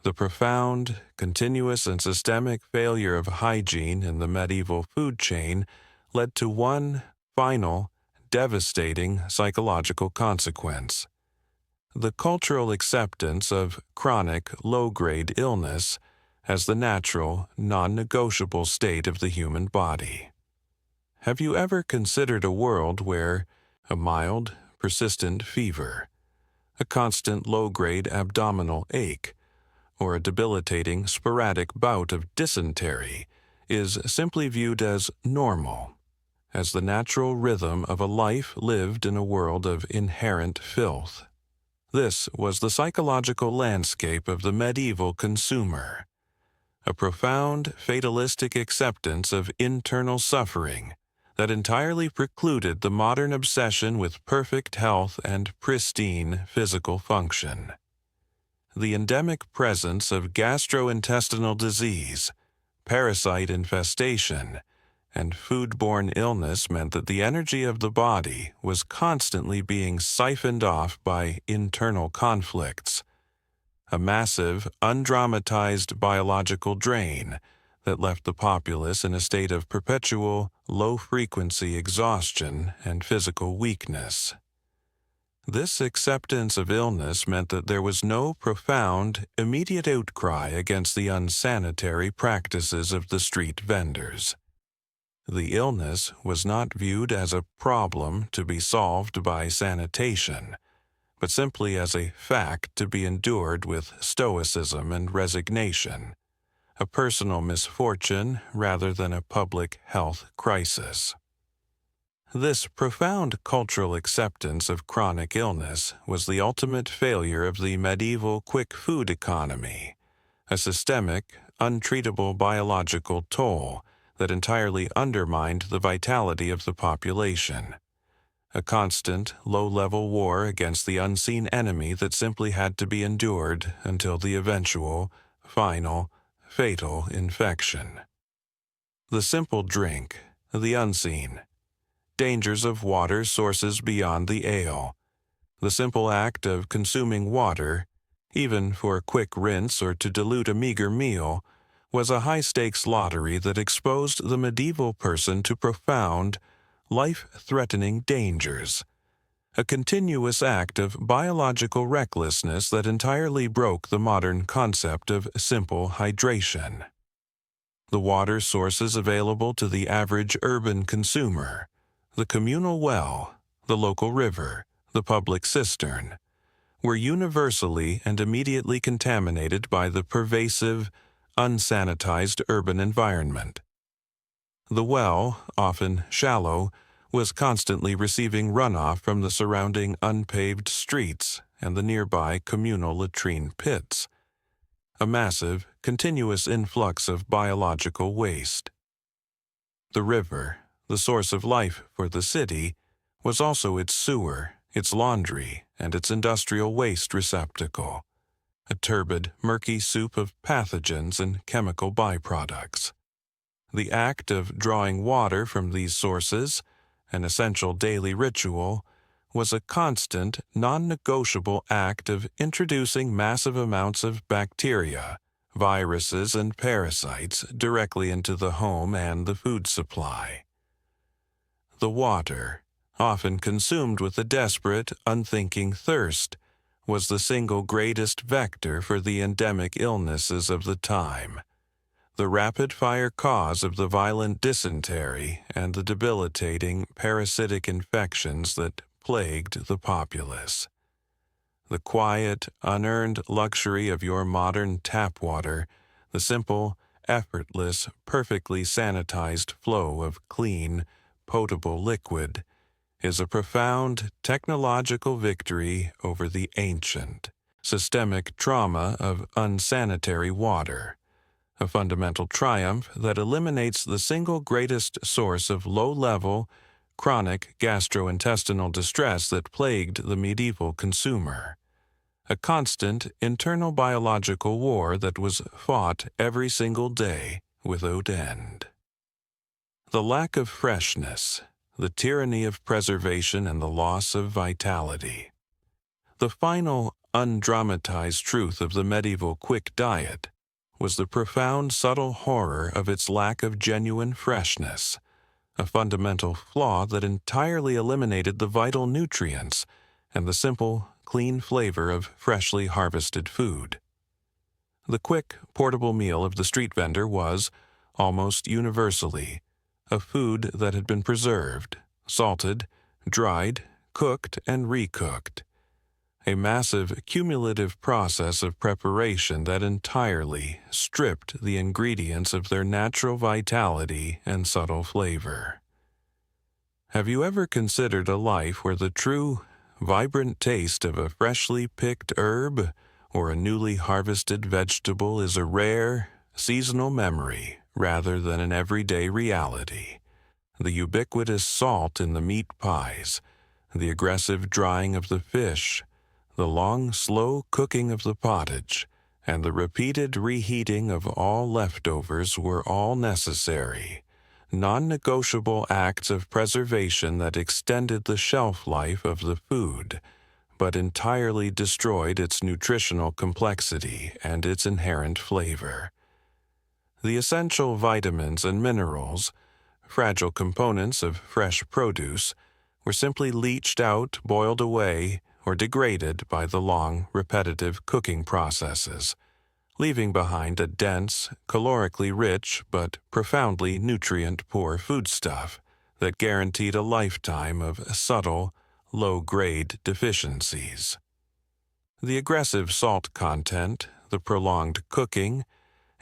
The profound, continuous, and systemic failure of hygiene in the medieval food chain led to one final, devastating psychological consequence: the cultural acceptance of chronic, low-grade illness as the natural, non-negotiable state of the human body. Have you ever considered a world where a mild, persistent fever, a constant low-grade abdominal ache, or a debilitating, sporadic bout of dysentery is simply viewed as normal, as the natural rhythm of a life lived in a world of inherent filth? This was the psychological landscape of the medieval consumer, a profound, fatalistic acceptance of internal suffering that entirely precluded the modern obsession with perfect health and pristine physical function. The endemic presence of gastrointestinal disease, parasite infestation, and foodborne illness meant that the energy of the body was constantly being siphoned off by internal conflicts, a massive, undramatized biological drain that left the populace in a state of perpetual, low-frequency exhaustion and physical weakness. This acceptance of illness meant that there was no profound, immediate outcry against the unsanitary practices of the street vendors. The illness was not viewed as a problem to be solved by sanitation, but simply as a fact to be endured with stoicism and resignation, a personal misfortune rather than a public health crisis. This profound cultural acceptance of chronic illness was the ultimate failure of the medieval quick food economy, a systemic, untreatable biological toll that entirely undermined the vitality of the population, a constant, low-level war against the unseen enemy that simply had to be endured until the eventual, final, fatal infection. The simple drink, the unseen, dangers of water sources beyond the ale. The simple act of consuming water, even for a quick rinse or to dilute a meager meal, was a high-stakes lottery that exposed the medieval person to profound, life-threatening dangers, a continuous act of biological recklessness that entirely broke the modern concept of simple hydration. The water sources available to the average urban consumer, the communal well, the local river, the public cistern, were universally and immediately contaminated by the pervasive, unsanitized urban environment. The well, often shallow, was constantly receiving runoff from the surrounding unpaved streets and the nearby communal latrine pits, a massive, continuous influx of biological waste. The river, the source of life for the city, was also its sewer, its laundry, and its industrial waste receptacle, a turbid, murky soup of pathogens and chemical byproducts. The act of drawing water from these sources, an essential daily ritual, was a constant, non-negotiable act of introducing massive amounts of bacteria, viruses, and parasites directly into the home and the food supply. The water, often consumed with a desperate, unthinking thirst, was the single greatest vector for the endemic illnesses of the time, the rapid-fire cause of the violent dysentery and the debilitating parasitic infections that plagued the populace. The quiet, unearned luxury of your modern tap water, the simple, effortless, perfectly sanitized flow of clean, potable liquid, is a profound technological victory over the ancient, systemic trauma of unsanitary water, a fundamental triumph that eliminates the single greatest source of low-level, chronic gastrointestinal distress that plagued the medieval consumer, a constant internal biological war that was fought every single day without end. The lack of freshness, the tyranny of preservation, and the loss of vitality. The final, undramatized truth of the medieval quick diet was the profound, subtle horror of its lack of genuine freshness, a fundamental flaw that entirely eliminated the vital nutrients and the simple, clean flavor of freshly harvested food. The quick, portable meal of the street vendor was, almost universally, a food that had been preserved, salted, dried, cooked, and recooked, a massive cumulative process of preparation that entirely stripped the ingredients of their natural vitality and subtle flavor. Have you ever considered a life where the true, vibrant taste of a freshly picked herb or a newly harvested vegetable is a rare, seasonal memory rather than an everyday reality? The ubiquitous salt in the meat pies, the aggressive drying of the fish, the long, slow cooking of the pottage, and the repeated reheating of all leftovers were all necessary, non-negotiable acts of preservation that extended the shelf life of the food, but entirely destroyed its nutritional complexity and its inherent flavor. The essential vitamins and minerals, fragile components of fresh produce, were simply leached out, boiled away, or degraded by the long, repetitive cooking processes, leaving behind a dense, calorically rich but profoundly nutrient-poor foodstuff that guaranteed a lifetime of subtle, low-grade deficiencies. The aggressive salt content, the prolonged cooking,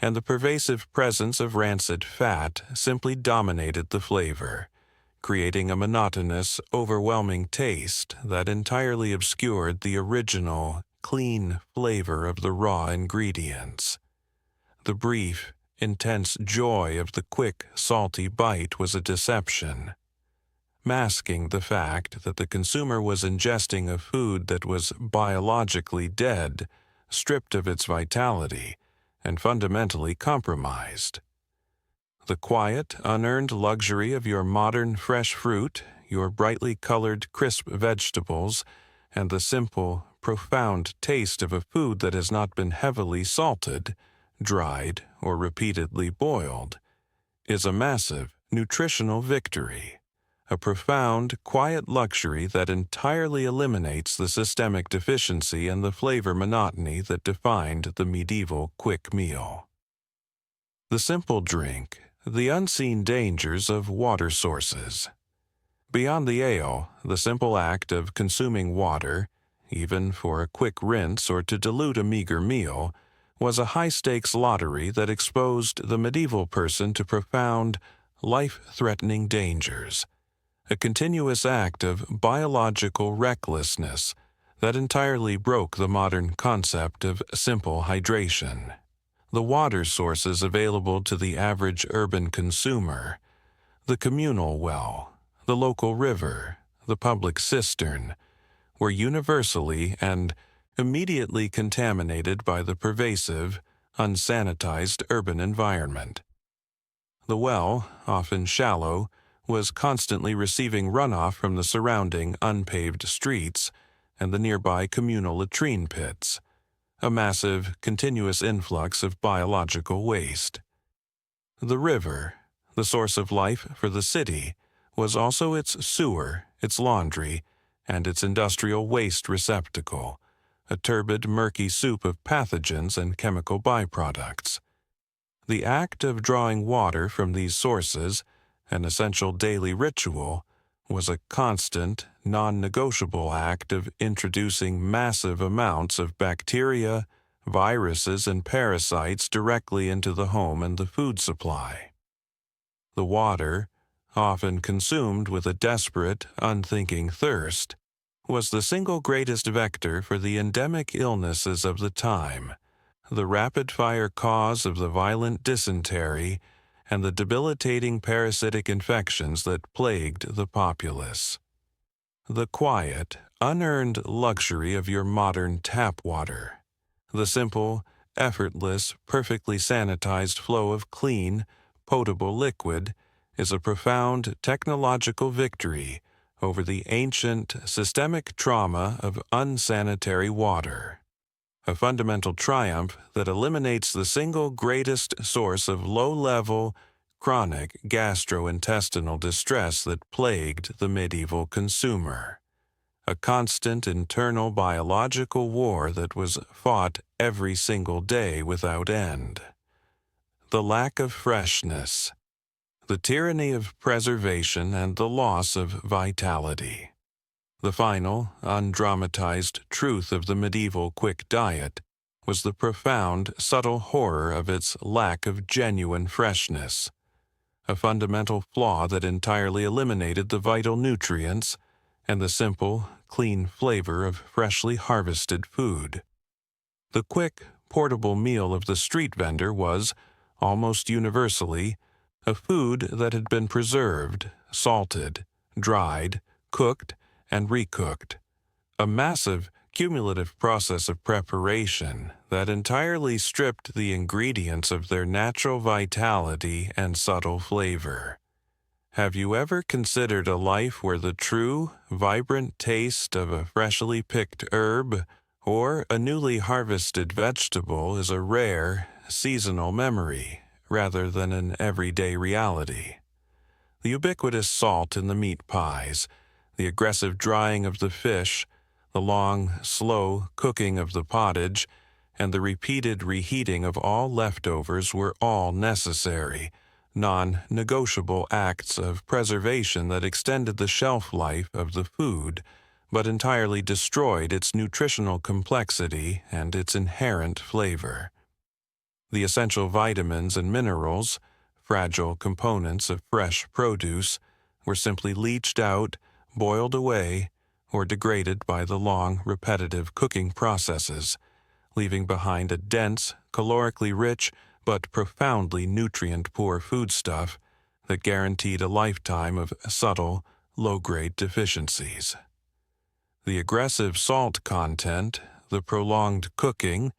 and the pervasive presence of rancid fat simply dominated the flavor, creating a monotonous, overwhelming taste that entirely obscured the original, clean flavor of the raw ingredients. The brief, intense joy of the quick, salty bite was a deception, masking the fact that the consumer was ingesting a food that was biologically dead, stripped of its vitality, and fundamentally compromised. The quiet, unearned luxury of your modern fresh fruit, your brightly colored, crisp vegetables, and the simple, profound taste of a food that has not been heavily salted, dried, or repeatedly boiled, is a massive nutritional victory, a profound, quiet luxury that entirely eliminates the systemic deficiency and the flavor monotony that defined the medieval quick meal. The simple drink, the unseen dangers of water sources. Beyond the ale, the simple act of consuming water, even for a quick rinse or to dilute a meager meal, was a high-stakes lottery that exposed the medieval person to profound, life-threatening dangers, a continuous act of biological recklessness that entirely broke the modern concept of simple hydration. The water sources available to the average urban consumer, the communal well, the local river, the public cistern, were universally and immediately contaminated by the pervasive, unsanitized urban environment. The well, often shallow, was constantly receiving runoff from the surrounding unpaved streets and the nearby communal latrine pits, a massive, continuous influx of biological waste. The river, the source of life for the city, was also its sewer, its laundry, and its industrial waste receptacle, a turbid, murky soup of pathogens and chemical byproducts. The act of drawing water from these sources, an essential daily ritual, was a constant, non-negotiable act of introducing massive amounts of bacteria, viruses, and parasites directly into the home and the food supply. The water, often consumed with a desperate, unthinking thirst, was the single greatest vector for the endemic illnesses of the time, the rapid-fire cause of the violent dysentery, and the debilitating parasitic infections that plagued the populace. The quiet, unearned luxury of your modern tap water, the simple, effortless, perfectly sanitized flow of clean, potable liquid, is a profound technological victory over the ancient, systemic trauma of unsanitary water, a fundamental triumph that eliminates the single greatest source of low-level, chronic gastrointestinal distress that plagued the medieval consumer, a constant internal biological war that was fought every single day without end. The lack of freshness, the tyranny of preservation, and the loss of vitality. The final, undramatized truth of the medieval quick diet was the profound, subtle horror of its lack of genuine freshness, a fundamental flaw that entirely eliminated the vital nutrients and the simple, clean flavor of freshly harvested food. The quick, portable meal of the street vendor was, almost universally, a food that had been preserved, salted, dried, cooked, and recooked, a massive, cumulative process of preparation that entirely stripped the ingredients of their natural vitality and subtle flavor. Have you ever considered a life where the true, vibrant taste of a freshly picked herb or a newly harvested vegetable is a rare, seasonal memory rather than an everyday reality? The ubiquitous salt in the meat pies, the aggressive drying of the fish, the long, slow cooking of the pottage, and the repeated reheating of all leftovers were all necessary, non-negotiable acts of preservation that extended the shelf life of the food, but entirely destroyed its nutritional complexity and its inherent flavor. The essential vitamins and minerals, fragile components of fresh produce, were simply leached out, boiled away, or degraded by the long, repetitive cooking processes, leaving behind a dense, calorically rich, but profoundly nutrient-poor foodstuff that guaranteed a lifetime of subtle, low-grade deficiencies. The aggressive salt content, the prolonged cooking,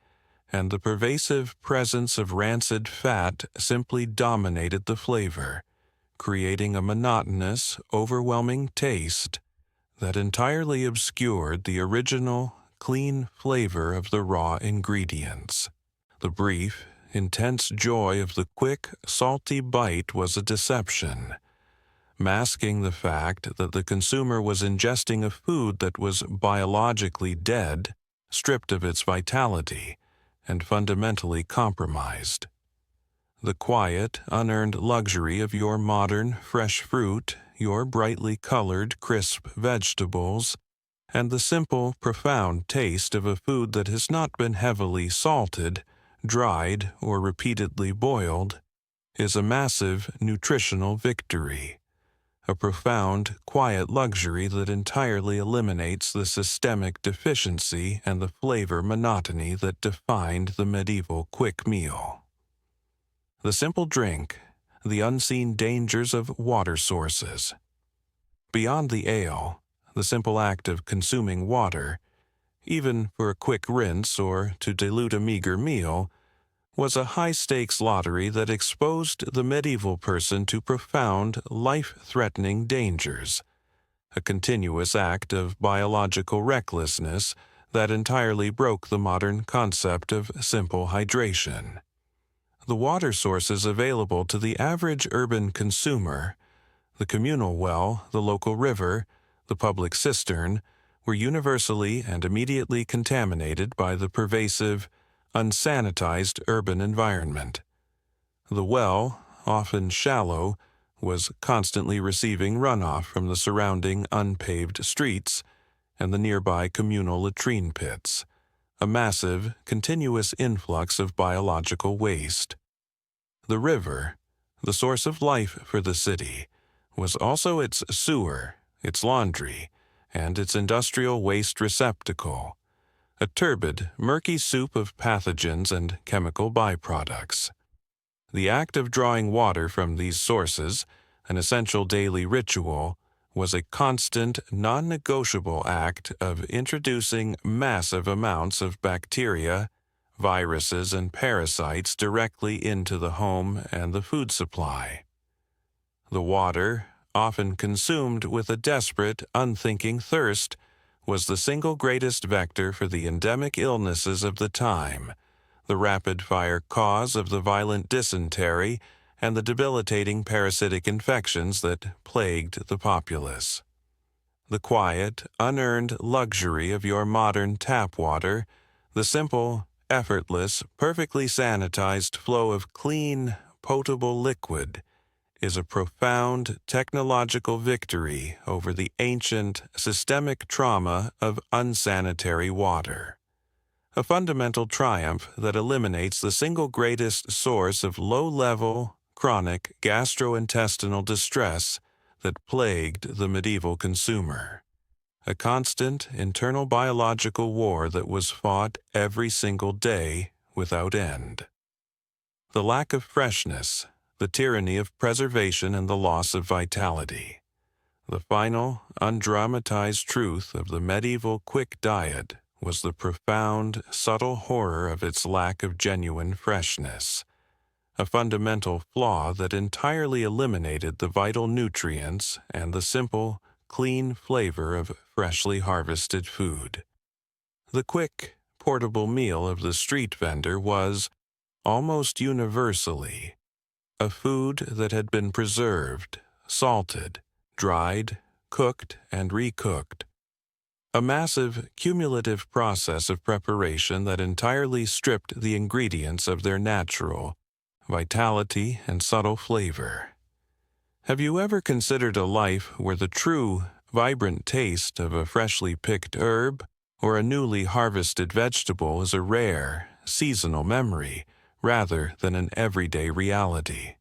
and the pervasive presence of rancid fat simply dominated the flavor, creating a monotonous, overwhelming taste that entirely obscured the original, clean flavor of the raw ingredients. The brief, intense joy of the quick, salty bite was a deception, masking the fact that the consumer was ingesting a food that was biologically dead, stripped of its vitality, and fundamentally compromised. The quiet, unearned luxury of your modern, fresh fruit, your brightly colored, crisp vegetables, and the simple, profound taste of a food that has not been heavily salted, dried, or repeatedly boiled, is a massive nutritional victory, a profound, quiet luxury that entirely eliminates the systemic deficiency and the flavor monotony that defined the medieval quick meal. The simple drink, the unseen dangers of water sources. Beyond the ale, the simple act of consuming water, even for a quick rinse or to dilute a meager meal, was a high-stakes lottery that exposed the medieval person to profound, life-threatening dangers, a continuous act of biological recklessness that entirely broke the modern concept of simple hydration. The water sources available to the average urban consumer, the communal well, the local river, the public cistern, were universally and immediately contaminated by the pervasive, unsanitized urban environment. The well, often shallow, was constantly receiving runoff from the surrounding unpaved streets and the nearby communal latrine pits, a massive, continuous influx of biological waste. The river, the source of life for the city, was also its sewer, its laundry, and its industrial waste receptacle, a turbid, murky soup of pathogens and chemical byproducts. The act of drawing water from these sources, an essential daily ritual, was a constant, non-negotiable act of introducing massive amounts of bacteria, viruses, and parasites directly into the home and the food supply. The water, often consumed with a desperate, unthinking thirst, was the single greatest vector for the endemic illnesses of the time, the rapid-fire cause of the violent dysentery and the debilitating parasitic infections that plagued the populace. The quiet, unearned luxury of your modern tap water, the simple, effortless, perfectly sanitized flow of clean, potable liquid, is a profound technological victory over the ancient, systemic trauma of unsanitary water. A fundamental triumph that eliminates the single greatest source of low-level, chronic gastrointestinal distress that plagued the medieval consumer. A constant internal biological war that was fought every single day without end. The lack of freshness, the tyranny of preservation and the loss of vitality. The final, undramatized truth of the medieval quick diet was the profound, subtle horror of its lack of genuine freshness. a fundamental flaw that entirely eliminated the vital nutrients and the simple, clean flavor of freshly harvested food. The quick, portable meal of the street vendor was, almost universally, a food that had been preserved, salted, dried, cooked, and recooked. A massive, cumulative process of preparation that entirely stripped the ingredients of their natural vitality and subtle flavor. Have you ever considered a life where the true, vibrant taste of a freshly picked herb or a newly harvested vegetable is a rare, seasonal memory rather than an everyday reality?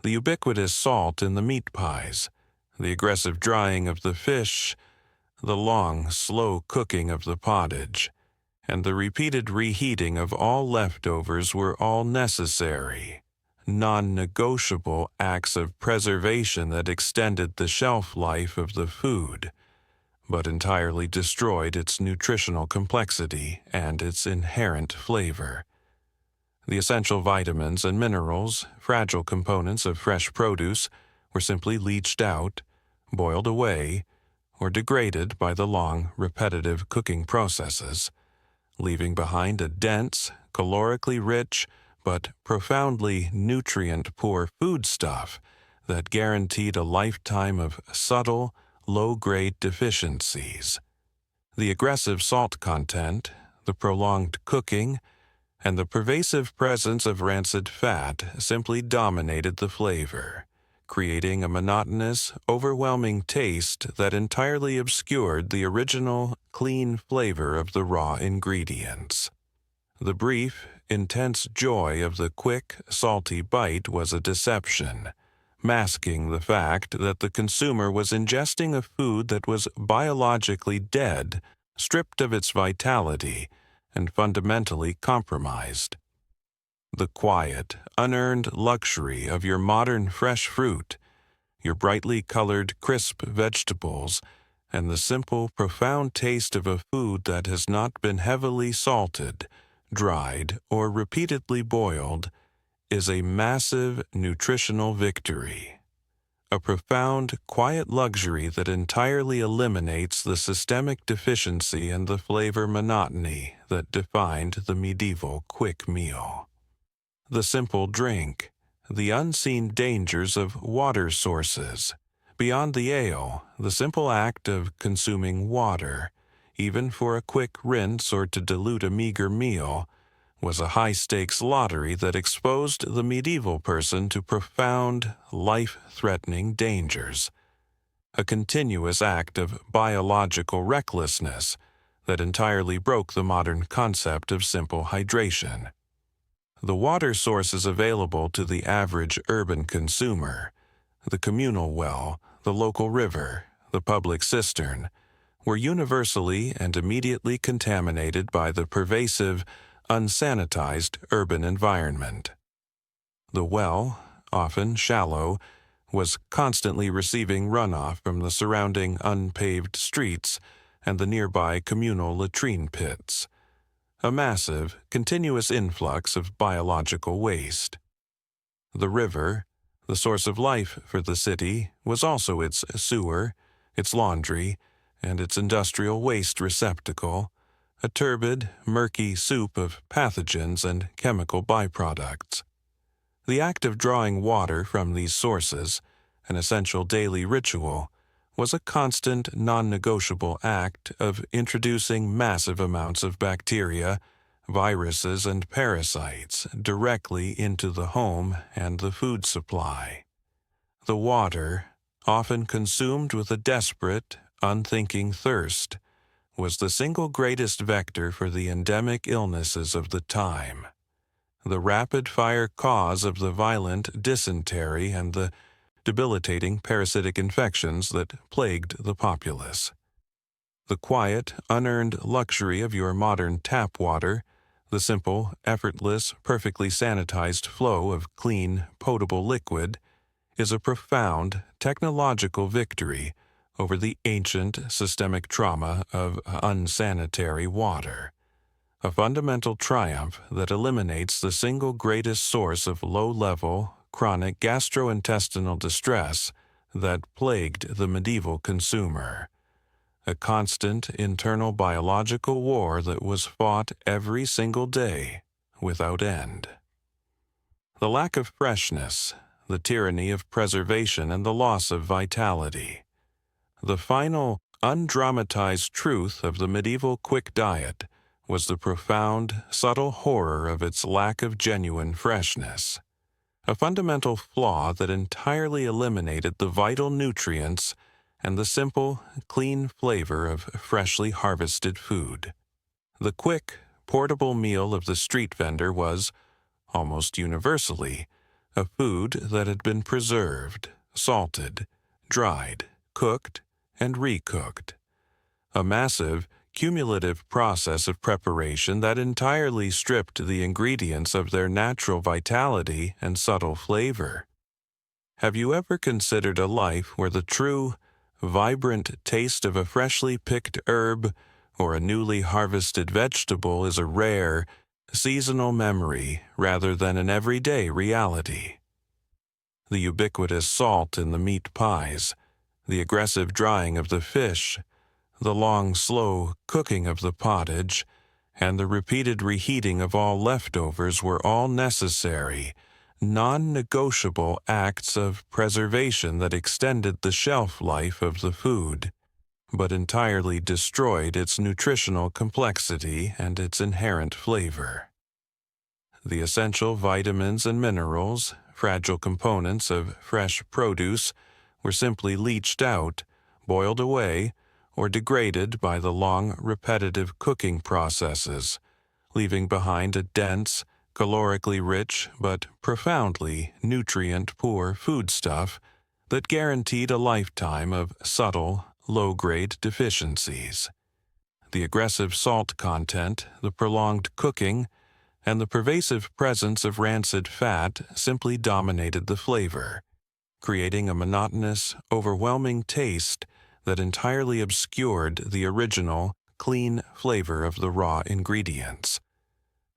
The ubiquitous salt in the meat pies, the aggressive drying of the fish, the long, slow cooking of the pottage, and the repeated reheating of all leftovers were all necessary, non-negotiable acts of preservation that extended the shelf life of the food, but entirely destroyed its nutritional complexity and its inherent flavor. The essential vitamins and minerals, fragile components of fresh produce, were simply leached out, boiled away, or degraded by the long, repetitive cooking processes, leaving behind a dense, calorically rich, but profoundly nutrient-poor foodstuff that guaranteed a lifetime of subtle, low-grade deficiencies. The aggressive salt content, the prolonged cooking, and the pervasive presence of rancid fat simply dominated the flavor, creating a monotonous, overwhelming taste that entirely obscured the original, clean flavor of the raw ingredients. The brief, intense joy of the quick, salty bite was a deception, masking the fact that the consumer was ingesting a food that was biologically dead, stripped of its vitality, and fundamentally compromised. The quiet, unearned luxury of your modern fresh fruit, your brightly colored, crisp vegetables, and the simple, profound taste of a food that has not been heavily salted, dried, or repeatedly boiled, is a massive nutritional victory. A profound, quiet luxury that entirely eliminates the systemic deficiency and the flavor monotony that defined the medieval quick meal. The simple drink, the unseen dangers of water sources. Beyond the ale, the simple act of consuming water, even for a quick rinse or to dilute a meager meal, was a high-stakes lottery that exposed the medieval person to profound, life-threatening dangers. A continuous act of biological recklessness that entirely broke the modern concept of simple hydration. The water sources available to the average urban consumer, the communal well, the local river, the public cistern, were universally and immediately contaminated by the pervasive, unsanitized urban environment. The well, often shallow, was constantly receiving runoff from the surrounding unpaved streets and the nearby communal latrine pits, a massive, continuous influx of biological waste. The river, the source of life for the city, was also its sewer, its laundry, and its industrial waste receptacle, a turbid, murky soup of pathogens and chemical byproducts. The act of drawing water from these sources, an essential daily ritual, was a constant, non-negotiable act of introducing massive amounts of bacteria, viruses, and parasites directly into the home and the food supply. The water, often consumed with a desperate, unthinking thirst, was the single greatest vector for the endemic illnesses of the time, the rapid-fire cause of the violent dysentery and the debilitating parasitic infections that plagued the populace. The quiet, unearned luxury of your modern tap water, the simple, effortless, perfectly sanitized flow of clean, potable liquid, is a profound, technological victory over the ancient systemic trauma of unsanitary water, a fundamental triumph that eliminates the single greatest source of low-level, chronic gastrointestinal distress that plagued the medieval consumer. A constant internal biological war that was fought every single day, without end. The lack of freshness, the tyranny of preservation, and the loss of vitality. The final, undramatized truth of the medieval quick diet was the profound, subtle horror of its lack of genuine freshness, a fundamental flaw that entirely eliminated the vital nutrients and the simple, clean flavor of freshly harvested food. The quick, portable meal of the street vendor was, almost universally, a food that had been preserved, salted, dried, cooked, and recooked. A massive, cumulative process of preparation that entirely stripped the ingredients of their natural vitality and subtle flavor. Have you ever considered a life where the true, vibrant taste of a freshly picked herb or a newly harvested vegetable is a rare, seasonal memory rather than an everyday reality? The ubiquitous salt in the meat pies, the aggressive drying of the fish, the long, slow cooking of the pottage, and the repeated reheating of all leftovers were all necessary, non-negotiable acts of preservation that extended the shelf life of the food, but entirely destroyed its nutritional complexity and its inherent flavor. The essential vitamins and minerals, fragile components of fresh produce, were simply leached out, boiled away, or degraded by the long, repetitive cooking processes, leaving behind a dense, calorically rich but profoundly nutrient-poor foodstuff that guaranteed a lifetime of subtle, low-grade deficiencies. The aggressive salt content, the prolonged cooking, and the pervasive presence of rancid fat simply dominated the flavor, creating a monotonous, overwhelming taste that entirely obscured the original, clean flavor of the raw ingredients.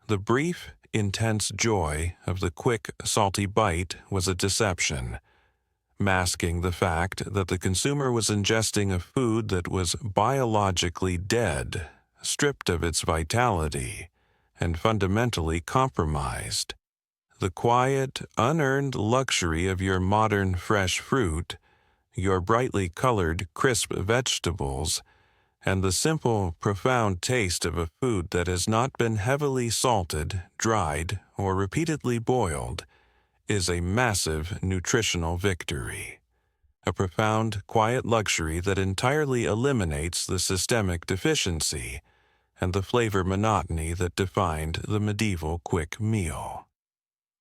The brief, intense joy of the quick, salty bite was a deception, masking the fact that the consumer was ingesting a food that was biologically dead, stripped of its vitality, and fundamentally compromised. The quiet, unearned luxury of your modern fresh fruit, your brightly colored, crisp vegetables, and the simple, profound taste of a food that has not been heavily salted, dried, or repeatedly boiled, is a massive nutritional victory. A profound, quiet luxury that entirely eliminates the systemic deficiency and the flavor monotony that defined the medieval quick meal.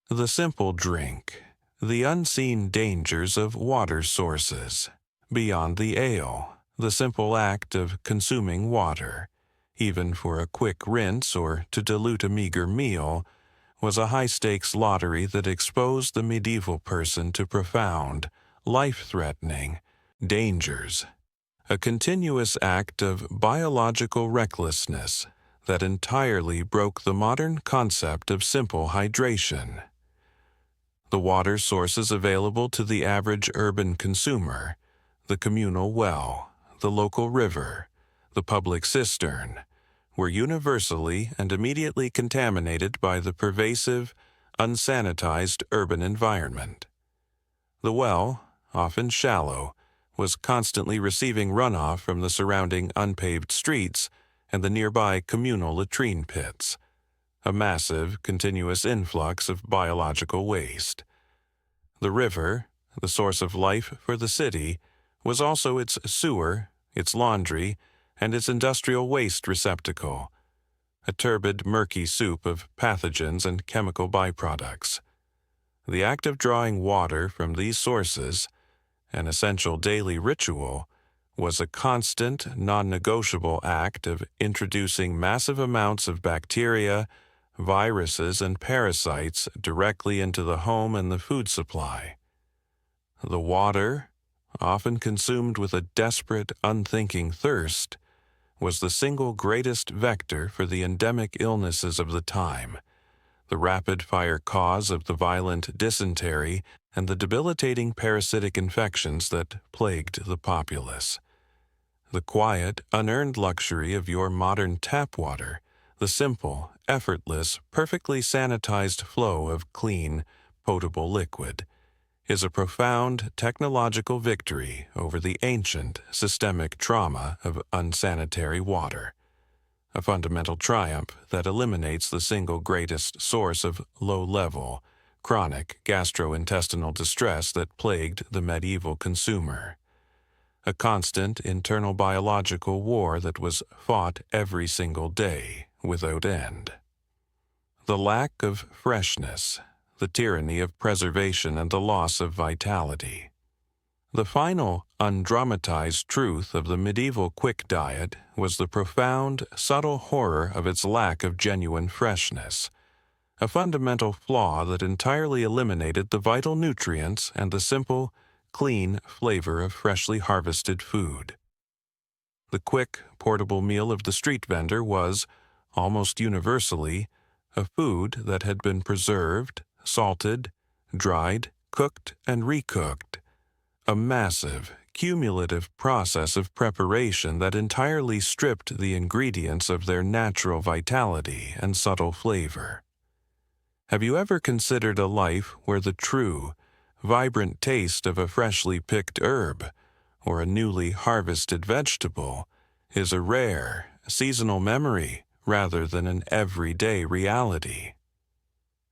The simple drink. The unseen dangers of water sources. Beyond the ale, the simple act of consuming water, even for a quick rinse or to dilute a meager meal, was a high-stakes lottery that exposed the medieval person to profound, life-threatening dangers. A continuous act of biological recklessness that entirely broke the modern concept of simple hydration. The water sources available to the average urban consumer, the communal well, the local river, the public cistern, were universally and immediately contaminated by the pervasive, unsanitized urban environment. The well, often shallow, was constantly receiving runoff from the surrounding unpaved streets and the nearby communal latrine pits, a massive, continuous influx of biological waste. The river, the source of life for the city, was also its sewer, its laundry, and its industrial waste receptacle, a turbid, murky soup of pathogens and chemical byproducts. The act of drawing water from these sources, an essential daily ritual, was a constant, non-negotiable act of introducing massive amounts of bacteria, viruses, and parasites directly into the home and the food supply. The water, often consumed with a desperate, unthinking thirst, was the single greatest vector for the endemic illnesses of the time, the rapid-fire cause of the violent dysentery and the debilitating parasitic infections that plagued the populace. The quiet, unearned luxury of your modern tap water, the simple, effortless, perfectly sanitized flow of clean, potable liquid, is a profound technological victory over the ancient, systemic trauma of unsanitary water, a fundamental triumph that eliminates the single greatest source of low-level, chronic gastrointestinal distress that plagued the medieval consumer, a constant internal biological war that was fought every single day without end. The lack of freshness, the tyranny of preservation and the loss of vitality. The final, undramatized truth of the medieval quick diet was the profound, subtle horror of its lack of genuine freshness, a fundamental flaw that entirely eliminated the vital nutrients and the simple, clean flavor of freshly harvested food. The quick, portable meal of the street vendor was, almost universally, a food that had been preserved, salted, dried, cooked, and recooked, a massive, cumulative process of preparation that entirely stripped the ingredients of their natural vitality and subtle flavor. Have you ever considered a life where the true, vibrant taste of a freshly picked herb or a newly harvested vegetable is a rare, seasonal memory rather than an everyday reality?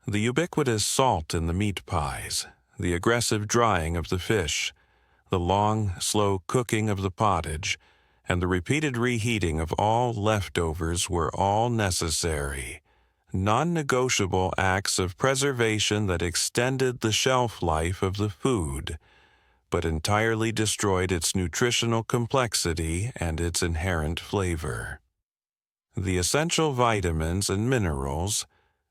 The ubiquitous salt in the meat pies, the aggressive drying of the fish, the long, slow cooking of the pottage, and the repeated reheating of all leftovers were all necessary, non-negotiable acts of preservation that extended the shelf life of the food, but entirely destroyed its nutritional complexity and its inherent flavor. The essential vitamins and minerals,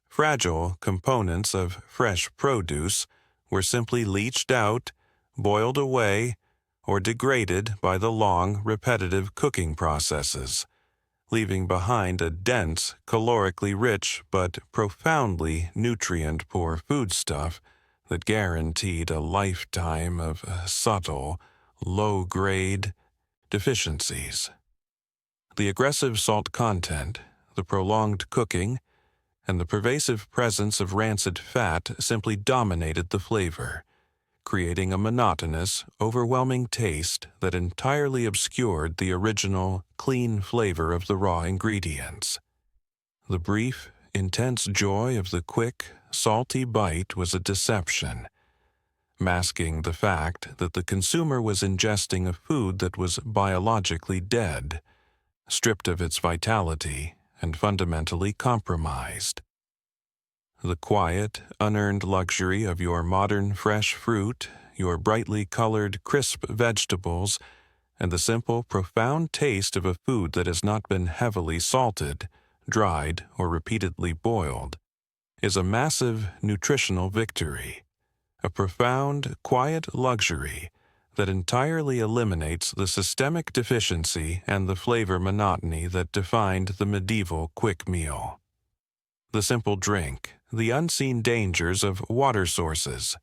fragile components of fresh produce, were simply leached out, boiled away, or degraded by the long, repetitive cooking processes, leaving behind a dense, calorically rich but profoundly nutrient-poor foodstuff that guaranteed a lifetime of subtle, low-grade deficiencies. The aggressive salt content, the prolonged cooking, and the pervasive presence of rancid fat simply dominated the flavor, creating a monotonous, overwhelming taste that entirely obscured the original, clean flavor of the raw ingredients. The brief, intense joy of the quick, salty bite was a deception, masking the fact that the consumer was ingesting a food that was biologically dead, stripped of its vitality, and fundamentally compromised. The quiet, unearned luxury of your modern fresh fruit, your brightly colored, crisp vegetables, and the simple, profound taste of a food that has not been heavily salted, dried, or repeatedly boiled, is a massive nutritional victory, a profound, quiet luxury that entirely eliminates the systemic deficiency and the flavor monotony that defined the medieval quick meal. The simple drink, the unseen dangers of water sources.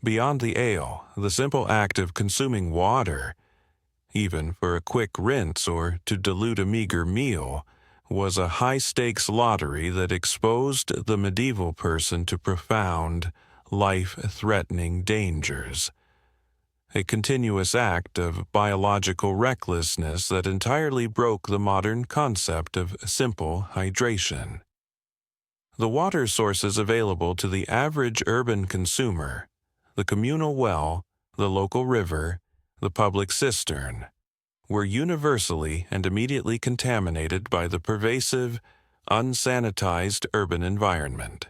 Beyond the ale, the simple act of consuming water, even for a quick rinse or to dilute a meager meal, was a high-stakes lottery that exposed the medieval person to profound, life-threatening dangers. A continuous act of biological recklessness that entirely broke the modern concept of simple hydration. The water sources available to the average urban consumer, the communal well, the local river, the public cistern, were universally and immediately contaminated by the pervasive, unsanitized urban environment.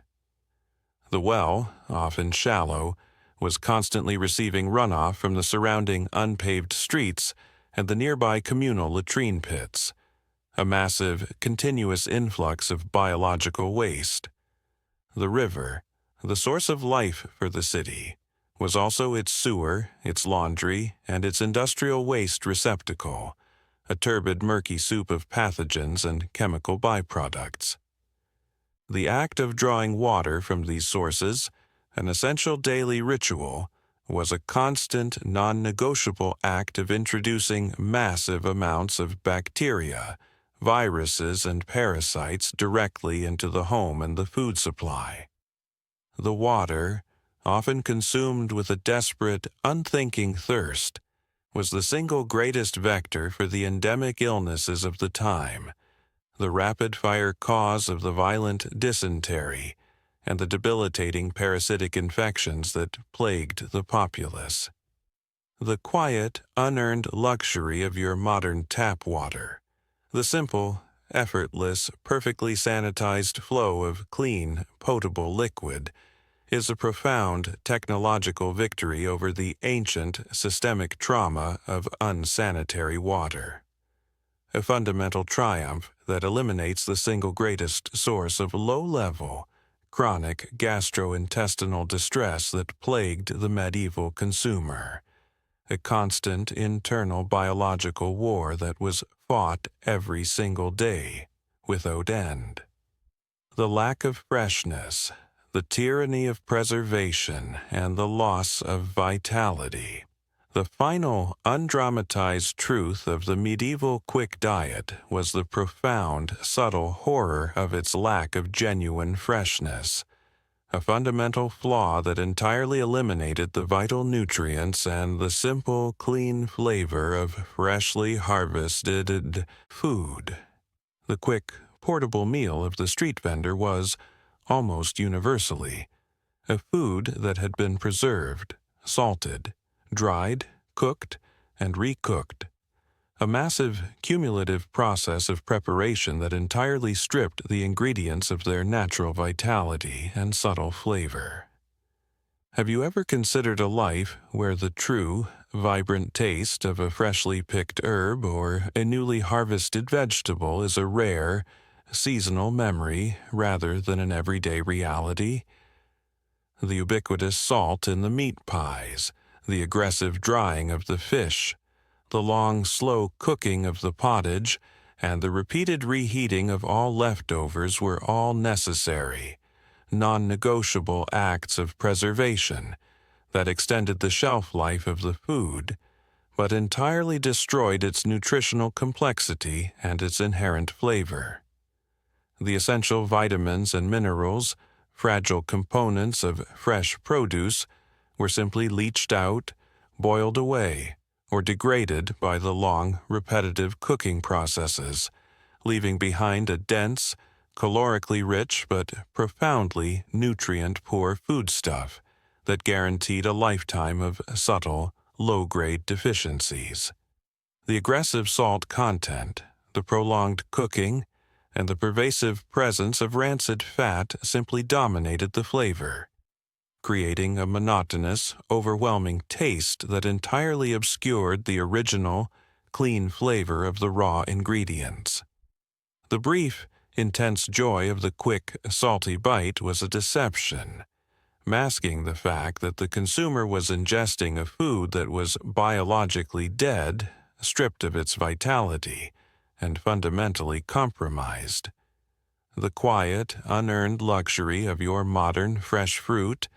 The well, often shallow, was constantly receiving runoff from the surrounding unpaved streets and the nearby communal latrine pits, a massive, continuous influx of biological waste. The river, the source of life for the city, was also its sewer, its laundry, and its industrial waste receptacle, a turbid, murky soup of pathogens and chemical byproducts. The act of drawing water from these sources, an essential daily ritual, was a constant, non-negotiable act of introducing massive amounts of bacteria, viruses, and parasites directly into the home and the food supply. The water, often consumed with a desperate, unthinking thirst, was the single greatest vector for the endemic illnesses of the time, the rapid-fire cause of the violent dysentery, and the debilitating parasitic infections that plagued the populace. The quiet, unearned luxury of your modern tap water, the simple, effortless, perfectly sanitized flow of clean, potable liquid, is a profound technological victory over the ancient systemic trauma of unsanitary water. A fundamental triumph that eliminates the single greatest source of low-level, chronic gastrointestinal distress that plagued the medieval consumer, a constant internal biological war that was fought every single day, without end. The lack of freshness, the tyranny of preservation, and the loss of vitality. The final, undramatized truth of the medieval quick diet was the profound, subtle horror of its lack of genuine freshness, a fundamental flaw that entirely eliminated the vital nutrients and the simple, clean flavor of freshly harvested food. The quick, portable meal of the street vendor was, almost universally, a food that had been preserved, salted, dried, cooked, and recooked, a massive, cumulative process of preparation that entirely stripped the ingredients of their natural vitality and subtle flavor. Have you ever considered a life where the true, vibrant taste of a freshly picked herb or a newly harvested vegetable is a rare, seasonal memory rather than an everyday reality? The ubiquitous salt in the meat pies, the aggressive drying of the fish, the long, slow cooking of the pottage, and the repeated reheating of all leftovers were all necessary, non-negotiable acts of preservation that extended the shelf life of the food, but entirely destroyed its nutritional complexity and its inherent flavor. The essential vitamins and minerals, fragile components of fresh produce, were simply leached out, boiled away, or degraded by the long, repetitive cooking processes, leaving behind a dense, calorically rich but profoundly nutrient-poor foodstuff that guaranteed a lifetime of subtle, low-grade deficiencies. The aggressive salt content, the prolonged cooking, and the pervasive presence of rancid fat simply dominated the flavor, creating a monotonous, overwhelming taste that entirely obscured the original, clean flavor of the raw ingredients. The brief, intense joy of the quick, salty bite was a deception, masking the fact that the consumer was ingesting a food that was biologically dead, stripped of its vitality, and fundamentally compromised. The quiet, unearned luxury of your modern fresh fruit,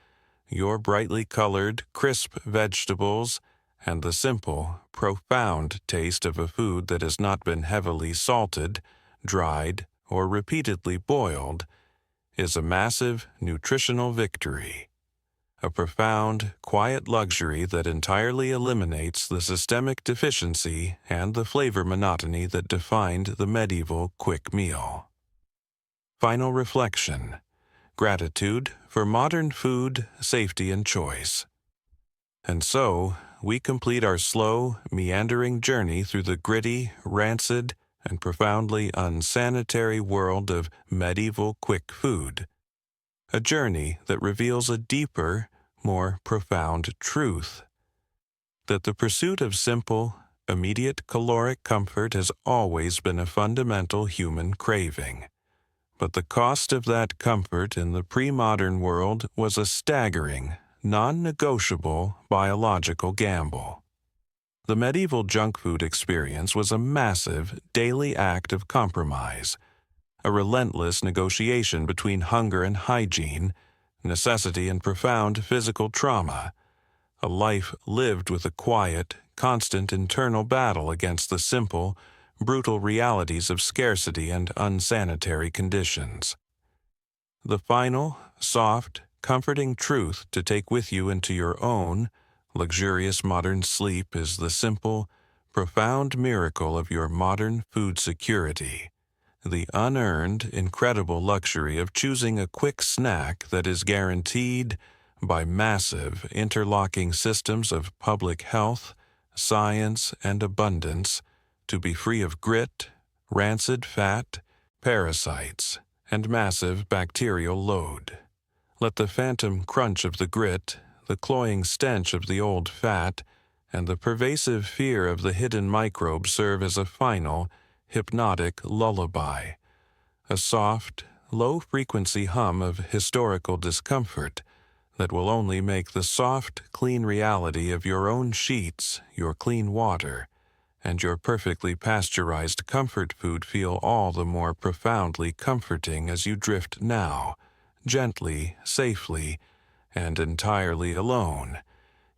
your brightly colored, crisp vegetables, and the simple, profound taste of a food that has not been heavily salted, dried, or repeatedly boiled, is a massive nutritional victory. A profound, quiet luxury that entirely eliminates the systemic deficiency and the flavor monotony that defined the medieval quick meal. Final reflection: gratitude for modern food, safety, and choice. And so, we complete our slow, meandering journey through the gritty, rancid, and profoundly unsanitary world of medieval quick food. A journey that reveals a deeper, more profound truth: that the pursuit of simple, immediate caloric comfort has always been a fundamental human craving. But the cost of that comfort in the pre-modern world was a staggering, non-negotiable biological gamble. The medieval junk food experience was a massive, daily act of compromise, a relentless negotiation between hunger and hygiene, necessity and profound physical trauma, a life lived with a quiet, constant internal battle against the simple, brutal realities of scarcity and unsanitary conditions. The final, soft, comforting truth to take with you into your own, luxurious modern sleep is the simple, profound miracle of your modern food security, the unearned, incredible luxury of choosing a quick snack that is guaranteed by massive, interlocking systems of public health, science, and abundance to be free of grit, rancid fat, parasites, and massive bacterial load. Let the phantom crunch of the grit, the cloying stench of the old fat, and the pervasive fear of the hidden microbes serve as a final, hypnotic lullaby, a soft, low-frequency hum of historical discomfort that will only make the soft, clean reality of your own sheets, your clean water, and your perfectly pasteurized comfort food feel all the more profoundly comforting as you drift now, gently, safely, and entirely alone,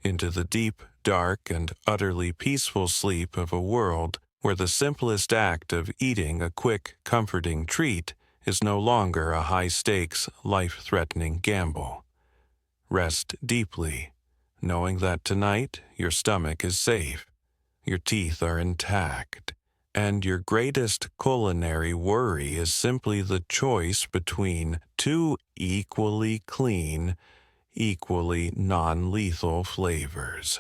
into the deep, dark, and utterly peaceful sleep of a world where the simplest act of eating a quick, comforting treat is no longer a high-stakes, life-threatening gamble. Rest deeply, knowing that tonight your stomach is safe, your teeth are intact, and your greatest culinary worry is simply the choice between two equally clean, equally non-lethal flavors.